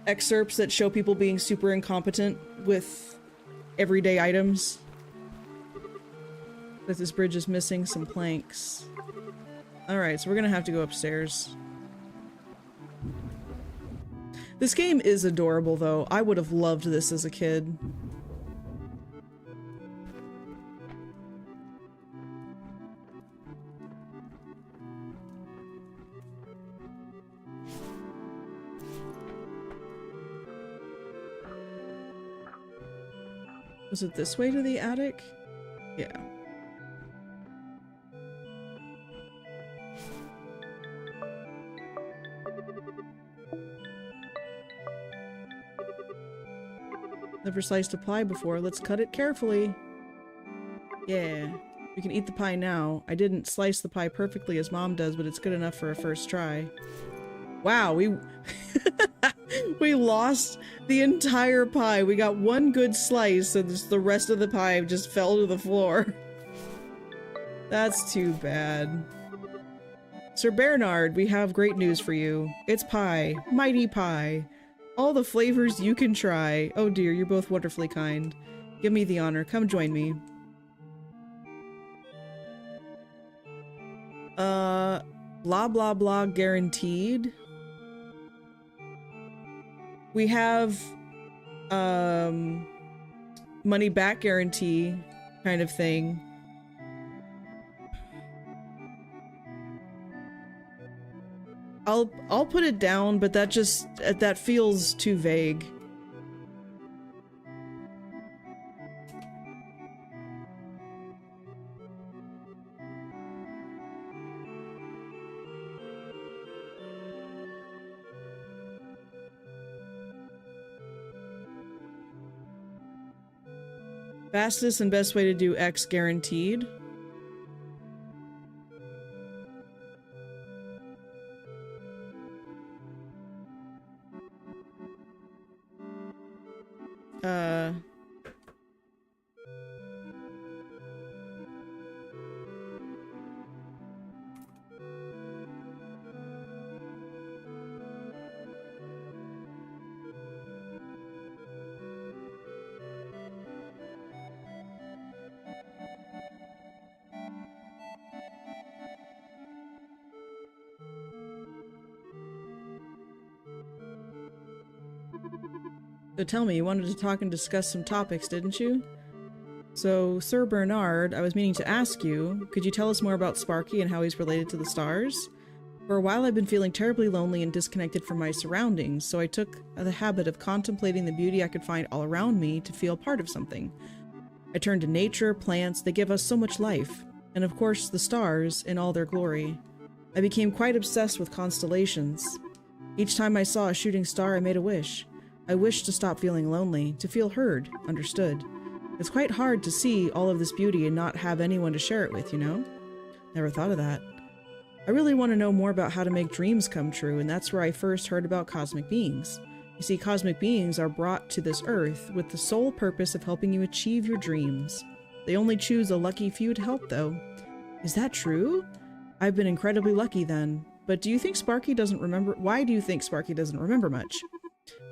excerpts that show people being super incompetent with everyday items? That this bridge is missing some planks. Alright, so we're gonna have to go upstairs. This game is adorable, though. I would have loved this as a kid. Was it this way to the attic? Yeah. Never sliced a pie before. Let's cut it carefully. Yeah. We can eat the pie now. I didn't slice the pie perfectly as Mom does, but it's good enough for a first try. Wow, we we lost the entire pie. We got one good slice and the rest of the pie just fell to the floor. That's too bad. Sir Bernard, we have great news for you. It's pie. Mighty pie. All the flavors you can try. Oh dear, you're both wonderfully kind. Give me the honor. Come join me. Blah blah blah guaranteed. We have money back guarantee kind of thing. I'll put it down, but that feels too vague. Fastest and best way to do X guaranteed. So tell me, you wanted to talk and discuss some topics, didn't you? So, Sir Bernard, I was meaning to ask you, could you tell us more about Sparky and how he's related to the stars? For a while I've been feeling terribly lonely and disconnected from my surroundings, so I took the habit of contemplating the beauty I could find all around me to feel part of something. I turned to nature, plants, they give us so much life, and of course the stars in all their glory. I became quite obsessed with constellations. Each time I saw a shooting star, I made a wish. I wished to stop feeling lonely, to feel heard, understood. It's quite hard to see all of this beauty and not have anyone to share it with, you know? Never thought of that. I really want to know more about how to make dreams come true, and that's where I first heard about cosmic beings. You see, cosmic beings are brought to this earth with the sole purpose of helping you achieve your dreams. They only choose a lucky few to help, though. Is that true? I've been incredibly lucky then. But do you think Sparky doesn't remember? Why do you think Sparky doesn't remember much?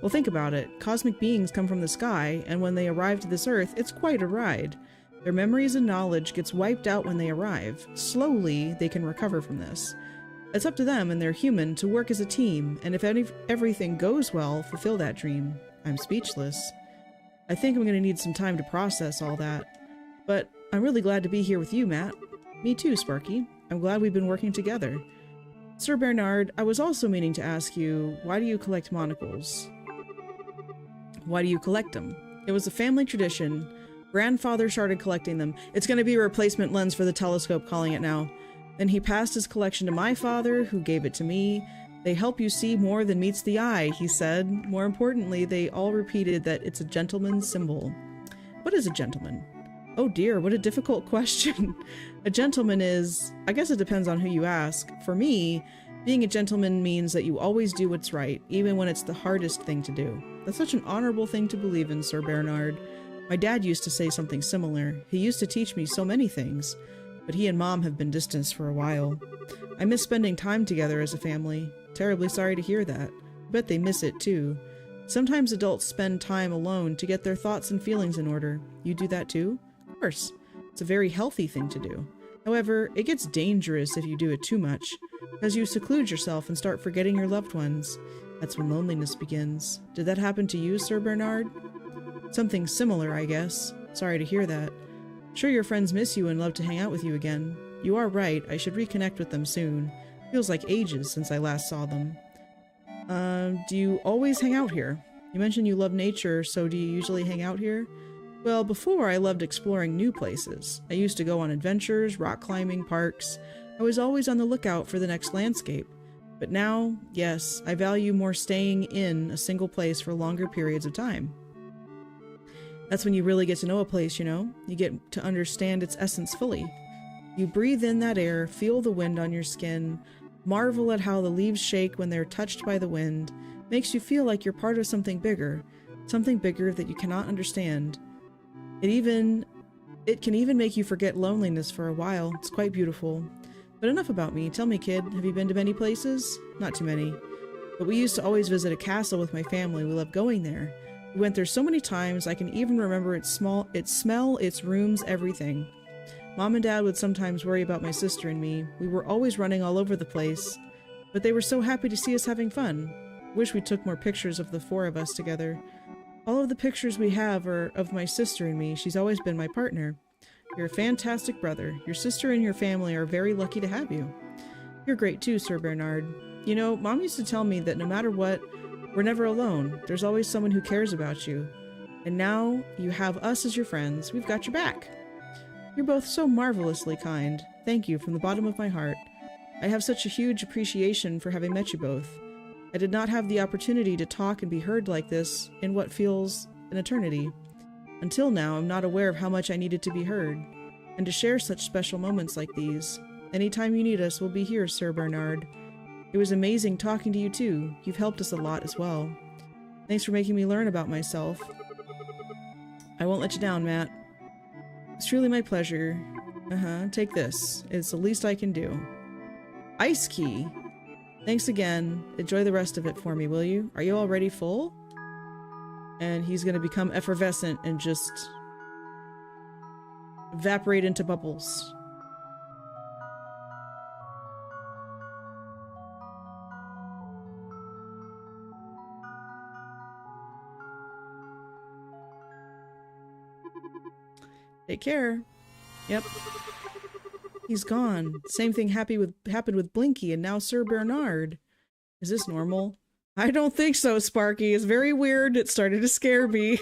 Well, think about it. Cosmic beings come from the sky, and when they arrive to this earth, it's quite a ride. Their memories and knowledge gets wiped out when they arrive. Slowly, they can recover from this. It's up to them, and they're human, to work as a team, and if everything goes well, fulfill that dream. I'm speechless. I think I'm going to need some time to process all that. But I'm really glad to be here with you, Matt. Me too, Sparky. I'm glad we've been working together. Sir Bernard, I was also meaning to ask you, why do you collect monocles? Why do you collect them? It was a family tradition. Grandfather started collecting them. It's going to be a replacement lens for the telescope, calling it now. Then he passed his collection to my father, who gave it to me. They help you see more than meets the eye, he said. More importantly, they all repeated that it's a gentleman's symbol. What is a gentleman? Oh dear, what a difficult question. A gentleman is... I guess it depends on who you ask. For me, being a gentleman means that you always do what's right, even when it's the hardest thing to do. That's such an honorable thing to believe in, Sir Bernard. My dad used to say something similar. He used to teach me so many things, but he and Mom have been distanced for a while. I miss spending time together as a family. Terribly sorry to hear that. I bet they miss it too. Sometimes adults spend time alone to get their thoughts and feelings in order. You do that too? Of course. It's a very healthy thing to do. However, it gets dangerous if you do it too much, because you seclude yourself and start forgetting your loved ones. That's when loneliness begins. Did that happen to you, Sir Bernard? Something similar, I guess. Sorry to hear that. Sure your friends miss you and love to hang out with you again. You are right, I should reconnect with them soon. Feels like ages since I last saw them. Do you always hang out here? You mentioned you love nature, so do you usually hang out here? Well, before I loved exploring new places. I used to go on adventures, rock climbing, parks. I was always on the lookout for the next landscape. But now, yes, I value more staying in a single place for longer periods of time. That's when you really get to know a place, you know? You get to understand its essence fully. You breathe in that air, feel the wind on your skin, marvel at how the leaves shake when they're touched by the wind, makes you feel like you're part of something bigger that you cannot understand. It can even make you forget loneliness for a while. It's quite beautiful. But enough about me. Tell me, kid, have you been to many places? Not too many. But we used to always visit a castle with my family. We loved going there. We went there so many times, I can even remember its smell, its rooms, everything. Mom and Dad would sometimes worry about my sister and me. We were always running all over the place, but they were so happy to see us having fun. Wish we took more pictures of the four of us together. All of the pictures we have are of my sister and me. She's always been my partner. You're a fantastic brother. Your sister and your family are very lucky to have you. You're great too, Sir Bernard. You know, Mom used to tell me that no matter what, we're never alone. There's always someone who cares about you. And now you have us as your friends. We've got your back. You're both so marvelously kind. Thank you from the bottom of my heart. I have such a huge appreciation for having met you both. I did not have the opportunity to talk and be heard like this in what feels an eternity. Until now, I'm not aware of how much I needed to be heard, and to share such special moments like these. Anytime you need us, we'll be here, Sir Bernard. It was amazing talking to you too. You've helped us a lot as well. Thanks for making me learn about myself. I won't let you down, Matt. It's truly my pleasure. Take this. It's the least I can do. Ice key. Thanks again. Enjoy the rest of it for me, will you? Are you already full? And he's gonna become effervescent and just evaporate into bubbles. Take care. Yep. He's gone. Same thing happened with Blinky and now Sir Bernard. Is this normal? I don't think so, Sparky. It's very weird. It started to scare me.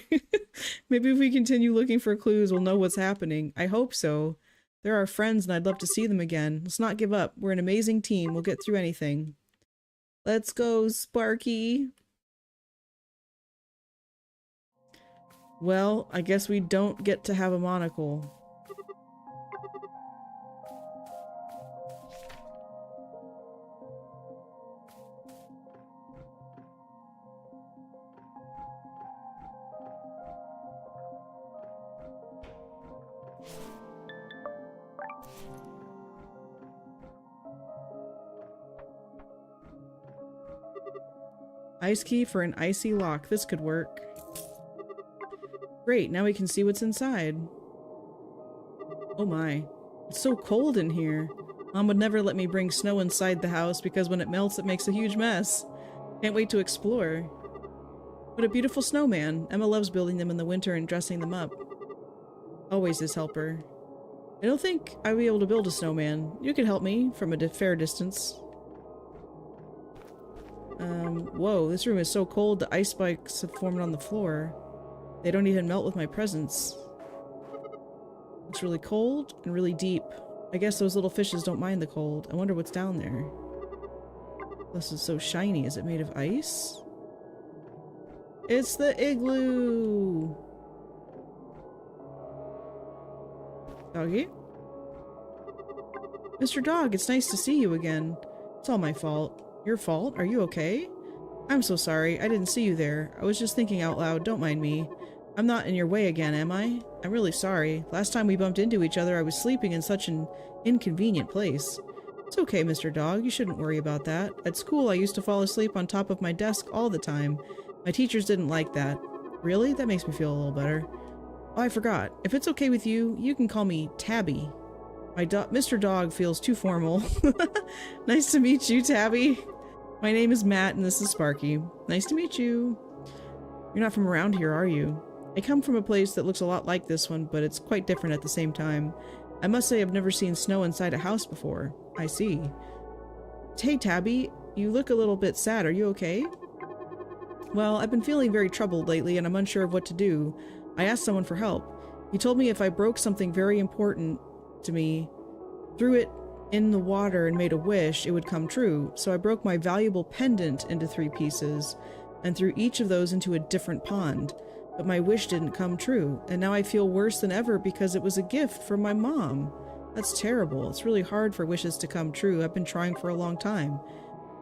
Maybe if we continue looking for clues, we'll know what's happening. I hope so. They're our friends and I'd love to see them again. Let's not give up. We're an amazing team. We'll get through anything. Let's go, Sparky. Well, I guess we don't get to have a monocle. Ice key for an icy lock. This could work. Great, now we can see what's inside. Oh my. It's so cold in here. Mom would never let me bring snow inside the house because when it melts it makes a huge mess. Can't wait to explore. What a beautiful snowman. Emma loves building them in the winter and dressing them up. Always his helper. I don't think I'd be able to build a snowman. You could help me from a fair distance. Whoa, this room is so cold the ice spikes have formed on the floor. They don't even melt with my presence. It's really cold and really deep. I guess those little fishes don't mind the cold. I wonder what's down there. This is so shiny. Is it made of ice? It's the igloo! Doggy? Mr. Dog, it's nice to see you again. It's all my fault. Your fault? Are you okay? I'm so sorry. I didn't see you there. I was just thinking out loud. Don't mind me. I'm not in your way again, am I? I'm really sorry. Last time we bumped into each other, I was sleeping in such an inconvenient place. It's okay, Mr. Dog. You shouldn't worry about that. At school, I used to fall asleep on top of my desk all the time. My teachers didn't like that. Really? That makes me feel a little better. Oh, I forgot. If it's okay with you, you can call me Tabby. Mr. Dog feels too formal. Nice to meet you, Tabby. My name is Matt and this is Sparky. Nice to meet you. You're not from around here, are you? I come from a place that looks a lot like this one, but it's quite different at the same time. I must say I've never seen snow inside a house before. I see. Hey, Tabby, you look a little bit sad. Are you okay? Well, I've been feeling very troubled lately and I'm unsure of what to do. I asked someone for help. He told me if I broke something very important to me, threw it in the water and made a wish, it would come true. So I broke my valuable pendant into 3 pieces and threw each of those into a different pond. But my wish didn't come true, and now I feel worse than ever because it was a gift from my mom. That's terrible. It's really hard for wishes to come true. I've been trying for a long time.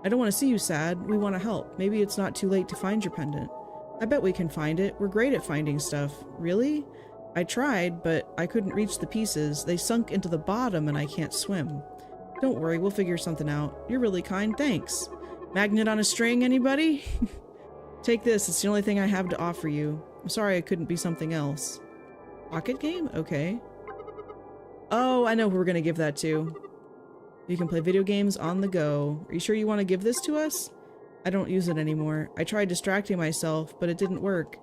I don't want to see you sad. We want to help. Maybe it's not too late to find your pendant. I bet we can find it. We're great at finding stuff. Really? I tried, but I couldn't reach the pieces. They sunk into the bottom and I can't swim. Don't worry, we'll figure something out. You're really kind, thanks. Magnet on a string, anybody? Take this, it's the only thing I have to offer you. I'm sorry I couldn't be something else. Pocket game? Okay. Oh, I know who we're gonna give that to. You can play video games on the go. Are you sure you want to give this to us? I don't use it anymore. I tried distracting myself, but it didn't work.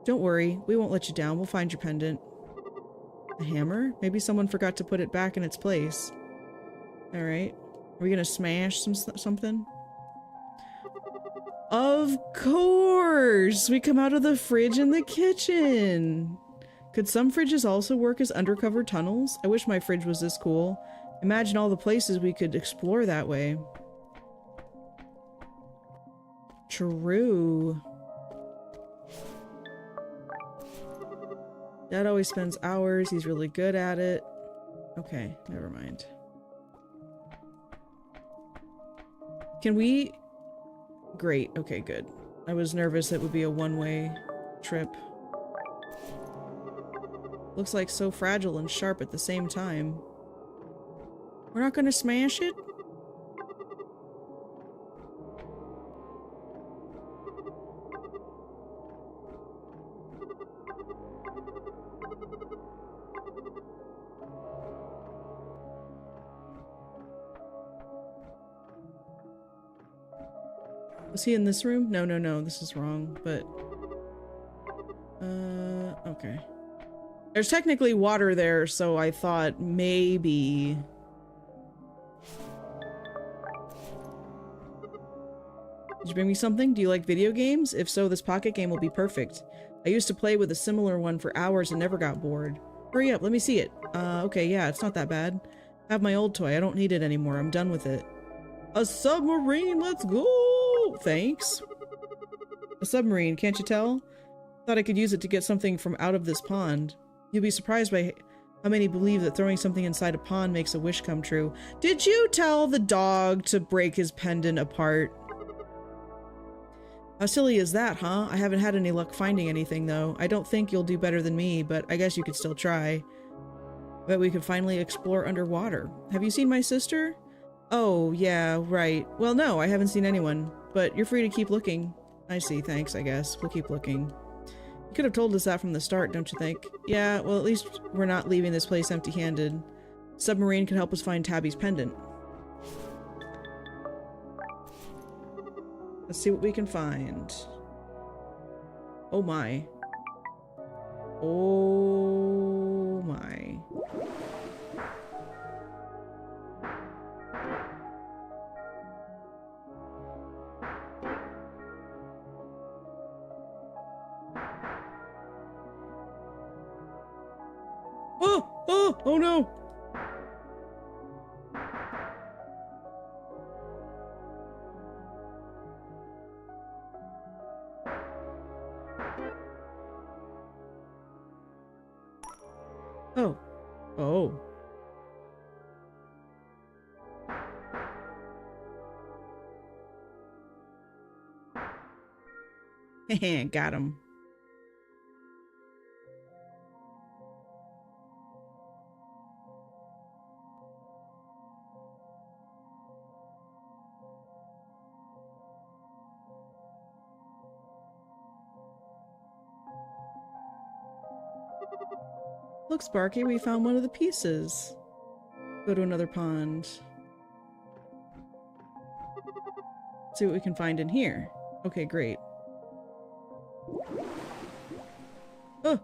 Don't worry, we won't let you down. We'll find your pendant. A hammer? Maybe someone forgot to put it back in its place. Alright. Are we gonna smash something? Of course! We come out of the fridge in the kitchen! Could some fridges also work as undercover tunnels? I wish my fridge was this cool. Imagine all the places we could explore that way. True. Dad always spends hours. He's really good at it. Okay, never mind. Can we... Great. Okay, good. I was nervous it would be a one-way trip. Looks like so fragile and sharp at the same time. We're not gonna smash it? Was he in this room? No, no, no, this is wrong, but... okay. There's technically water there, so I thought maybe... Did you bring me something? Do you like video games? If so, this pocket game will be perfect. I used to play with a similar one for hours and never got bored. Hurry up, let me see it. Okay, yeah, it's not that bad. I have my old toy, I don't need it anymore, I'm done with it. A submarine, let's go! Thanks. A submarine, can't you tell? Thought I could use it to get something from out of this pond. You'll be surprised by how many believe that throwing something inside a pond makes a wish come true. Did you tell the dog to break his pendant apart? How silly is that, huh? I haven't had any luck finding anything, though. I don't think you'll do better than me, but I guess you could still try. Bet we could finally explore underwater. Have you seen my sister? Oh, yeah, right. Well, no, I haven't seen anyone, but you're free to keep looking. I see, thanks, I guess. We'll keep looking. You could have told us that from the start, don't you think? Yeah, well, at least we're not leaving this place empty-handed. Submarine can help us find Tabby's pendant. Let's see what we can find. Oh my. Oh my. Oh! Oh! Oh no! Oh. Oh. Heh, got him. Look, Sparky, we found one of the pieces. Go to another pond. See what we can find in here. Okay, great. Oh!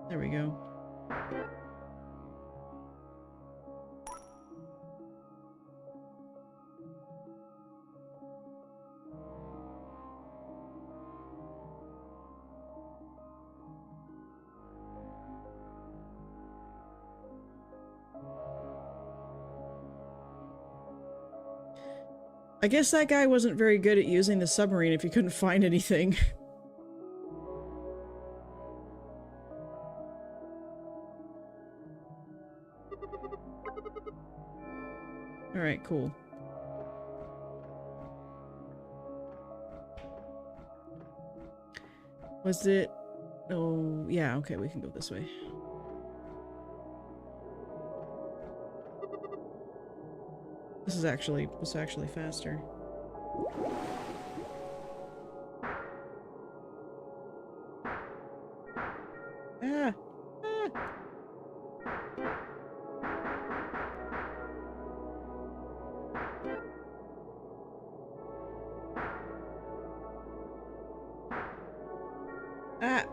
There we go. I guess that guy wasn't very good at using the submarine if he couldn't find anything. Alright, cool. Was it? Oh, yeah, okay, we can go this way. This is actually faster. Ah! Ah! Ah!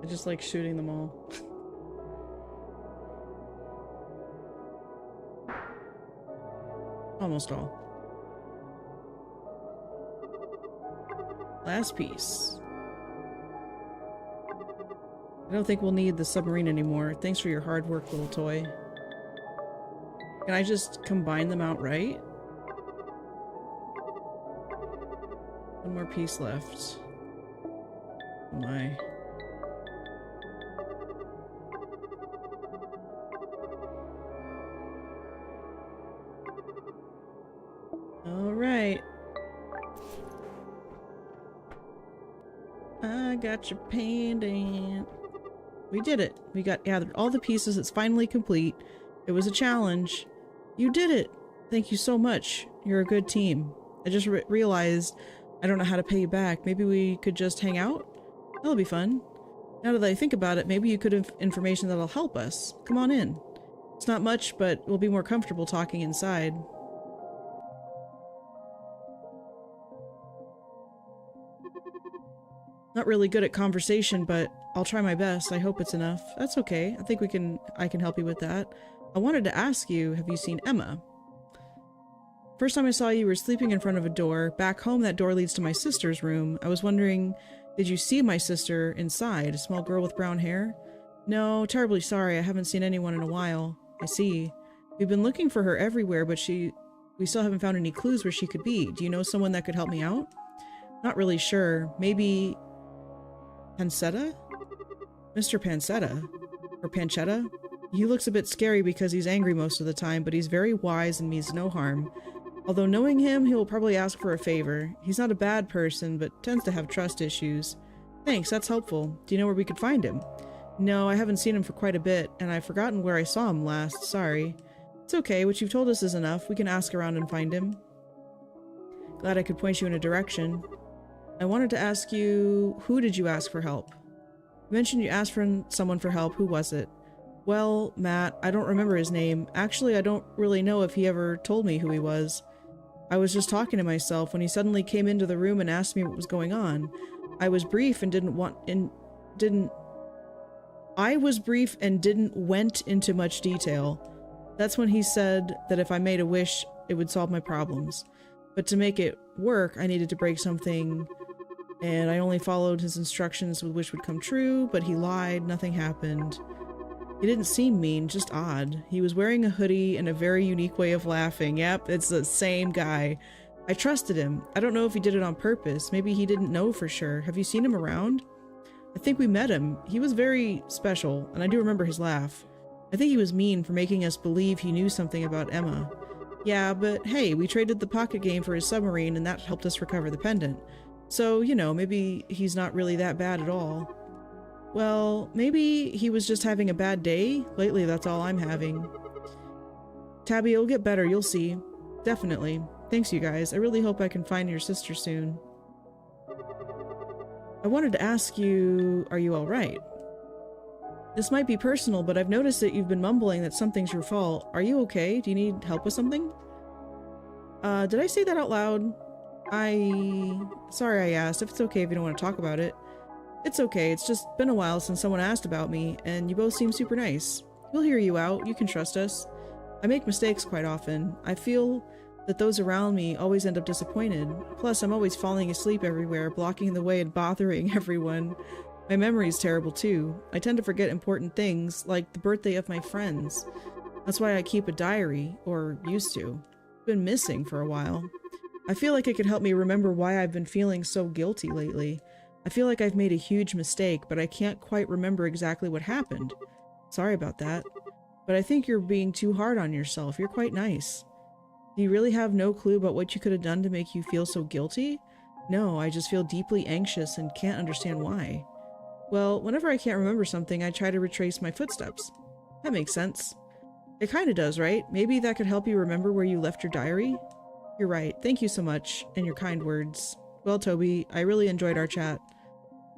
I just like shooting them all. Almost all. Last piece. I don't think we'll need the submarine anymore. Thanks for your hard work, little toy. Can I just combine them outright? One more piece left. Oh my. Alright. I got your pendant. We did it. We gathered all the pieces. It's finally complete. It was a challenge. You did it. Thank you so much. You're a good team. I just realized I don't know how to pay you back. Maybe we could just hang out? That'll be fun. Now that I think about it, maybe you could have information that'll help us. Come on in. It's not much, but we'll be more comfortable talking inside. Not really good at conversation, but I'll try my best. I hope it's enough. That's okay. I think I can help you with that. I wanted to ask you, have you seen Emma? First time I saw you were sleeping in front of a door. Back home, that door leads to my sister's room. I was wondering, did you see my sister inside? A small girl with brown hair? No, terribly sorry. I haven't seen anyone in a while. I see. We've been looking for her everywhere, but we still haven't found any clues where she could be. Do you know someone that could help me out? Not really sure. Maybe Pancetta? Mr. Pancetta? Or Pancetta? He looks a bit scary because he's angry most of the time, but he's very wise and means no harm. Although knowing him, he will probably ask for a favor. He's not a bad person, but tends to have trust issues. Thanks, that's helpful. Do you know where we could find him? No, I haven't seen him for quite a bit, and I've forgotten where I saw him last. Sorry. It's okay, what you've told us is enough. We can ask around and find him. Glad I could point you in a direction. I wanted to ask you, who did you ask for help? You mentioned you asked for someone for help. Who was it? Well, Matt, I don't remember his name. Actually, I don't really know if he ever told me who he was. I was just talking to myself when he suddenly came into the room and asked me what was going on. I was brief and didn't went into much detail. That's when he said that if I made a wish, it would solve my problems. But to make it work, I needed to break something, and I only followed his instructions with which would come true, but he lied, nothing happened. He didn't seem mean, just odd. He was wearing a hoodie and a very unique way of laughing. Yep, it's the same guy. I trusted him. I don't know if he did it on purpose. Maybe he didn't know for sure. Have you seen him around? I think we met him. He was very special, and I do remember his laugh. I think he was mean for making us believe he knew something about Emma. Yeah, but hey, we traded the pocket game for his submarine, and that helped us recover the pendant. So, you know, maybe he's not really that bad at all. Well, maybe he was just having a bad day. Lately, that's all I'm having. Tabby, it'll get better, you'll see. Definitely. Thanks, you guys. I really hope I can find your sister soon. I wanted to ask you, are you alright? This might be personal, but I've noticed that you've been mumbling that something's your fault. Are you okay? Do you need help with something? Did I say that out loud? Sorry I asked. If it's okay if you don't want to talk about it. It's okay, it's just been a while since someone asked about me, and you both seem super nice. We'll hear you out, you can trust us. I make mistakes quite often. I feel that those around me always end up disappointed. Plus, I'm always falling asleep everywhere, blocking the way and bothering everyone. My memory's terrible too. I tend to forget important things, like the birthday of my friends. That's why I keep a diary, or used to. Been missing for a while. I feel like it could help me remember why I've been feeling so guilty lately. I feel like I've made a huge mistake, but I can't quite remember exactly what happened. Sorry about that. But I think you're being too hard on yourself. You're quite nice. Do you really have no clue about what you could have done to make you feel so guilty? No, I just feel deeply anxious and can't understand why. Well, whenever I can't remember something, I try to retrace my footsteps. That makes sense. It kinda does, right? Maybe that could help you remember where you left your diary? You're right. Thank you so much, and your kind words. Well, Toby, I really enjoyed our chat.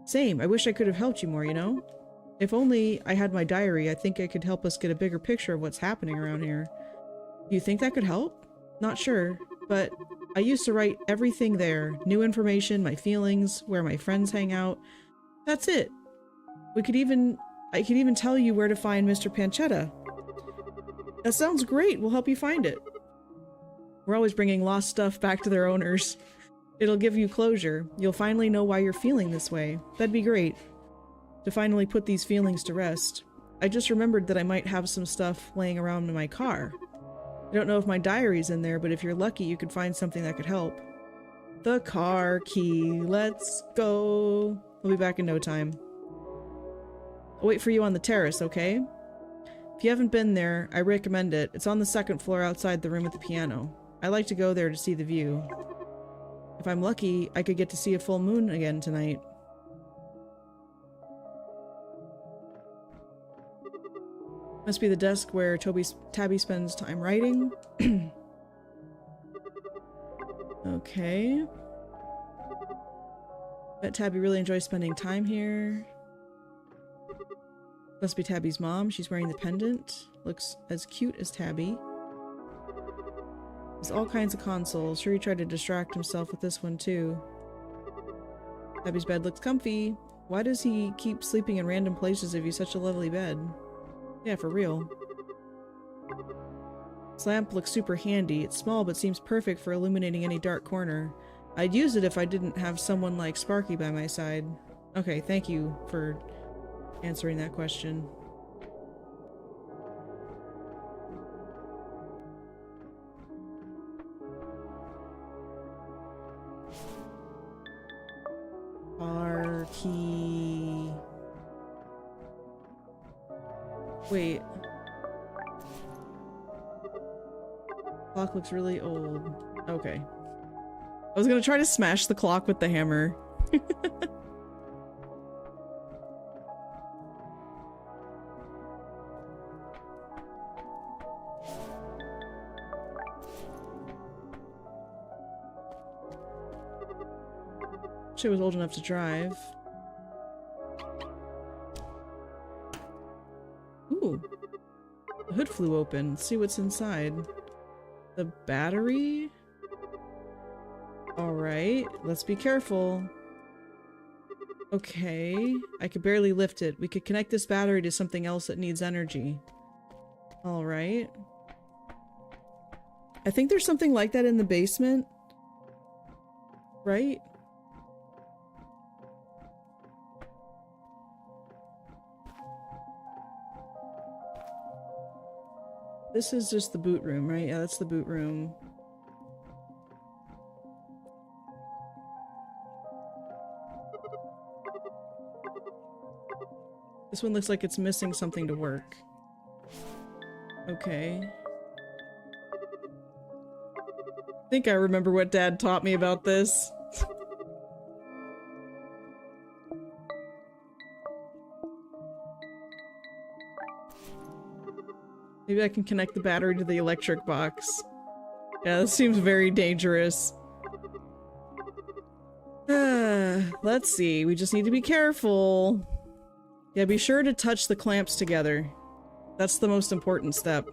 Same. I wish I could have helped you more, you know? If only I had my diary, I think it could help us get a bigger picture of what's happening around here. Do you think that could help? Not sure, but I used to write everything there. New information, my feelings, where my friends hang out. That's it. I could even tell you where to find Mr. Pancetta. That sounds great. We'll help you find it. We're always bringing lost stuff back to their owners. It'll give you closure. You'll finally know why you're feeling this way. That'd be great. To finally put these feelings to rest. I just remembered that I might have some stuff laying around in my car. I don't know if my diary's in there, but if you're lucky, you could find something that could help. The car key. Let's go. We'll be back in no time. I'll wait for you on the terrace, okay? If you haven't been there, I recommend it. It's on the second floor outside the room with the piano. I like to go there to see the view. If I'm lucky, I could get to see a full moon again tonight. Must be the desk where Tabby spends time writing. Okay. Bet Tabby really enjoys spending time here. Must be Tabby's mom. She's wearing the pendant. Looks as cute as Tabby. There's all kinds of consoles. Sure he tried to distract himself with this one too. Tabby's bed looks comfy. Why does he keep sleeping in random places if he's such a lovely bed? Yeah, for real. This lamp looks super handy. It's small but seems perfect for illuminating any dark corner. I'd use it if I didn't have someone like Sparky by my side. Okay, thank you for answering that question. Sparky. Wait. Clock looks really old. Okay. I was gonna try to smash the clock with the hammer. She was old enough to drive. Ooh. The hood flew open. Let's see what's inside. The battery? Alright, let's be careful. Okay, I could barely lift it. We could connect this battery to something else that needs energy. Alright. I think there's something like that in the basement. Right? This is just the boot room, right? Yeah, that's the boot room. This one looks like it's missing something to work. Okay. I think I remember what Dad taught me about this. Maybe I can connect the battery to the electric box. Yeah, this seems very dangerous. Let's see. We just need to be careful. Yeah, be sure to touch the clamps together. That's the most important step.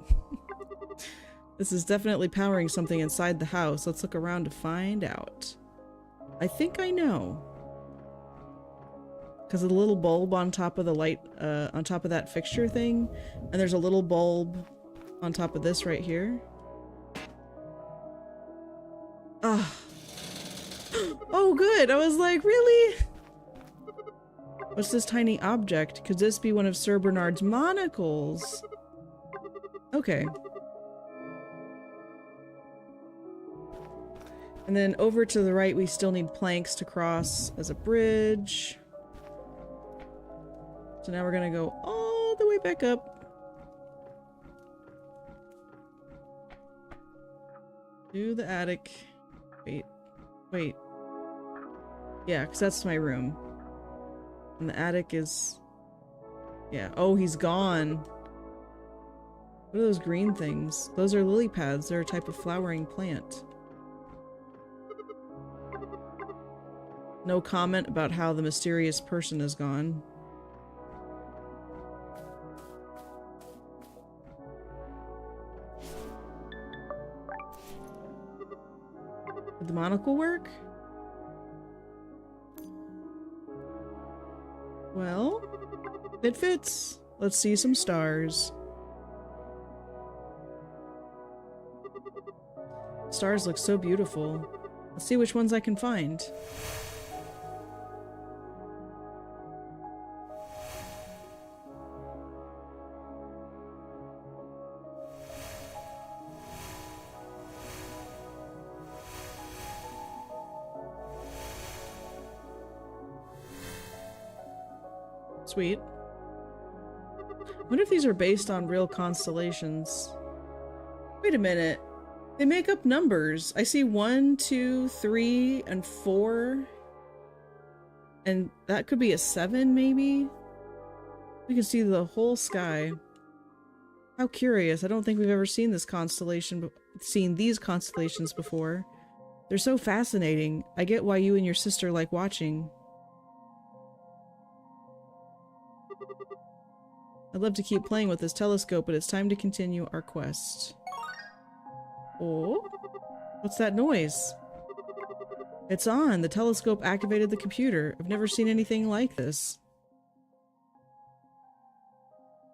This is definitely powering something inside the house. Let's look around to find out. I think I know. Because of the little bulb on top of the light, on top of that fixture thing. And there's a little bulb on top of this right here. Ah. Oh, good! I was like, really? What's this tiny object? Could this be one of Sir Bernard's monocles? Okay. And then over to the right, we still need planks to cross as a bridge. So now we're gonna go all the way back up. To the attic. Wait. Yeah, because that's my room. And the attic is... Yeah. Oh, he's gone. What are those green things? Those are lily pads. They're a type of flowering plant. No comment about how the mysterious person is gone. Did the monocle work? Well, it fits. Let's see some stars. Stars look so beautiful. Let's see which ones I can find. Sweet. I wonder if these are based on real constellations. Wait a minute. They make up numbers. I see 1, 2, 3, and 4. And that could be a 7, maybe? We can see the whole sky. How curious. I don't think we've ever seen this constellation, seen these constellations before. They're so fascinating. I get why you and your sister like watching. I'd love to keep playing with this telescope, but it's time to continue our quest. Oh? What's that noise? It's on! The telescope activated the computer. I've never seen anything like this.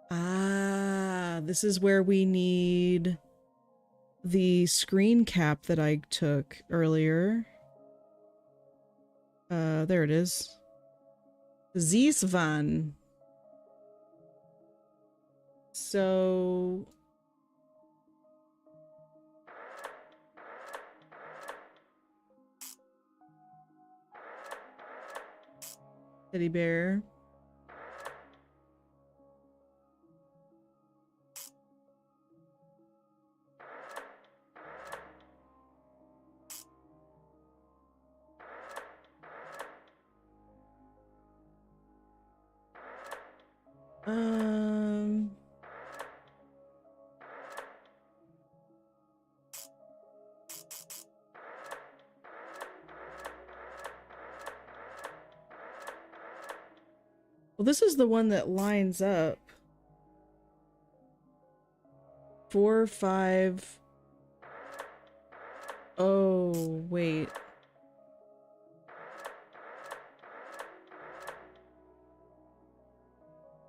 Ah, this is where we need the screen cap that I took earlier. There it is. Ziesvan. So... Teddy bear. Well, this is the one that lines up. 4, 5. Oh, wait.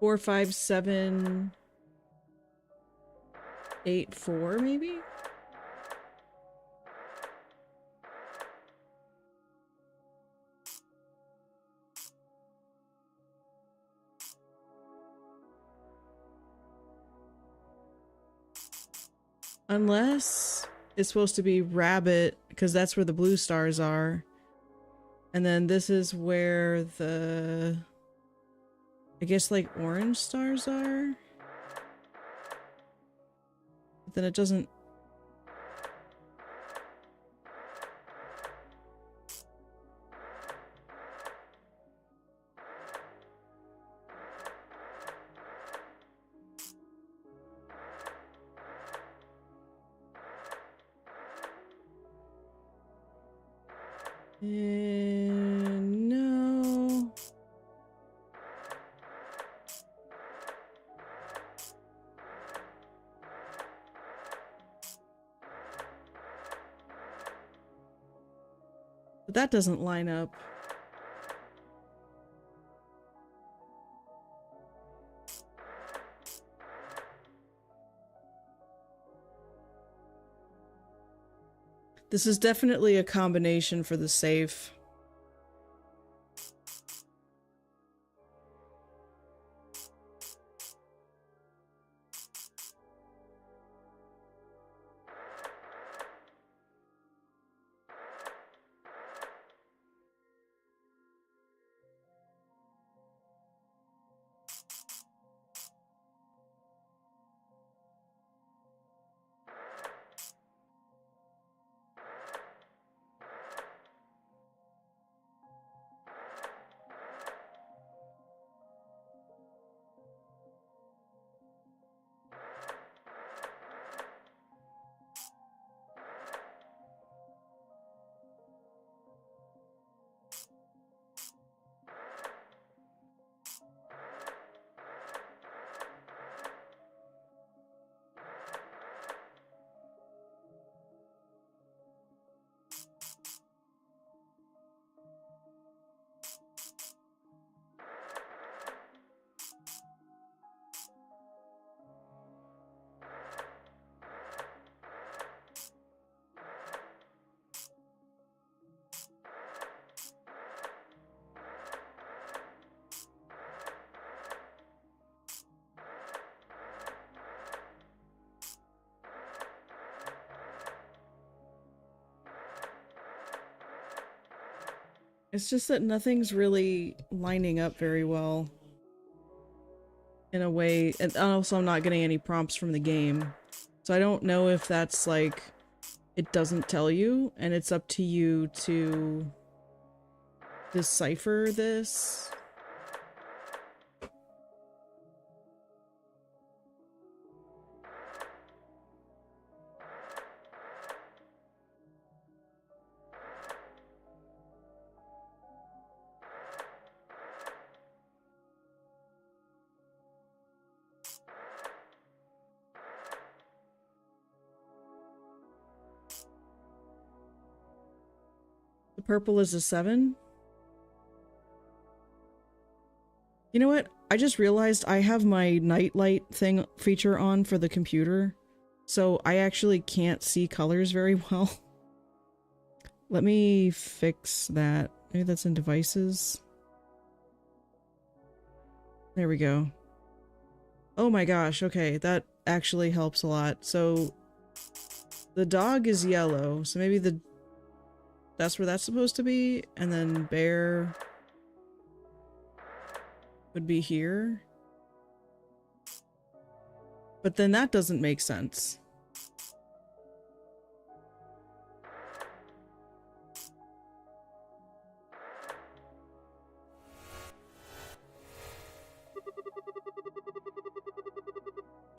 Four, 5, 7, 8, 4, maybe? Unless it's supposed to be rabbit, because that's where the blue stars are. And then this is where the... I guess like orange stars are? But then it doesn't... no. But that doesn't line up. This is definitely a combination for the safe. It's just that nothing's really lining up very well. In a way, and also I'm not getting any prompts from the game. So I don't know if that's like, it doesn't tell you, and it's up to you to decipher this. The purple is a 7. You know what? I just realized I have my night light thing feature on for the computer, so I actually can't see colors very well. Let me fix that. Maybe that's in devices. There we go. Oh my gosh, okay, that actually helps a lot. So the dog is yellow, so maybe that's where that's supposed to be, and then bear would be here. But then that doesn't make sense.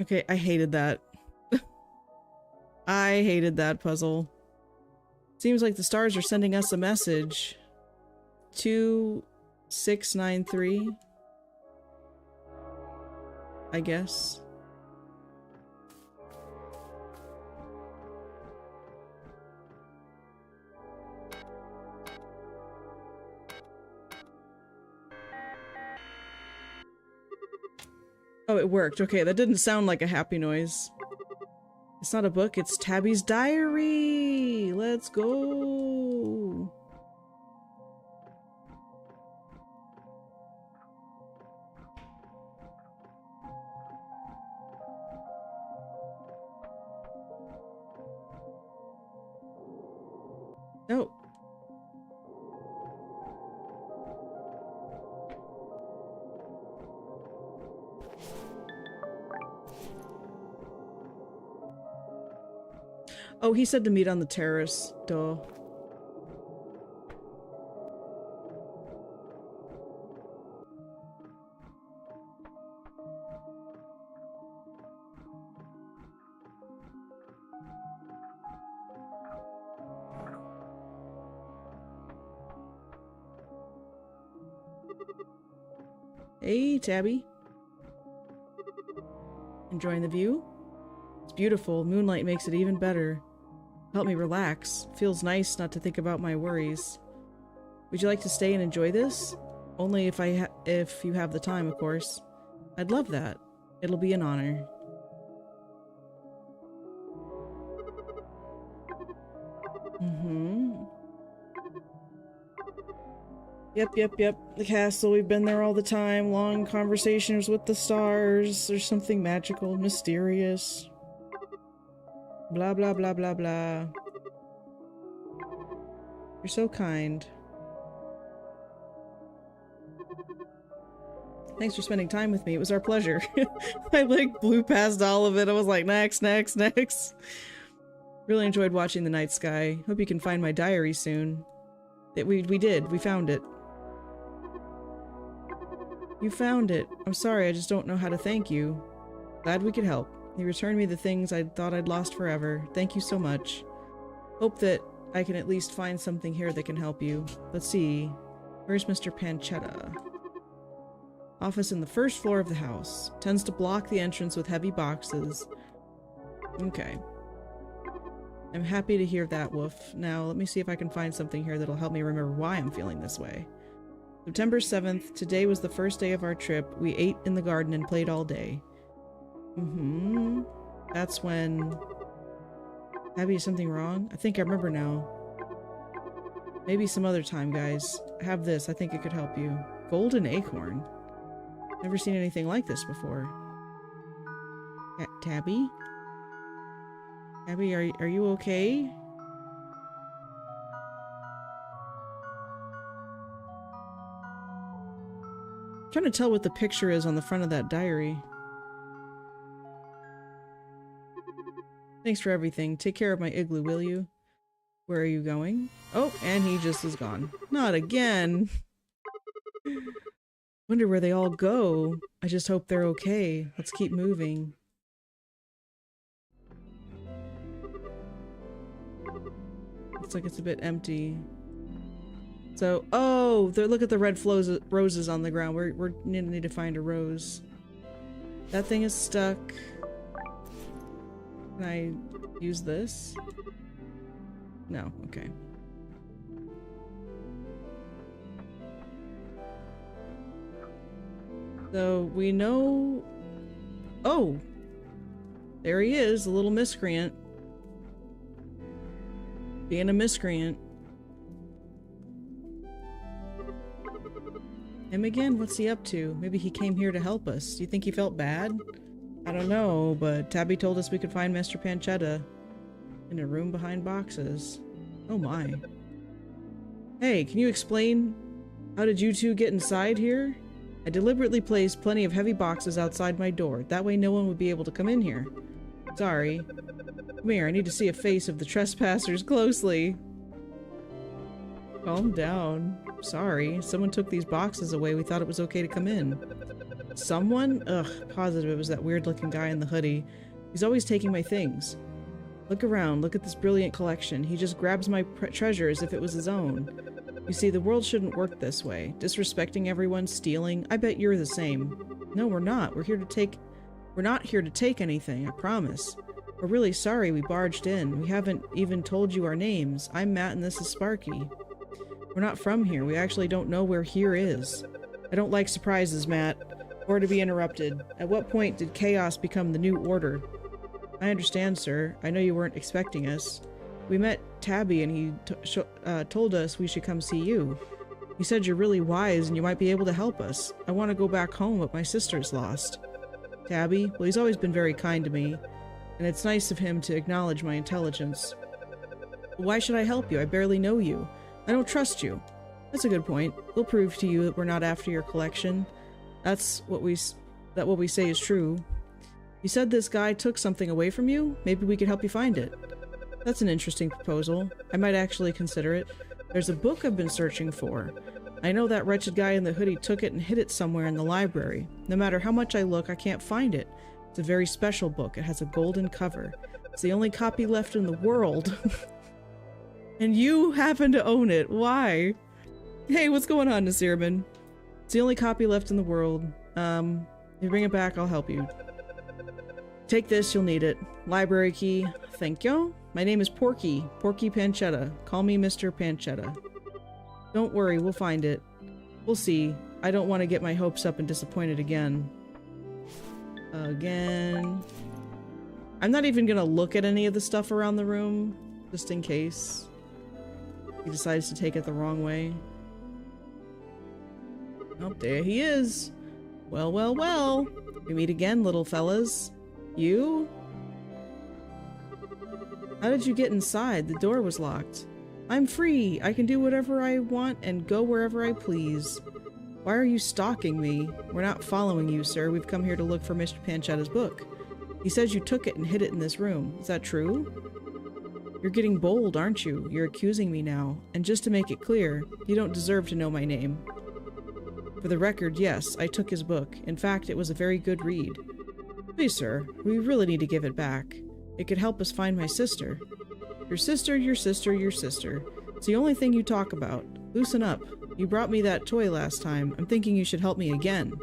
Okay, I hated that. I hated that puzzle. Seems like the stars are sending us a message. 2693. I guess. Oh, it worked. Okay, that didn't sound like a happy noise. It's not a book, it's Tabby's diary! Let's go! Oh. Oh, he said to meet on the terrace. Duh. Hey, Tabby. Enjoying the view? It's beautiful. Moonlight makes it even better. Help me relax. Feels nice not to think about my worries. Would you like to stay and enjoy this? Only if if you have the time, of course. I'd love that. It'll be an honor. Yep. The castle. We've been there all the time. Long conversations with the stars. There's something magical, mysterious. Blah, blah, blah, blah, blah. You're so kind. Thanks for spending time with me. It was our pleasure. I like blew past all of it. I was like, next. Really enjoyed watching the night sky. Hope you can find my diary soon. We did. We found it. You found it. I'm sorry, I just don't know how to thank you. Glad we could help. You returned me the things I thought I'd lost forever. Thank you so much. Hope that I can at least find something here that can help you. Let's see. Where's Mr. Pancetta? Office in the first floor of the house. Tends to block the entrance with heavy boxes. Okay. I'm happy to hear that, Woof. Now, let me see if I can find something here that'll help me remember why I'm feeling this way. September 7th. Today was the first day of our trip. We ate in the garden and played all day. That's when... Abby, is something wrong? I think I remember now. Maybe some other time, guys. Have this. I think it could help you. Golden acorn. Never seen anything like this before. Tabby? Tabby, are you okay? trying to tell what the picture is on the front of that diary. Thanks for everything. Take care of my igloo, will you? Where are you going? Oh, and he just is gone. Not again. Wonder where they all go. I just hope they're okay. Let's keep moving. Looks like it's a bit empty. So, oh, look at the red roses on the ground. We're need to find a rose. That thing is stuck. Can I use this? No, okay. So we know... Oh! There he is, a little miscreant. Being a miscreant. Him again? What's he up to? Maybe he came here to help us. Do you think he felt bad? I don't know, but Tabby told us we could find Mr. Panchetta in a room behind boxes. Oh my. Hey, can you explain? How did you two get inside here? I deliberately placed plenty of heavy boxes outside my door. That way no one would be able to come in here. Sorry. Come here, I need to see a face of the trespassers closely. Calm down. Sorry, someone took these boxes away. We thought it was okay to come in. Someone? Ugh, positive it was that weird-looking guy in the hoodie. He's always taking my things. Look around, look at this brilliant collection. He just grabs my treasure as if it was his own. You see, the world shouldn't work this way. Disrespecting everyone, stealing. I bet you're the same. No, we're not. We're not here to take anything, I promise. We're really sorry we barged in. We haven't even told you our names. I'm Matt and this is Sparky. We're not from here. We actually don't know where here is. I don't like surprises, Matt. Or to be interrupted. At what point did chaos become the new order? I understand, sir. I know you weren't expecting us. We met Tabby and he told us we should come see you. He said you're really wise and you might be able to help us. I want to go back home, but my sister's lost. Tabby? Well, he's always been very kind to me, and it's nice of him to acknowledge my intelligence. Why should I help you? I barely know you. I don't trust you. That's a good point. We'll prove to you that we're not after your collection. That's what we say is true. You said this guy took something away from you? Maybe we could help you find it. That's an interesting proposal. I might actually consider it. There's a book I've been searching for. I know that wretched guy in the hoodie took it and hid it somewhere in the library. No matter how much I look, I can't find it. It's a very special book. It has a golden cover. It's the only copy left in the world. And you happen to own it. Why? Hey, what's going on, Nasirman? It's the only copy left in the world. If you bring it back, I'll help you. Take this, you'll need it. Library key. Thank you. My name is Porky. Porky Panchetta. Call me Mr. Panchetta. Don't worry, we'll find it. We'll see. I don't want to get my hopes up and disappointed again. Again. I'm not even gonna look at any of the stuff around the room, just in case he decides to take it the wrong way. Oh, there he is. Well, well, well. We meet again, little fellas. You? How did you get inside? The door was locked. I'm free. I can do whatever I want and go wherever I please. Why are you stalking me? We're not following you, sir. We've come here to look for Mr. Panchetta's book. He says you took it and hid it in this room. Is that true? You're getting bold, aren't you? You're accusing me now. And just to make it clear, you don't deserve to know my name. For the record, yes, I took his book. In fact, it was a very good read. Please, sir, we really need to give it back. It could help us find my sister. Your sister, your sister, your sister. It's the only thing you talk about. Loosen up. You brought me that toy last time. I'm thinking you should help me again.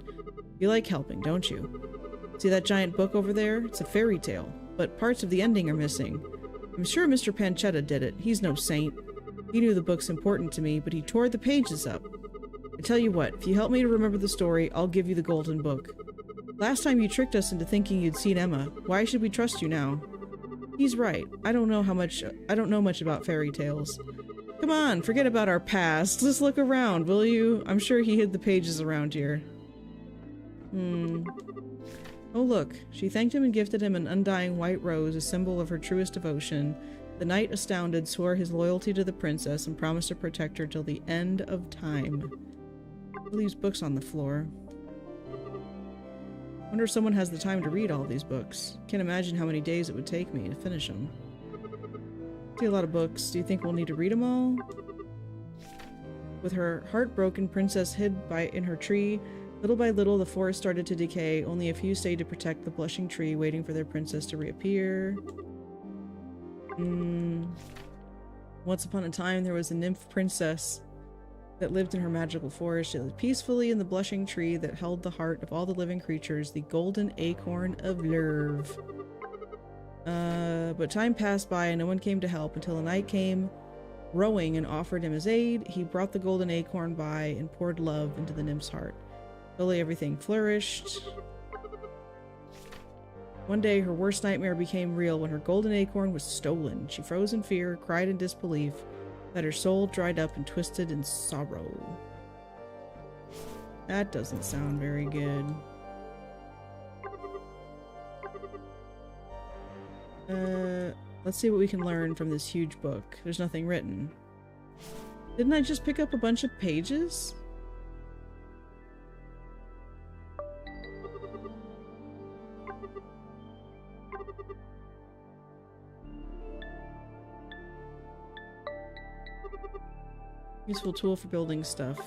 You like helping, don't you? See that giant book over there? It's a fairy tale, but parts of the ending are missing. I'm sure Mr. Panchetta did it. He's no saint. He knew the book's important to me, but he tore the pages up. I tell you what, if you help me to remember the story, I'll give you the golden book. Last time you tricked us into thinking you'd seen Emma. Why should we trust you now? He's right. I don't know much about fairy tales. Come on, forget about our past. Just look around, will you? I'm sure he hid the pages around here. Oh look, she thanked him and gifted him an undying white rose, a symbol of her truest devotion. The knight, astounded, swore his loyalty to the princess and promised to protect her till the end of time. He leaves books on the floor. Wonder if someone has the time to read all these books. Can't imagine how many days it would take me to finish them. See a lot of books. Do you think we'll need to read them all? With her heart broken, Princess hid in her tree. Little by little, the forest started to decay. Only a few stayed to protect the blushing tree, waiting for their princess to reappear. Once upon a time, there was a nymph princess that lived in her magical forest. She lived peacefully in the blushing tree that held the heart of all the living creatures, the golden acorn of love. But time passed by and no one came to help until a knight came rowing and offered him his aid. He brought the golden acorn by and poured love into the nymph's heart. Slowly everything flourished. One day her worst nightmare became real when her golden acorn was stolen. She froze in fear, cried in disbelief, that her soul dried up and twisted in sorrow. That doesn't sound very good. Let's see what we can learn from this huge book. There's nothing written. Didn't I just pick up a bunch of pages? Useful tool for building stuff.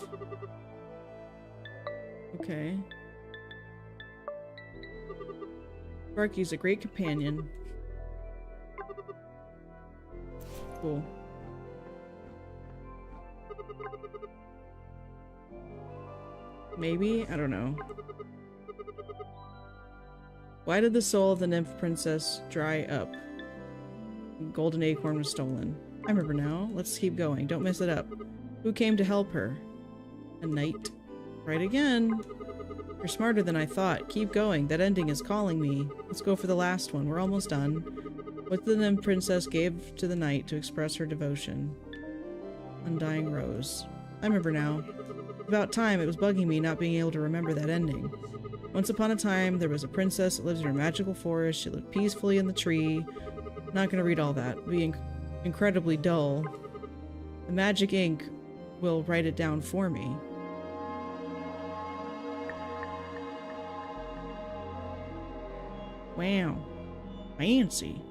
Okay. Sparky's a great companion. Cool. Maybe? I don't know. Why did the soul of the nymph princess dry up? Golden acorn was stolen. I remember now. Let's keep going. Don't mess it up. Who came to help her? A knight. Right again. You're smarter than I thought. Keep going. That ending is calling me. Let's go for the last one. We're almost done. What the nymph princess gave to the knight to express her devotion. Undying rose. I remember now. About time, it was bugging me not being able to remember that ending. Once upon a time, there was a princess that lives in her magical forest. She lived peacefully in the tree. Not gonna read all that. Being incredibly dull. The magic ink will write it down for me. Wow. Fancy.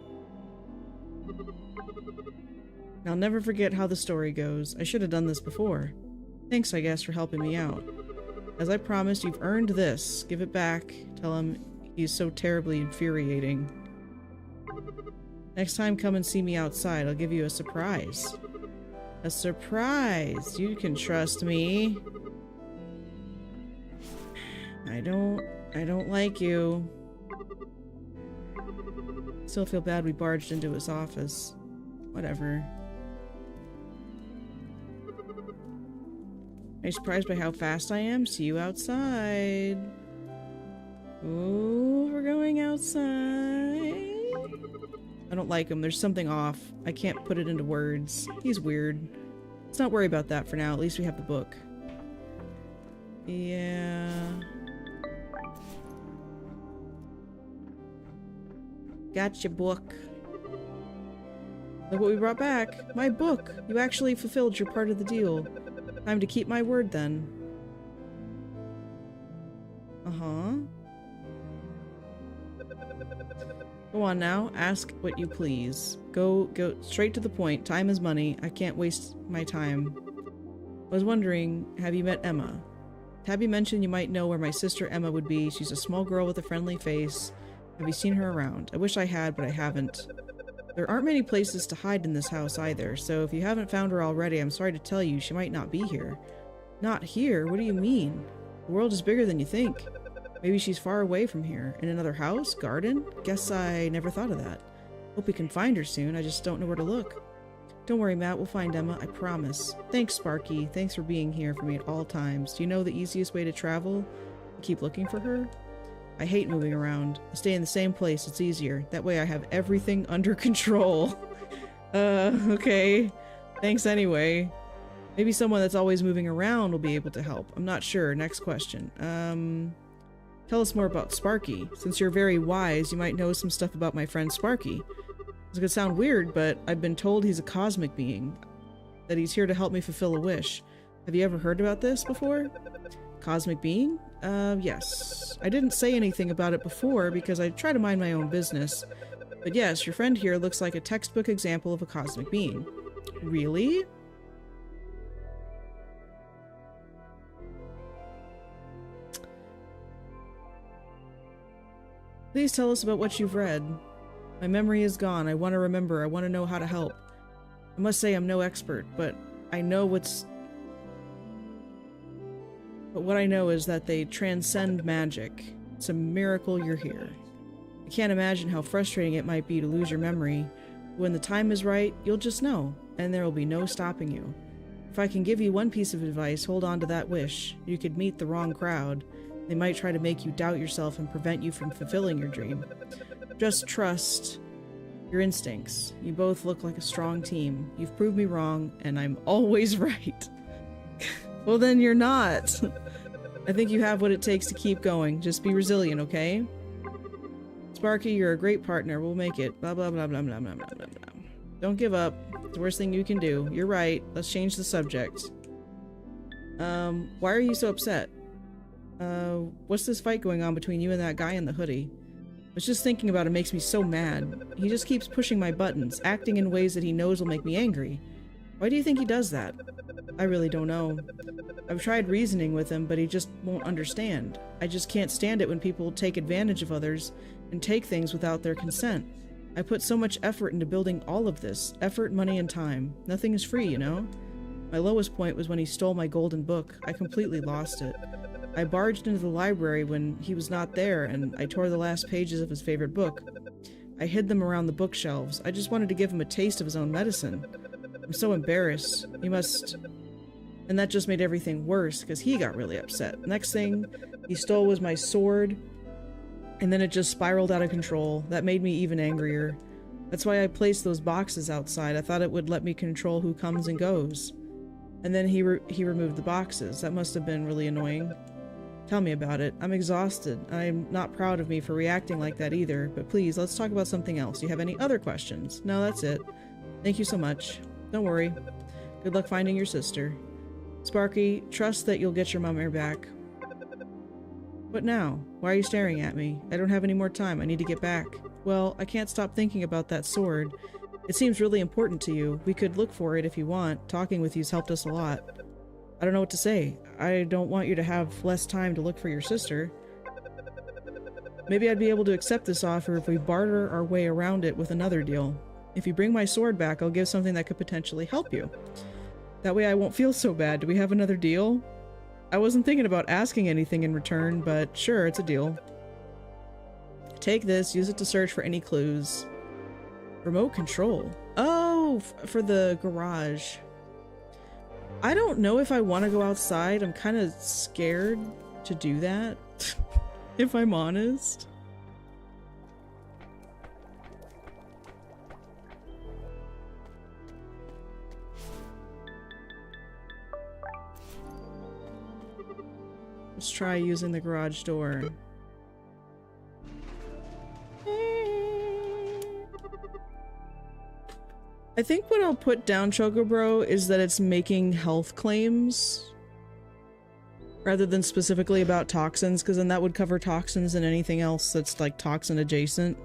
I'll never forget how the story goes. I should have done this before. Thanks, I guess, for helping me out. As I promised, you've earned this. Give it back. Tell him he's so terribly infuriating. Next time, come and see me outside. I'll give you a surprise. A surprise! You can trust me. I don't like you. Still feel bad we barged into his office. Whatever. Are you surprised by how fast I am? See you outside. Ooh, we're going outside. I don't like him. There's something off. I can't put it into words. He's weird. Let's not worry about that for now. At least we have the book. Yeah. Gotcha, book. Look what we brought back. My book. You actually fulfilled your part of the deal. Time to keep my word, then. Uh-huh. Go on now. Ask what you please. Go straight to the point. Time is money. I can't waste my time. I was wondering, have you met Emma? Tabby mentioned you might know where my sister Emma would be. She's a small girl with a friendly face. Have you seen her around? I wish I had, but I haven't. There aren't many places to hide in this house either, so if you haven't found her already, I'm sorry to tell you, she might not be here. Not here? What do you mean? The world is bigger than you think. Maybe she's far away from here. In another house? Garden? Guess I never thought of that. Hope we can find her soon, I just don't know where to look. Don't worry, Matt, we'll find Emma, I promise. Thanks, Sparky. Thanks for being here for me at all times. Do you know the easiest way to travel? Keep looking for her? I hate moving around. I stay in the same place, it's easier. That way I have everything under control. Okay. Thanks anyway. Maybe someone that's always moving around will be able to help. I'm not sure. Next question. Tell us more about Sparky. Since you're very wise, you might know some stuff about my friend Sparky. It's gonna sound weird, but I've been told he's a cosmic being. That he's here to help me fulfill a wish. Have you ever heard about this before? Cosmic being? Yes. I didn't say anything about it before because I try to mind my own business. But yes, your friend here looks like a textbook example of a cosmic being. Really? Please tell us about what you've read. My memory is gone. I want to remember. I want to know how to help. I must say I'm no expert, but I know what I know is that they transcend magic. It's a miracle you're here. I can't imagine how frustrating it might be to lose your memory. When the time is right, you'll just know, and there will be no stopping you. If I can give you one piece of advice, hold on to that wish. You could meet the wrong crowd. They might try to make you doubt yourself and prevent you from fulfilling your dream. Just trust your instincts. You both look like a strong team. You've proved me wrong, and I'm always right. Well, then you're not. I think you have what it takes to keep going. Just be resilient, okay? Sparky, you're a great partner. We'll make it. Blah, blah, blah, blah, blah, blah, blah, blah, blah. Don't give up. It's the worst thing you can do. You're right. Let's change the subject. Why are you so upset? What's this fight going on between you and that guy in the hoodie? I was just thinking about it makes me so mad. He just keeps pushing my buttons, acting in ways that he knows will make me angry. Why do you think he does that? I really don't know. I've tried reasoning with him, but he just won't understand. I just can't stand it when people take advantage of others and take things without their consent. I put so much effort into building all of this. Effort, money, and time. Nothing is free, you know? My lowest point was when he stole my golden book. I completely lost it. I barged into the library when he was not there, and I tore the last pages of his favorite book. I hid them around the bookshelves. I just wanted to give him a taste of his own medicine. I'm so embarrassed. He must... And that just made everything worse, because he got really upset. Next thing he stole was my sword, and then it just spiraled out of control. That made me even angrier. That's why I placed those boxes outside. I thought it would let me control who comes and goes. And then he removed the boxes. That must have been really annoying. Tell me about it. I'm exhausted. I'm not proud of me for reacting like that either, but please, let's talk about something else. Do you have any other questions? No, that's it. Thank you so much. Don't worry. Good luck finding your sister. Sparky, trust that you'll get your memory back. What now? Why are you staring at me? I don't have any more time. I need to get back. Well, I can't stop thinking about that sword. It seems really important to you. We could look for it if you want. Talking with you's helped us a lot. I don't know what to say. I don't want you to have less time to look for your sister. Maybe I'd be able to accept this offer if we barter our way around it with another deal. If you bring my sword back, I'll give something that could potentially help you. That way I won't feel so bad. Do we have another deal? I wasn't thinking about asking anything in return, but sure, it's a deal. Take this, use it to search for any clues. Remote control. Oh, for the garage. I don't know if I want to go outside. I'm kind of scared to do that, if I'm honest. Let's try using the garage door. I think what I'll put down, Chocobro, is that it's making health claims rather than specifically about toxins, because then that would cover toxins and anything else that's like toxin adjacent.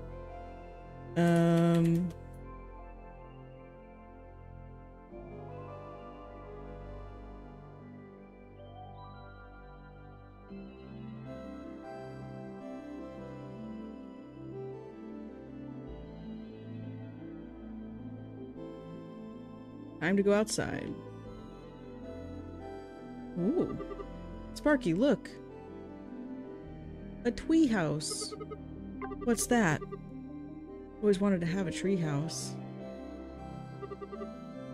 Time to go outside. Ooh. Sparky, look. A tree house. What's that? Always wanted to have a tree house.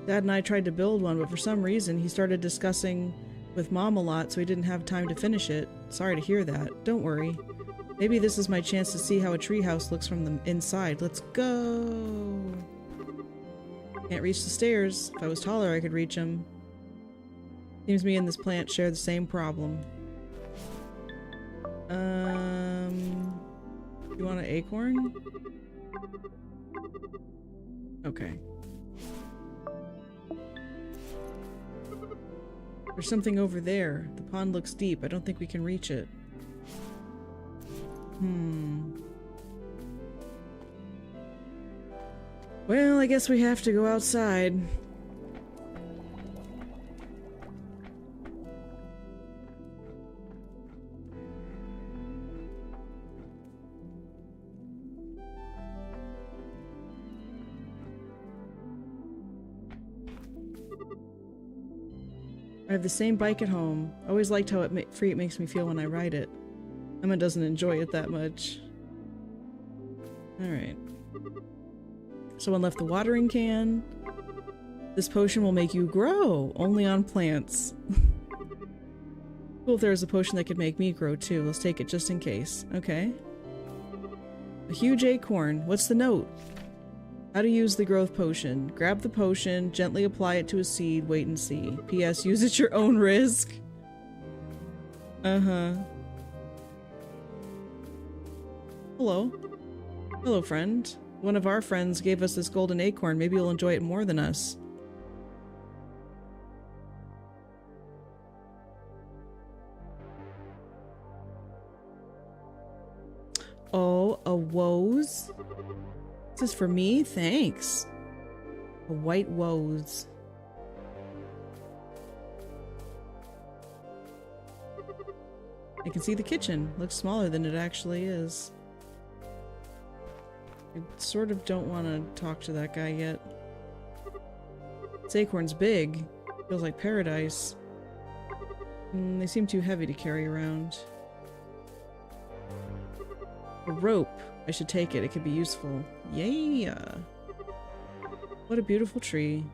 Dad and I tried to build one, but for some reason he started discussing with Mom a lot, so he didn't have time to finish it. Sorry to hear that. Don't worry. Maybe this is my chance to see how a tree house looks from the inside. Let's go! Can't reach the stairs. If I was taller, I could reach them. Seems me and this plant share the same problem. You want an acorn? Okay. There's something over there. The pond looks deep. I don't think we can reach it. Well, I guess we have to go outside. I have the same bike at home. I always liked how free it makes me feel when I ride it. Emma doesn't enjoy it that much. Alright. Someone left the watering can. This potion will make you grow, only on plants. Cool if there was a potion that could make me grow too. Let's take it just in case. Okay. A huge acorn. What's the note? How to use the growth potion. Grab the potion, gently apply it to a seed, wait and see. P.S. Use at your own risk. Uh-huh. Hello. Hello, friend. One of our friends gave us this golden acorn. Maybe you'll enjoy it more than us. Oh, a woes? This is for me? Thanks. A white woes. I can see the kitchen. Looks smaller than it actually is. I sort of don't want to talk to that guy yet. This acorn's big. Feels like paradise. They seem too heavy to carry around. A rope. I should take it. It could be useful. Yeah. What a beautiful tree.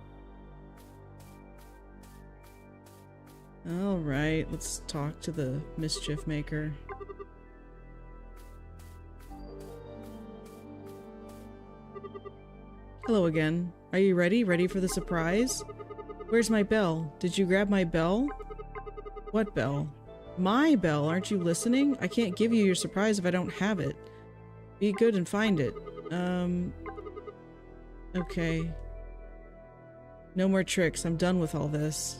Alright, let's talk to the mischief maker. Hello again. Are you ready? Ready for the surprise? Where's my bell? Did you grab my bell? What bell? My bell? Aren't you listening? I can't give you your surprise if I don't have it. Be good and find it. Okay. No more tricks. I'm done with all this.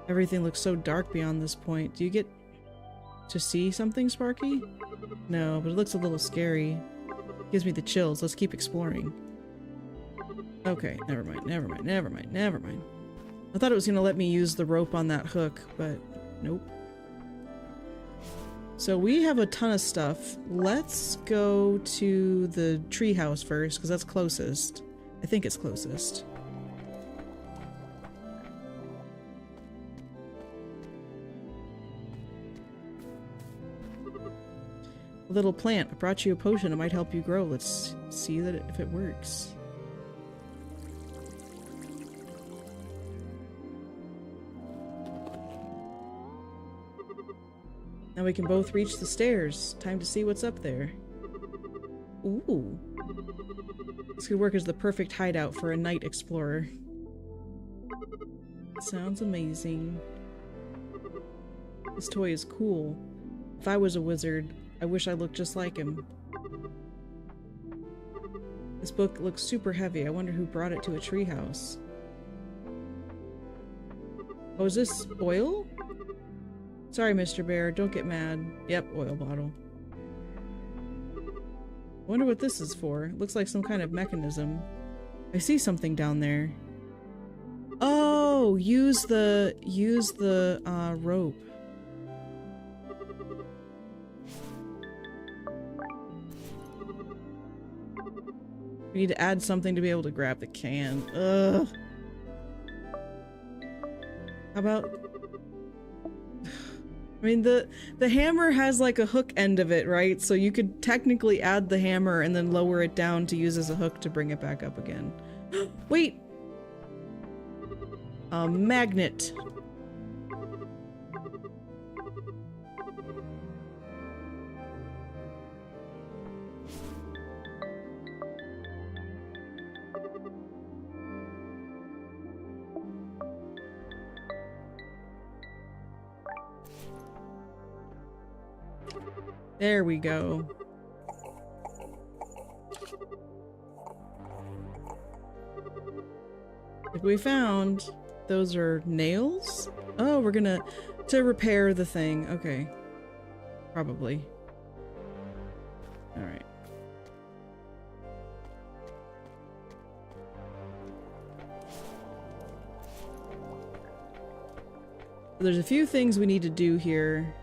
Everything looks so dark beyond this point. Do you get to see something, Sparky? No, but it looks a little scary. Gives me the chills. Let's keep exploring. Okay, never mind, never mind, never mind, never mind. I thought it was gonna let me use the rope on that hook, but nope. So we have a ton of stuff. Let's go to the treehouse first, because that's closest. I think it's closest. A little plant. I brought you a potion. It might help you grow. Let's see that if it works. Now we can both reach the stairs. Time to see what's up there. Ooh. This could work as the perfect hideout for a night explorer. Sounds amazing. This toy is cool. If I was a wizard, I wish I looked just like him. This book looks super heavy. I wonder who brought it to a treehouse. Oh, is this oil? Sorry, Mr. Bear. Don't get mad. Yep, oil bottle. I wonder what this is for. It looks like some kind of mechanism. I see something down there. Oh, use the rope. We need to add something to be able to grab the can. Ugh. How about... I mean, the hammer has like a hook end of it, right? So you could technically add the hammer and then lower it down to use as a hook to bring it back up again. Wait! A magnet. There we go. Like we found, those are nails? Oh, we're gonna... To repair the thing. Okay. Probably. Alright. There's a few things we need to do here.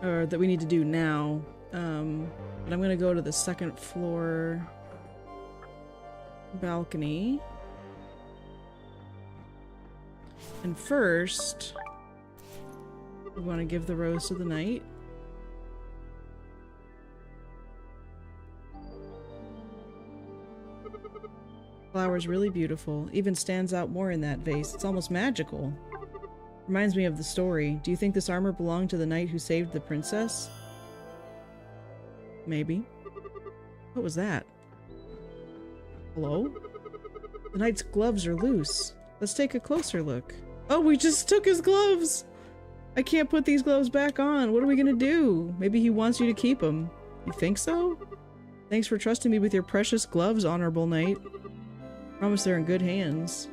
Or that we need to do now. But I'm gonna go to the second floor balcony. And first, we want to give the rose to the knight. Flower's really beautiful. Even stands out more in that vase. It's almost magical. Reminds me of the story. Do you think this armor belonged to the knight who saved the princess? Maybe. What was that? Hello? The knight's gloves are loose. Let's take a closer look. Oh, we just took his gloves! I can't put these gloves back on. What are we gonna do? Maybe he wants you to keep them. You think so? Thanks for trusting me with your precious gloves, honorable knight. Promise they're in good hands.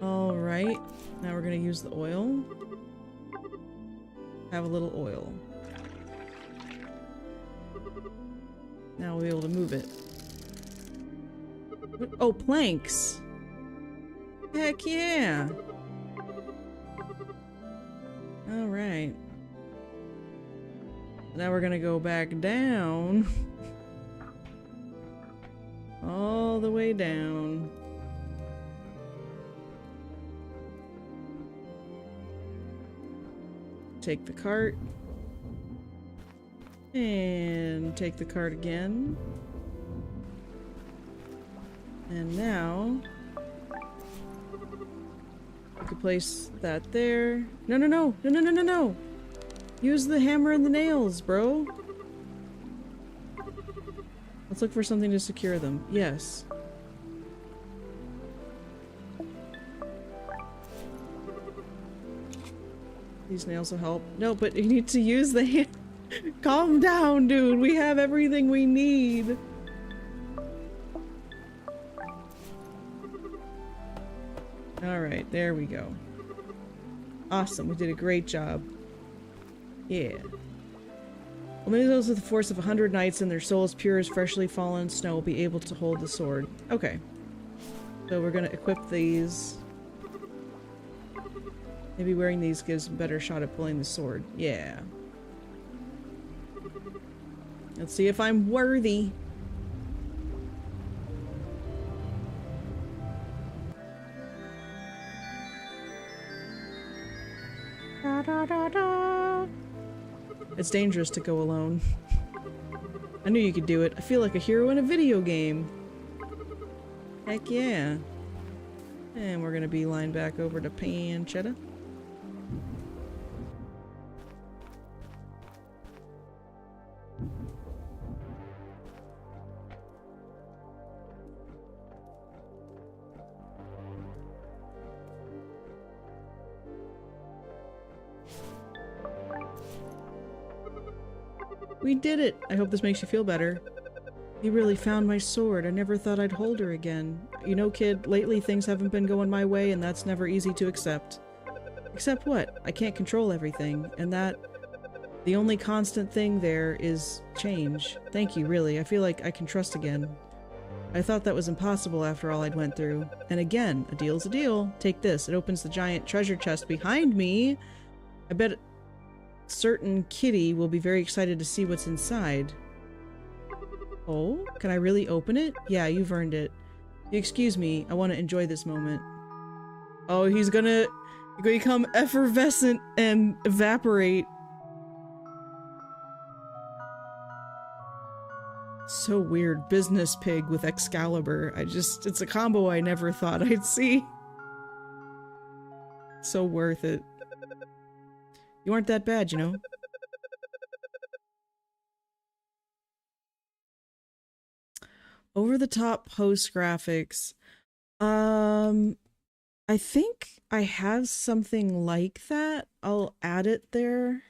Alright. Now we're gonna use the oil. Have a little oil. Now we'll be able to move it. What? Oh, planks! Heck yeah! Alright. Now we're gonna go back down. All the way down. Take the cart. And take the cart again. And now we could place that there. No, no, no, no, no, no, no, no. Use the hammer and the nails, bro. Let's look for something to secure them. Yes. These nails will help. No, but you need to use the hand. Calm down, dude. We have everything we need. Alright, there we go. Awesome, we did a great job. Yeah. Only those with the force of 100 knights and their souls pure as freshly fallen snow will be able to hold the sword. Okay. So we're gonna equip these. Maybe wearing these gives a better shot at pulling the sword. Yeah. Let's see if I'm worthy. Da, da, da, da. It's dangerous to go alone. I knew you could do it. I feel like a hero in a video game. Heck yeah. And we're gonna beeline back over to Pancetta. We did it! I hope this makes you feel better. You really found my sword. I never thought I'd hold her again. You know, kid, lately things haven't been going my way, and that's never easy to accept. Accept what? I can't control everything, and that... The only constant thing there is change. Thank you, really. I feel like I can trust again. I thought that was impossible after all I'd went through. And again, a deal's a deal. Take this. It opens the giant treasure chest behind me. I bet certain kitty will be very excited to see what's inside. Oh? Can I really open it? Yeah, you've earned it. Excuse me, I want to enjoy this moment. Oh, he's gonna become effervescent and evaporate. So weird. Business pig with Excalibur. It's a combo I never thought I'd see. So worth it. You aren't that bad, you know? Over the top post graphics. I think I have something like that. I'll add it there.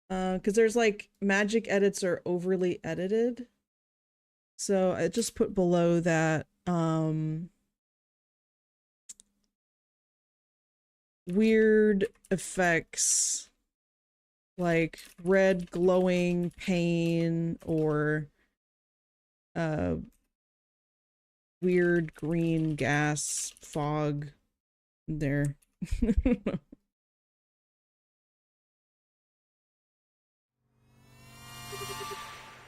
Because there's like magic edits are overly edited. So I just put below that weird effects like red glowing pain or weird green gas fog there.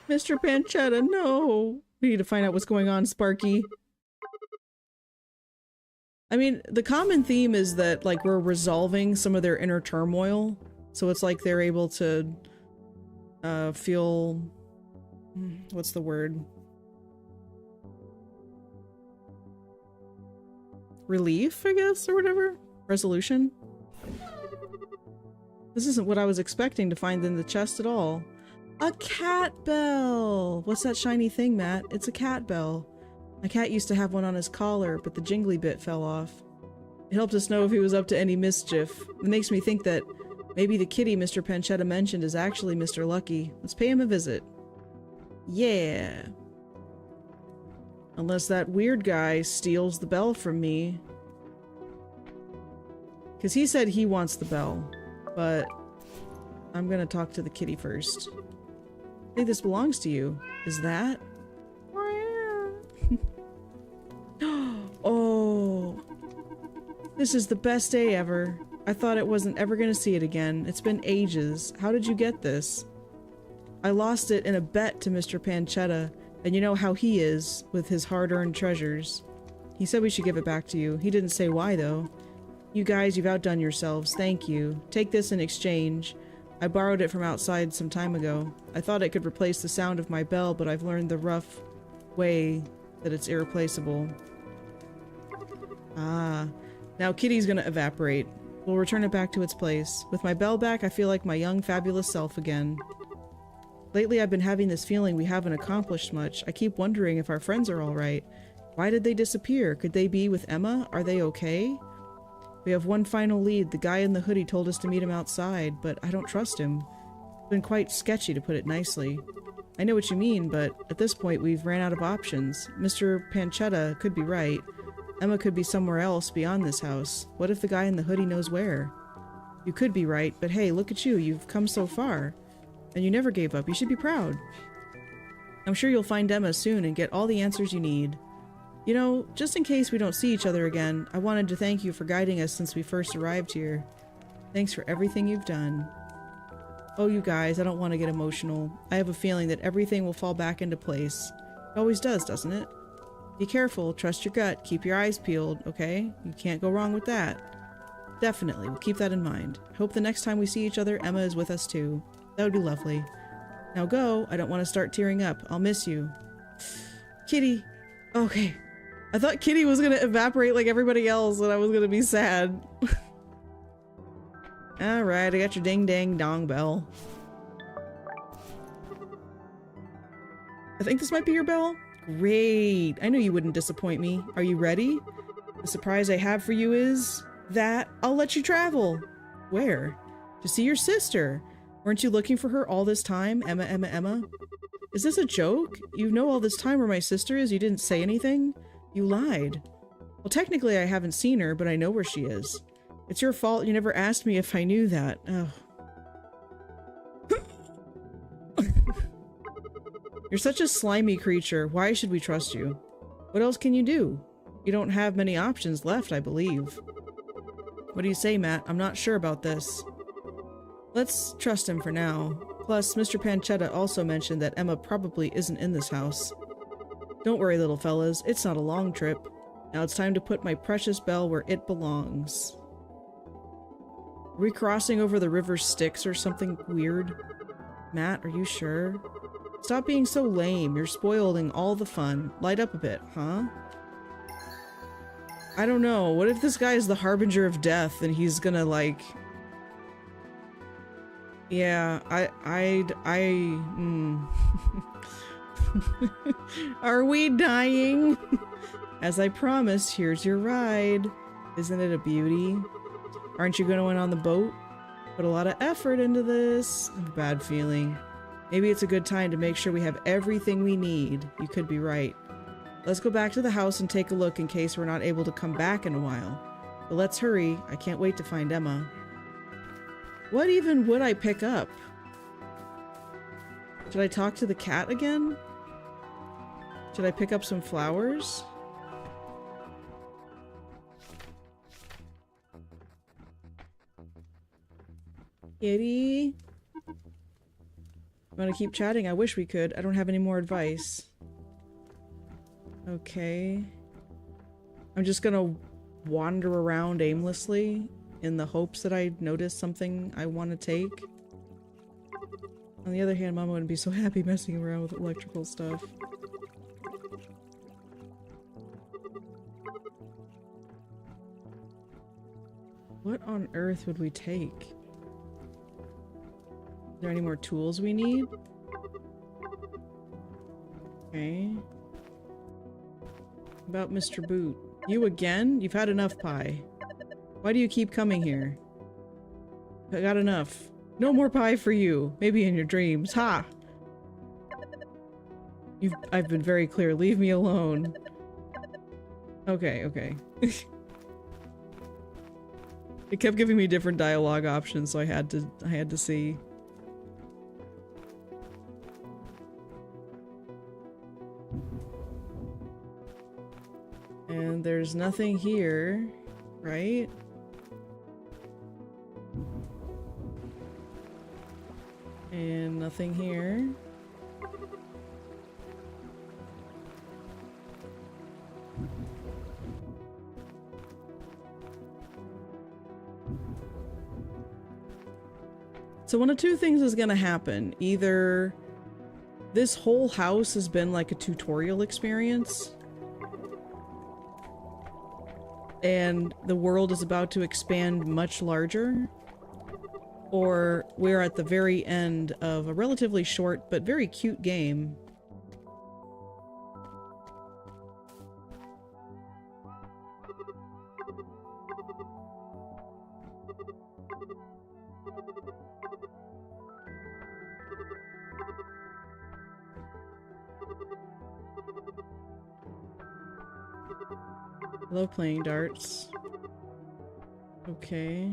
Mr. Pancetta, no! We need to find out what's going on, Sparky. I mean, the common theme is that, like, we're resolving some of their inner turmoil. So it's like they're able to, feel... what's the word? Relief, I guess, or whatever? Resolution? This isn't what I was expecting to find in the chest at all. A cat bell! What's that shiny thing, Matt? It's a cat bell. My cat used to have one on his collar, but the jingly bit fell off. It helped us know if he was up to any mischief. It makes me think that maybe the kitty Mr. Pancetta mentioned is actually Mr. Lucky. Let's pay him a visit. Yeah. Unless that weird guy steals the bell from me. Because he said he wants the bell, but I'm gonna talk to the kitty first. I think this belongs to you. Is that? Oh. This is the best day ever. I thought I wasn't ever gonna see it again. It's been ages. How did you get this? I lost it in a bet to Mr. Pancetta, and you know how he is with his hard-earned treasures. He said we should give it back to you. He didn't say why, though. You guys, you've outdone yourselves. Thank you. Take this in exchange. I borrowed it from outside some time ago. I thought it could replace the sound of my bell, but I've learned the rough way that it's irreplaceable. Ah. Now Kitty's gonna evaporate. We'll return it back to its place. With my bell back, I feel like my young, fabulous self again. Lately, I've been having this feeling we haven't accomplished much. I keep wondering if our friends are alright. Why did they disappear? Could they be with Emma? Are they okay? We have one final lead. The guy in the hoodie told us to meet him outside, but I don't trust him. It's been quite sketchy, to put it nicely. I know what you mean, but at this point we've ran out of options. Mr. Pancetta could be right. Emma could be somewhere else beyond this house. What if the guy in the hoodie knows where? You could be right, but hey, look at you. You've come so far. And you never gave up. You should be proud. I'm sure you'll find Emma soon and get all the answers you need. You know, just in case we don't see each other again, I wanted to thank you for guiding us since we first arrived here. Thanks for everything you've done. Oh, you guys, I don't want to get emotional. I have a feeling that everything will fall back into place. It always does, doesn't it? Be careful, trust your gut, keep your eyes peeled, okay? You can't go wrong with that. Definitely, we'll keep that in mind. Hope the next time we see each other, Emma is with us too. That would be lovely. Now go, I don't want to start tearing up. I'll miss you. Kitty. Okay. I thought Kitty was gonna evaporate like everybody else and I was gonna be sad. Alright, I got your ding dang dong bell. I think this might be your bell? Great! I knew you wouldn't disappoint me. Are you ready? The surprise I have for you is... that I'll let you travel. Where? To see your sister. Weren't you looking for her all this time? Emma, Emma, Emma? Is this a joke? You know all this time where my sister is, you didn't say anything? You lied. Well, technically I haven't seen her, but I know where she is. It's your fault you never asked me if I knew that. Oh. You're such a slimy creature. Why should we trust you? What else can you do? You don't have many options left, I believe. What do you say, Matt? I'm not sure about this. Let's trust him for now. Plus, Mr. Pancetta also mentioned that Emma probably isn't in this house. Don't worry, little fellas. It's not a long trip. Now it's time to put my precious bell where it belongs. Are we crossing over the river Styx or something weird? Matt, are you sure? Stop being so lame. You're spoiling all the fun. Light up a bit, huh? I don't know. What if this guy is the harbinger of death and he's gonna, like... Yeah, Are we dying? As I promised, here's your ride. Isn't it a beauty? Aren't you going on the boat? Put a lot of effort into this. I have a bad feeling. Maybe it's a good time to make sure we have everything we need. You could be right. Let's go back to the house and take a look in case we're not able to come back in a while. But let's hurry. I can't wait to find Emma. What even would I pick up? Should I talk to the cat again? Should I pick up some flowers? Kitty? Want to keep chatting? I wish we could. I don't have any more advice. Okay. I'm just gonna wander around aimlessly in the hopes that I notice something I want to take. On the other hand, Mama wouldn't be so happy messing around with electrical stuff. What on earth would we take? Is there any more tools we need? Okay. About Mr. Boot. You again? You've had enough pie. Why do you keep coming here? I got enough. No more pie for you. Maybe in your dreams. Ha! I've been very clear. Leave me alone. Okay, okay. It kept giving me different dialogue options, so I had to see. And there's nothing here, right? And nothing here. So one of two things is gonna happen. Either this whole house has been like a tutorial experience, and the world is about to expand much larger, or we're at the very end of a relatively short but very cute game. I love playing darts. Okay.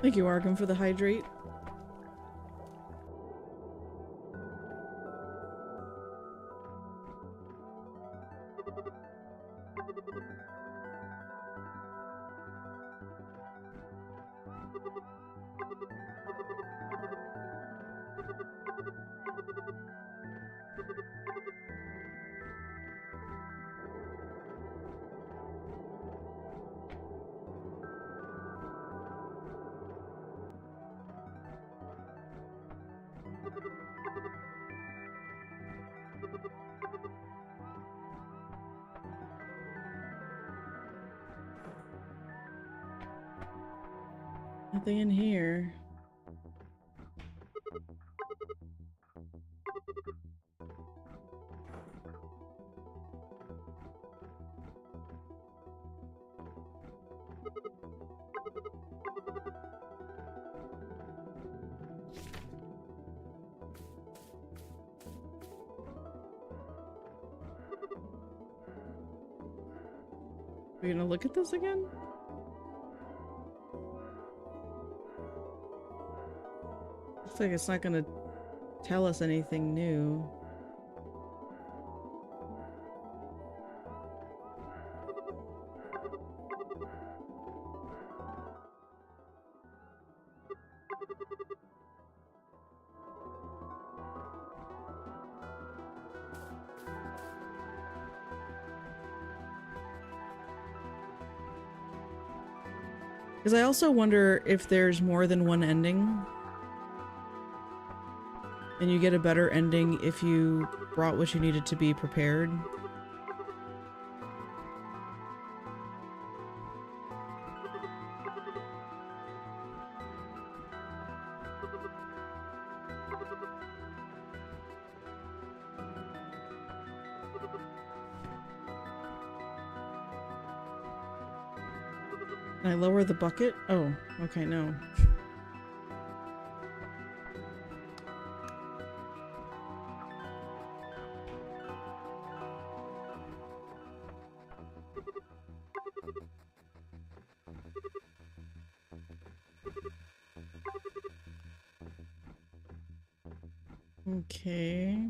Thank you, Arkham, for the hydrate. Nothing in here. Are we gonna look at this again? Looks like it's not gonna tell us anything new. Because I also wonder if there's more than one ending. And you get a better ending if you brought what you needed to be prepared. Can I lower the bucket? Oh, okay, no. Okay.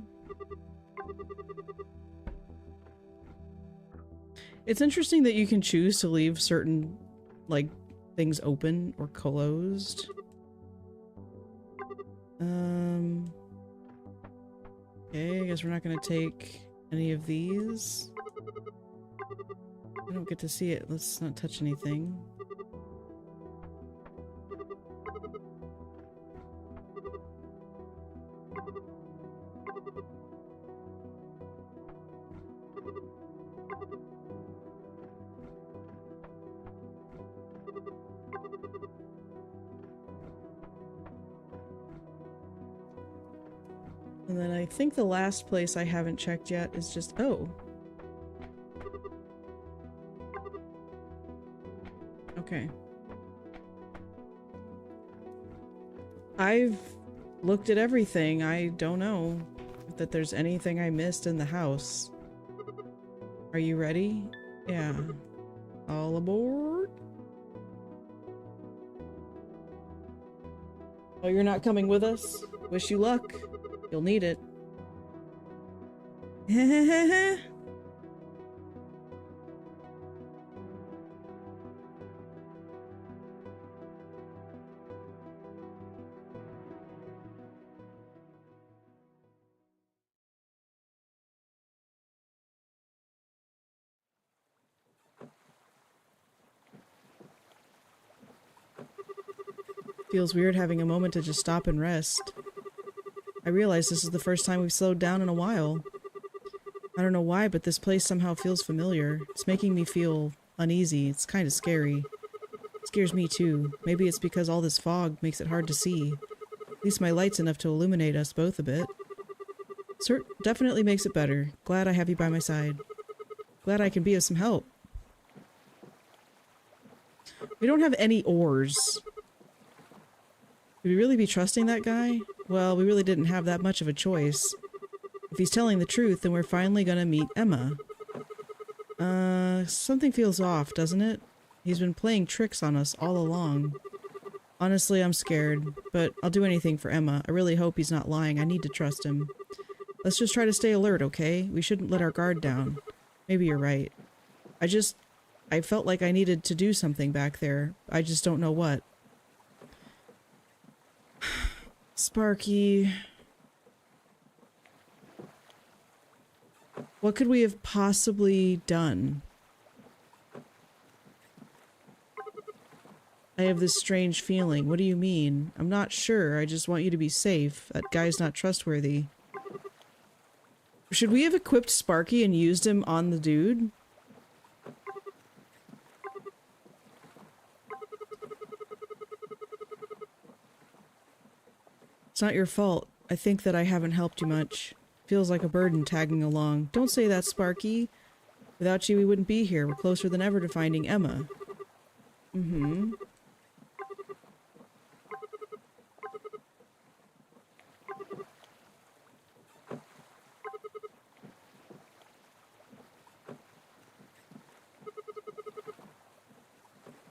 It's interesting that you can choose to leave certain, like, things open or closed. Okay, I guess we're not gonna take any of these. I don't get to see it. Let's not touch anything. And then I think the last place I haven't checked yet is just, oh. Okay. I've looked at everything. I don't know that there's anything I missed in the house. Are you ready? Yeah. All aboard? Oh, you're not coming with us? Wish you luck. You'll need it. Feels weird having a moment to just stop and rest. I realize this is the first time we've slowed down in a while. I don't know why, but this place somehow feels familiar. It's making me feel uneasy. It's kind of scary. It scares me too. Maybe it's because all this fog makes it hard to see. At least my light's enough to illuminate us both a bit. Definitely makes it better. Glad I have you by my side. Glad I can be of some help. We don't have any oars. Would we really be trusting that guy? Well, we really didn't have that much of a choice. If he's telling the truth, then we're finally gonna meet Emma. Something feels off, doesn't it? He's been playing tricks on us all along. Honestly, I'm scared, but I'll do anything for Emma. I really hope he's not lying. I need to trust him. Let's just try to stay alert, okay? We shouldn't let our guard down. Maybe you're right. I felt like I needed to do something back there. I just don't know what. Sparky. What could we have possibly done? I have this strange feeling. What do you mean? I'm not sure. I just want you to be safe. That guy's not trustworthy. Should we have equipped Sparky and used him on the dude? It's not your fault. I think that I haven't helped you much. Feels like a burden tagging along. Don't say that, Sparky. Without you, we wouldn't be here. We're closer than ever to finding Emma. Mm-hmm.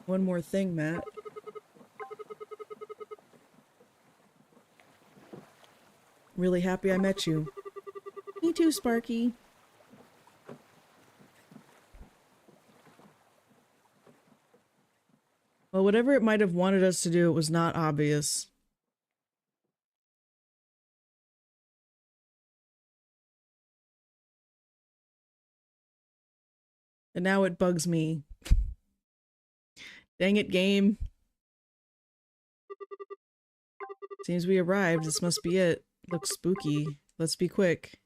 One more thing, Matt. Really happy I met you. Me too, Sparky. Well, whatever it might have wanted us to do, it was not obvious. And now it bugs me. Dang it, game. Seems we arrived. This must be it. Looks spooky. Let's be quick.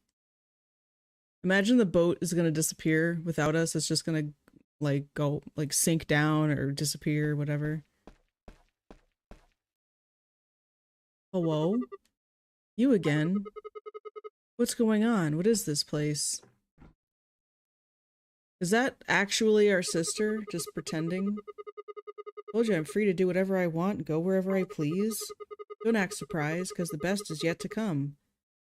Imagine the boat is gonna disappear without us. It's just gonna, like, go, like, sink down or disappear, whatever. Hello? You again? What's going on? What is this place? Is that actually our sister? Just pretending? Told you I'm free to do whatever I want and go wherever I please. Don't act surprised, because the best is yet to come.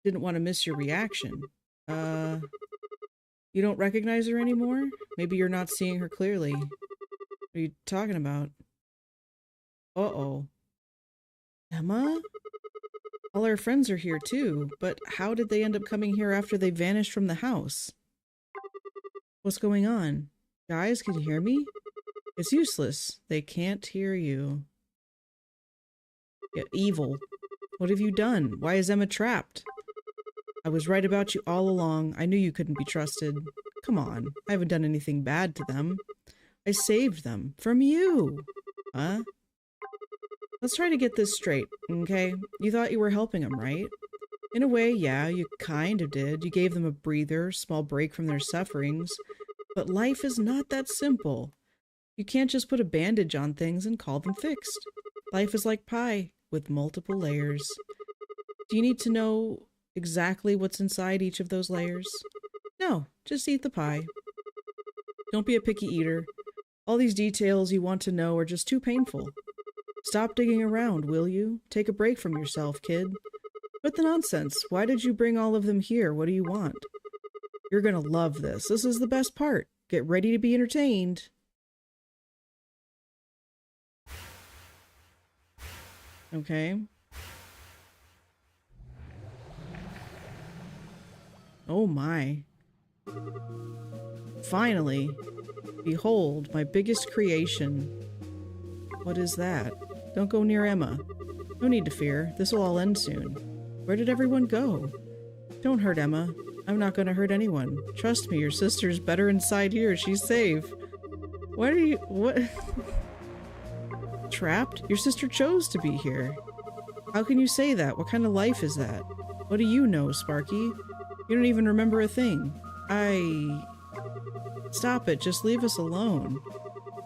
Didn't want to miss your reaction. You don't recognize her anymore? Maybe you're not seeing her clearly. What are you talking about? Uh-oh. Emma? All our friends are here too, but how did they end up coming here after they vanished from the house? What's going on? Guys, can you hear me? It's useless. They can't hear you. Yeah, evil. What have you done? Why is Emma trapped? I was right about you all along. I knew you couldn't be trusted. Come on. I haven't done anything bad to them. I saved them. From you. Huh? Let's try to get this straight, okay? You thought you were helping them, right? In a way, yeah, you kind of did. You gave them a breather, small break from their sufferings. But life is not that simple. You can't just put a bandage on things and call them fixed. Life is like pie, with multiple layers. Do you need to know exactly what's inside each of those layers? No, just eat the pie. Don't be a picky eater. All these details you want to know are just too painful. Stop digging around, will you? Take a break from yourself, kid. Quit the nonsense. Why did you bring all of them here? What do you want? You're gonna love this. This is the best part. Get ready to be entertained. Okay. Oh my. Finally. Behold, my biggest creation. What is that? Don't go near Emma. No need to fear. This will all end soon. Where did everyone go? Don't hurt Emma. I'm not going to hurt anyone. Trust me, your sister's better inside here. She's safe. Why are you... what? Trapped? Your sister chose to be here. How can you say that? What kind of life is that? What do you know, Sparky? You don't even remember a thing. Stop it. Just leave us alone.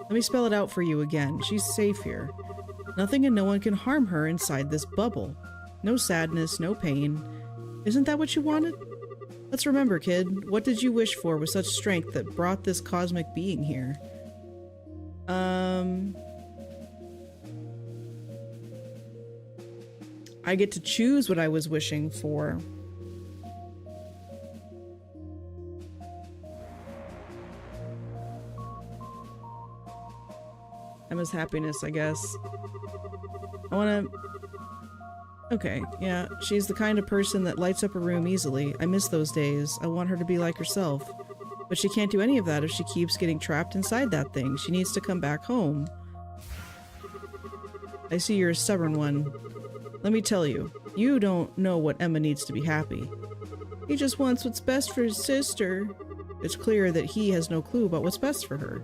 Let me spell it out for you again. She's safe here. Nothing and no one can harm her inside this bubble. No sadness, no pain. Isn't that what you wanted? Let's remember, kid. What did you wish for with such strength that brought this cosmic being here? I get to choose what I was wishing for. Emma's happiness, I guess. I wanna... Okay, yeah, she's the kind of person that lights up a room easily. I miss those days. I want her to be like herself. But she can't do any of that if she keeps getting trapped inside that thing. She needs to come back home. I see you're a stubborn one. Let me tell you, you don't know what Emma needs to be happy. He just wants what's best for his sister. It's clear that he has no clue about what's best for her.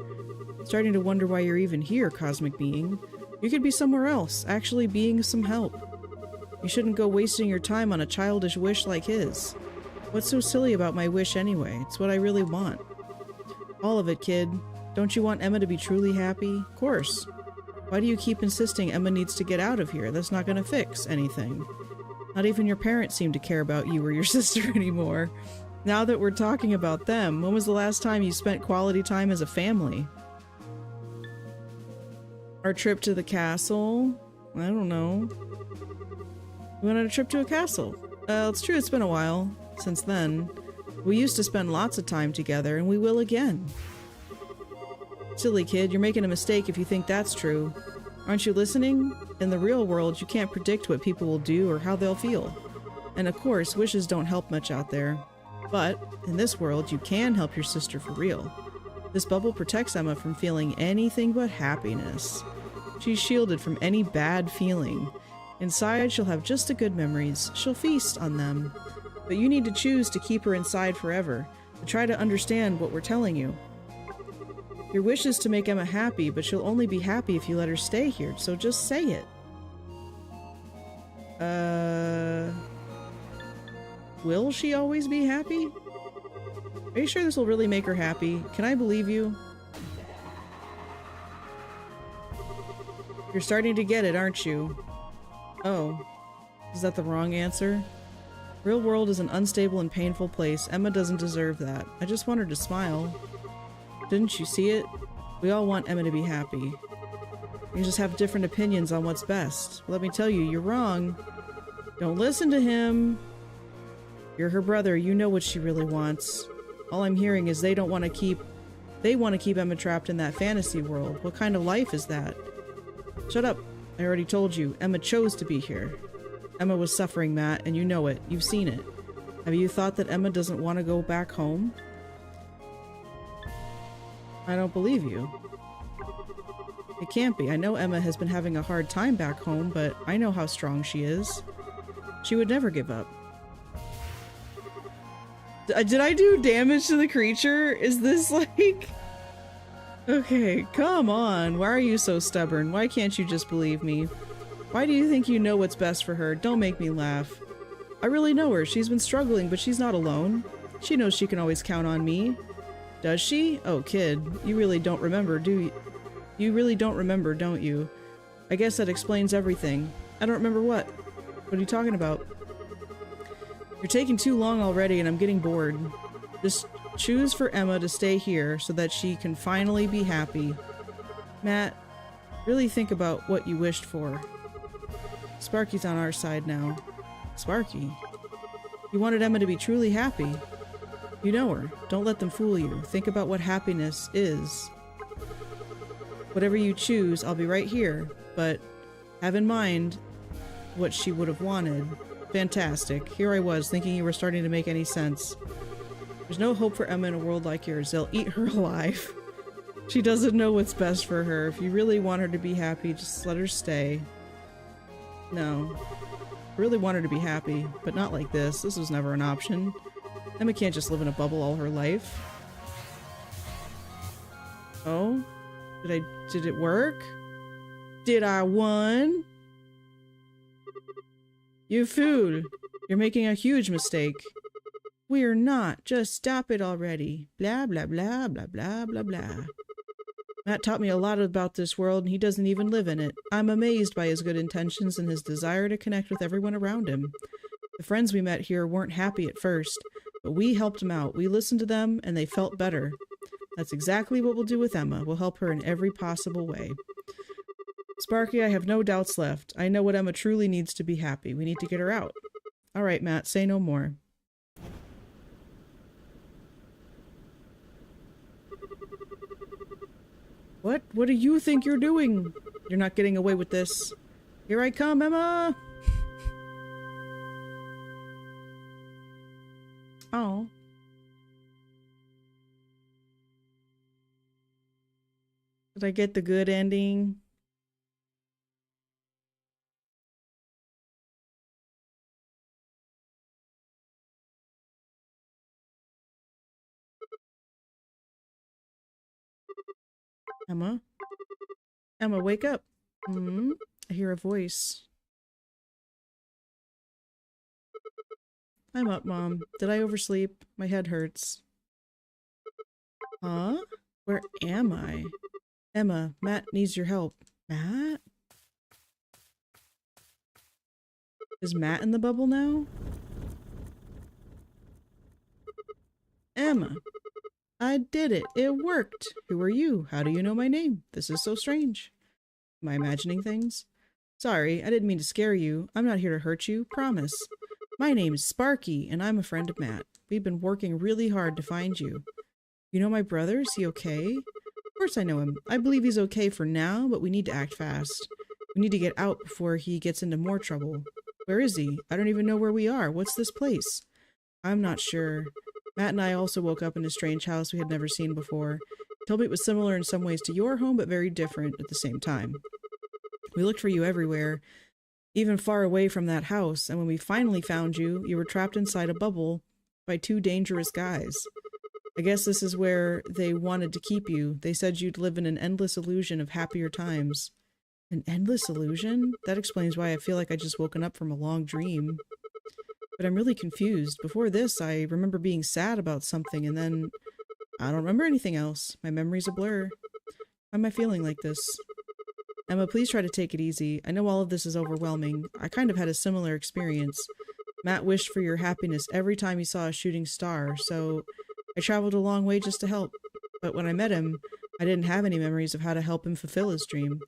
Starting to wonder why you're even here, cosmic being. You could be somewhere else, actually being some help. You shouldn't go wasting your time on a childish wish like his. What's so silly about my wish anyway? It's what I really want. All of it, kid. Don't you want Emma to be truly happy? Of course. Why do you keep insisting Emma needs to get out of here? That's not gonna fix anything. Not even your parents seem to care about you or your sister anymore. Now that we're talking about them, when was the last time you spent quality time as a family? Our trip to the castle? I don't know. We went on a trip to a castle. It's true it's been a while since then. We used to spend lots of time together, and we will again. Silly kid, you're making a mistake if you think that's true. Aren't you listening? In the real world, you can't predict what people will do or how they'll feel. And of course, wishes don't help much out there. But, in this world, you can help your sister for real. This bubble protects Emma from feeling anything but happiness. She's shielded from any bad feeling. Inside, she'll have just the good memories. She'll feast on them. But you need to choose to keep her inside forever, to try to understand what we're telling you. Your wish is to make Emma happy, but she'll only be happy if you let her stay here, so just say it. Will she always be happy? Are you sure this will really make her happy? Can I believe you? You're starting to get it, aren't you? Oh. Is that the wrong answer? Real world is an unstable and painful place. Emma doesn't deserve that. I just want her to smile. Didn't you see it? We all want Emma to be happy. We just have different opinions on what's best. Let me tell you, you're wrong. Don't listen to him. You're her brother. You know what she really wants. All I'm hearing is they want to keep Emma trapped in that fantasy world. What kind of life is that? Shut up. I already told you. Emma chose to be here. Emma was suffering, Matt, and you know it. You've seen it. Have you thought that Emma doesn't want to go back home? I don't believe you. It can't be. I know Emma has been having a hard time back home, but I know how strong she is. She would never give up. Did I do damage to the creature? Is this like... Okay, come on. Why are you so stubborn? Why can't you just believe me? Why do you think you know what's best for her? Don't make me laugh. I really know her. She's been struggling, but she's not alone. She knows she can always count on me. Does she? Oh, kid. You really don't remember, do you? You really don't remember, don't you? I guess that explains everything. I don't remember what. What are you talking about? You're taking too long already and I'm getting bored. Just choose for Emma to stay here so that she can finally be happy. Matt, really think about what you wished for. Sparky's on our side now. Sparky? You wanted Emma to be truly happy. You know her. Don't let them fool you. Think about what happiness is. Whatever you choose, I'll be right here, but have in mind what she would have wanted. Fantastic. Here I was, thinking you were starting to make any sense. There's no hope for Emma in a world like yours. They'll eat her alive. She doesn't know what's best for her. If you really want her to be happy, just let her stay. No. I really want her to be happy, but not like this. This was never an option. Emma can't just live in a bubble all her life. Oh? Did it work? Did I win? You fool. You're making a huge mistake. We're not. Just stop it already. Blah, blah, blah, blah, blah, blah, blah. Matt taught me a lot about this world, and he doesn't even live in it. I'm amazed by his good intentions and his desire to connect with everyone around him. The friends we met here weren't happy at first, but we helped them out. We listened to them, and they felt better. That's exactly what we'll do with Emma. We'll help her in every possible way. Sparky, I have no doubts left. I know what Emma truly needs to be happy. We need to get her out. All right, Matt, say no more. What? What do you think you're doing? You're not getting away with this. Here I come, Emma! Oh. Did I get the good ending? Emma? Emma, wake up. Hmm? I hear a voice. I'm up, Mom. Did I oversleep? My head hurts. Huh? Where am I? Emma, Matt needs your help. Matt? Is Matt in the bubble now? Emma! I did it! It worked! Who are you? How do you know my name? This is so strange. Am I imagining things? Sorry, I didn't mean to scare you. I'm not here to hurt you, promise. My name is Sparky, and I'm a friend of Matt. We've been working really hard to find you. You know my brother? Is he okay? Of course I know him. I believe he's okay for now, but we need to act fast. We need to get out before he gets into more trouble. Where is he? I don't even know where we are. What's this place? I'm not sure. Matt and I also woke up in a strange house we had never seen before. He told me it was similar in some ways to your home, but very different at the same time. We looked for you everywhere, even far away from that house, and when we finally found you, you were trapped inside a bubble by two dangerous guys. I guess this is where they wanted to keep you. They said you'd live in an endless illusion of happier times. An endless illusion? That explains why I feel like I just woken up from a long dream. But I'm really confused. Before this, I remember being sad about something, and then I don't remember anything else. My memory's a blur. Why am I feeling like this? Emma, please try to take it easy. I know all of this is overwhelming. I kind of had a similar experience. Matt wished for your happiness every time he saw a shooting star, so I traveled a long way just to help. But when I met him, I didn't have any memories of how to help him fulfill his dream.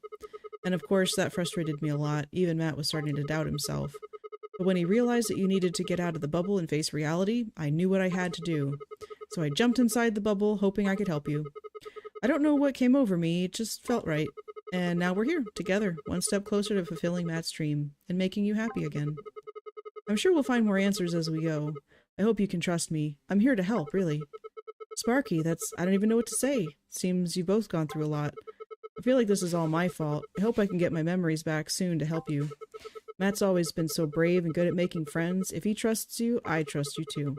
And of course, that frustrated me a lot. Even Matt was starting to doubt himself. But when he realized that you needed to get out of the bubble and face reality, I knew what I had to do. So I jumped inside the bubble, hoping I could help you. I don't know what came over me, it just felt right. And now we're here, together, one step closer to fulfilling Matt's dream, and making you happy again. I'm sure we'll find more answers as we go. I hope you can trust me. I'm here to help, really. Sparky, I don't even know what to say. Seems you've both gone through a lot. I feel like this is all my fault. I hope I can get my memories back soon to help you. Matt's always been so brave and good at making friends. If he trusts you, I trust you too.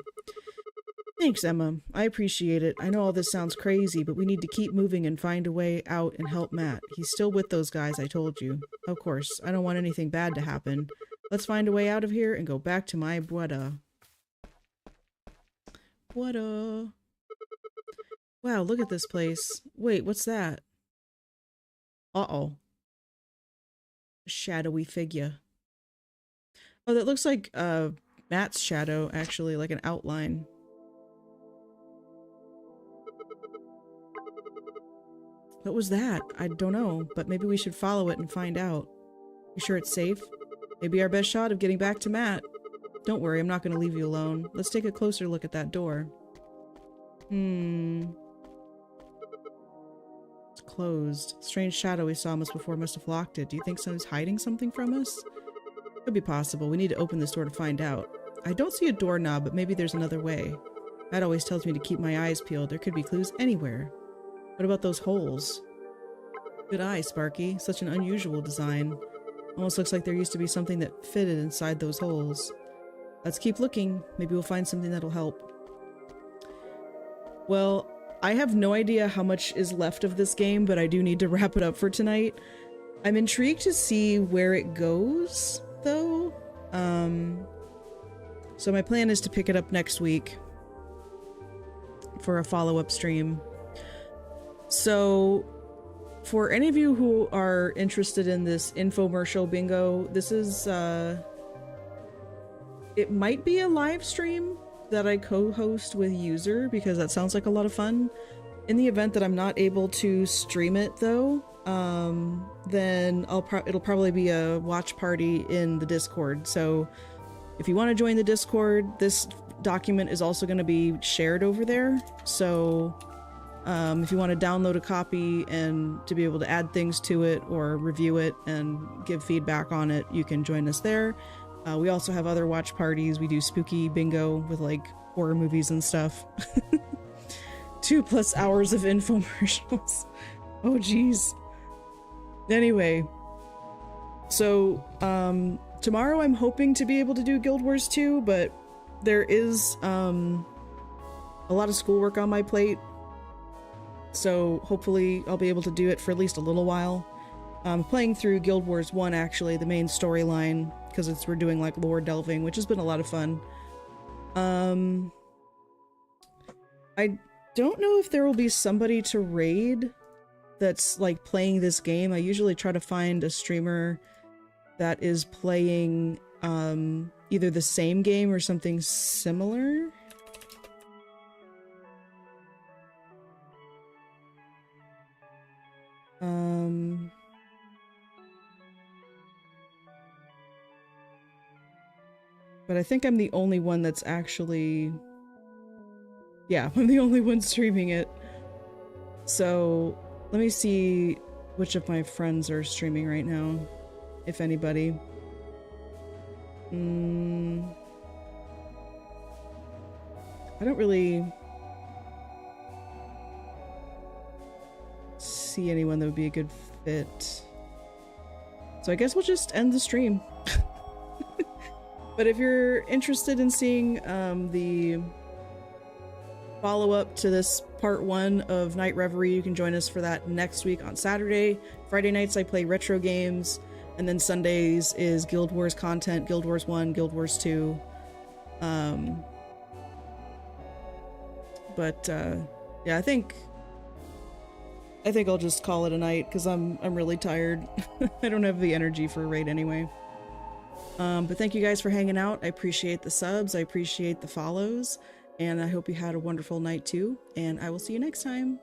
Thanks, Emma. I appreciate it. I know all this sounds crazy, but we need to keep moving and find a way out and help Matt. He's still with those guys I told you. Of course, I don't want anything bad to happen. Let's find a way out of here and go back to my Bueda. Bueda. Wow, look at this place. Wait, what's that? Uh-oh. A shadowy figure. Oh, that looks like Matt's shadow, actually, like an outline. What was that? I don't know, but maybe we should follow it and find out. You sure it's safe? Maybe our best shot of getting back to Matt. Don't worry, I'm not going to leave you alone. Let's take a closer look at that door. It's closed. Strange shadow we saw us before must have locked it. Do you think someone's hiding something from us? Could be possible. We need to open this door to find out. I don't see a doorknob, but maybe there's another way. Matt always tells me to keep my eyes peeled. There could be clues anywhere. What about those holes? Good eye, Sparky. Such an unusual design. Almost looks like there used to be something that fitted inside those holes. Let's keep looking. Maybe we'll find something that'll help. Well, I have no idea how much is left of this game, but I do need to wrap it up for tonight. I'm intrigued to see where it goes, though. So my plan is to pick it up next week for a follow-up stream. So, for any of you who are interested in this infomercial bingo, this is, it might be a live stream that I co-host with User, because that sounds like a lot of fun. In the event that I'm not able to stream it, though, then it'll probably be a watch party in the Discord. So, if you want to join the Discord, this document is also going to be shared over there. So, if you want to download a copy and to be able to add things to it or review it and give feedback on it, you can join us there. We also have other watch parties. We do spooky bingo with like horror movies and stuff. 2+ hours of infomercials. Oh geez. Anyway, so tomorrow I'm hoping to be able to do Guild Wars 2, but there is a lot of schoolwork on my plate. So hopefully I'll be able to do it for at least a little while. I'm playing through Guild Wars 1, actually, the main storyline, because we're doing like lore delving, which has been a lot of fun. I don't know if there will be somebody to raid that's like playing this game. I usually try to find a streamer that is playing either the same game or something similar. But I think I'm the only one that's actually... Yeah, I'm the only one streaming it. So, let me see which of my friends are streaming right now, if anybody. I don't really see anyone that would be a good fit. So I guess we'll just end the stream. But if you're interested in seeing the follow-up to this part 1 of Night Reverie, you can join us for that next week on Saturday. Friday nights I play retro games, and then Sundays is Guild Wars content, Guild Wars 1, Guild Wars 2. Yeah, I think I'll just call it a night, because I'm really tired. I don't have the energy for a raid anyway. But thank you guys for hanging out. I appreciate the subs, I appreciate the follows, and I hope you had a wonderful night too, and I will see you next time.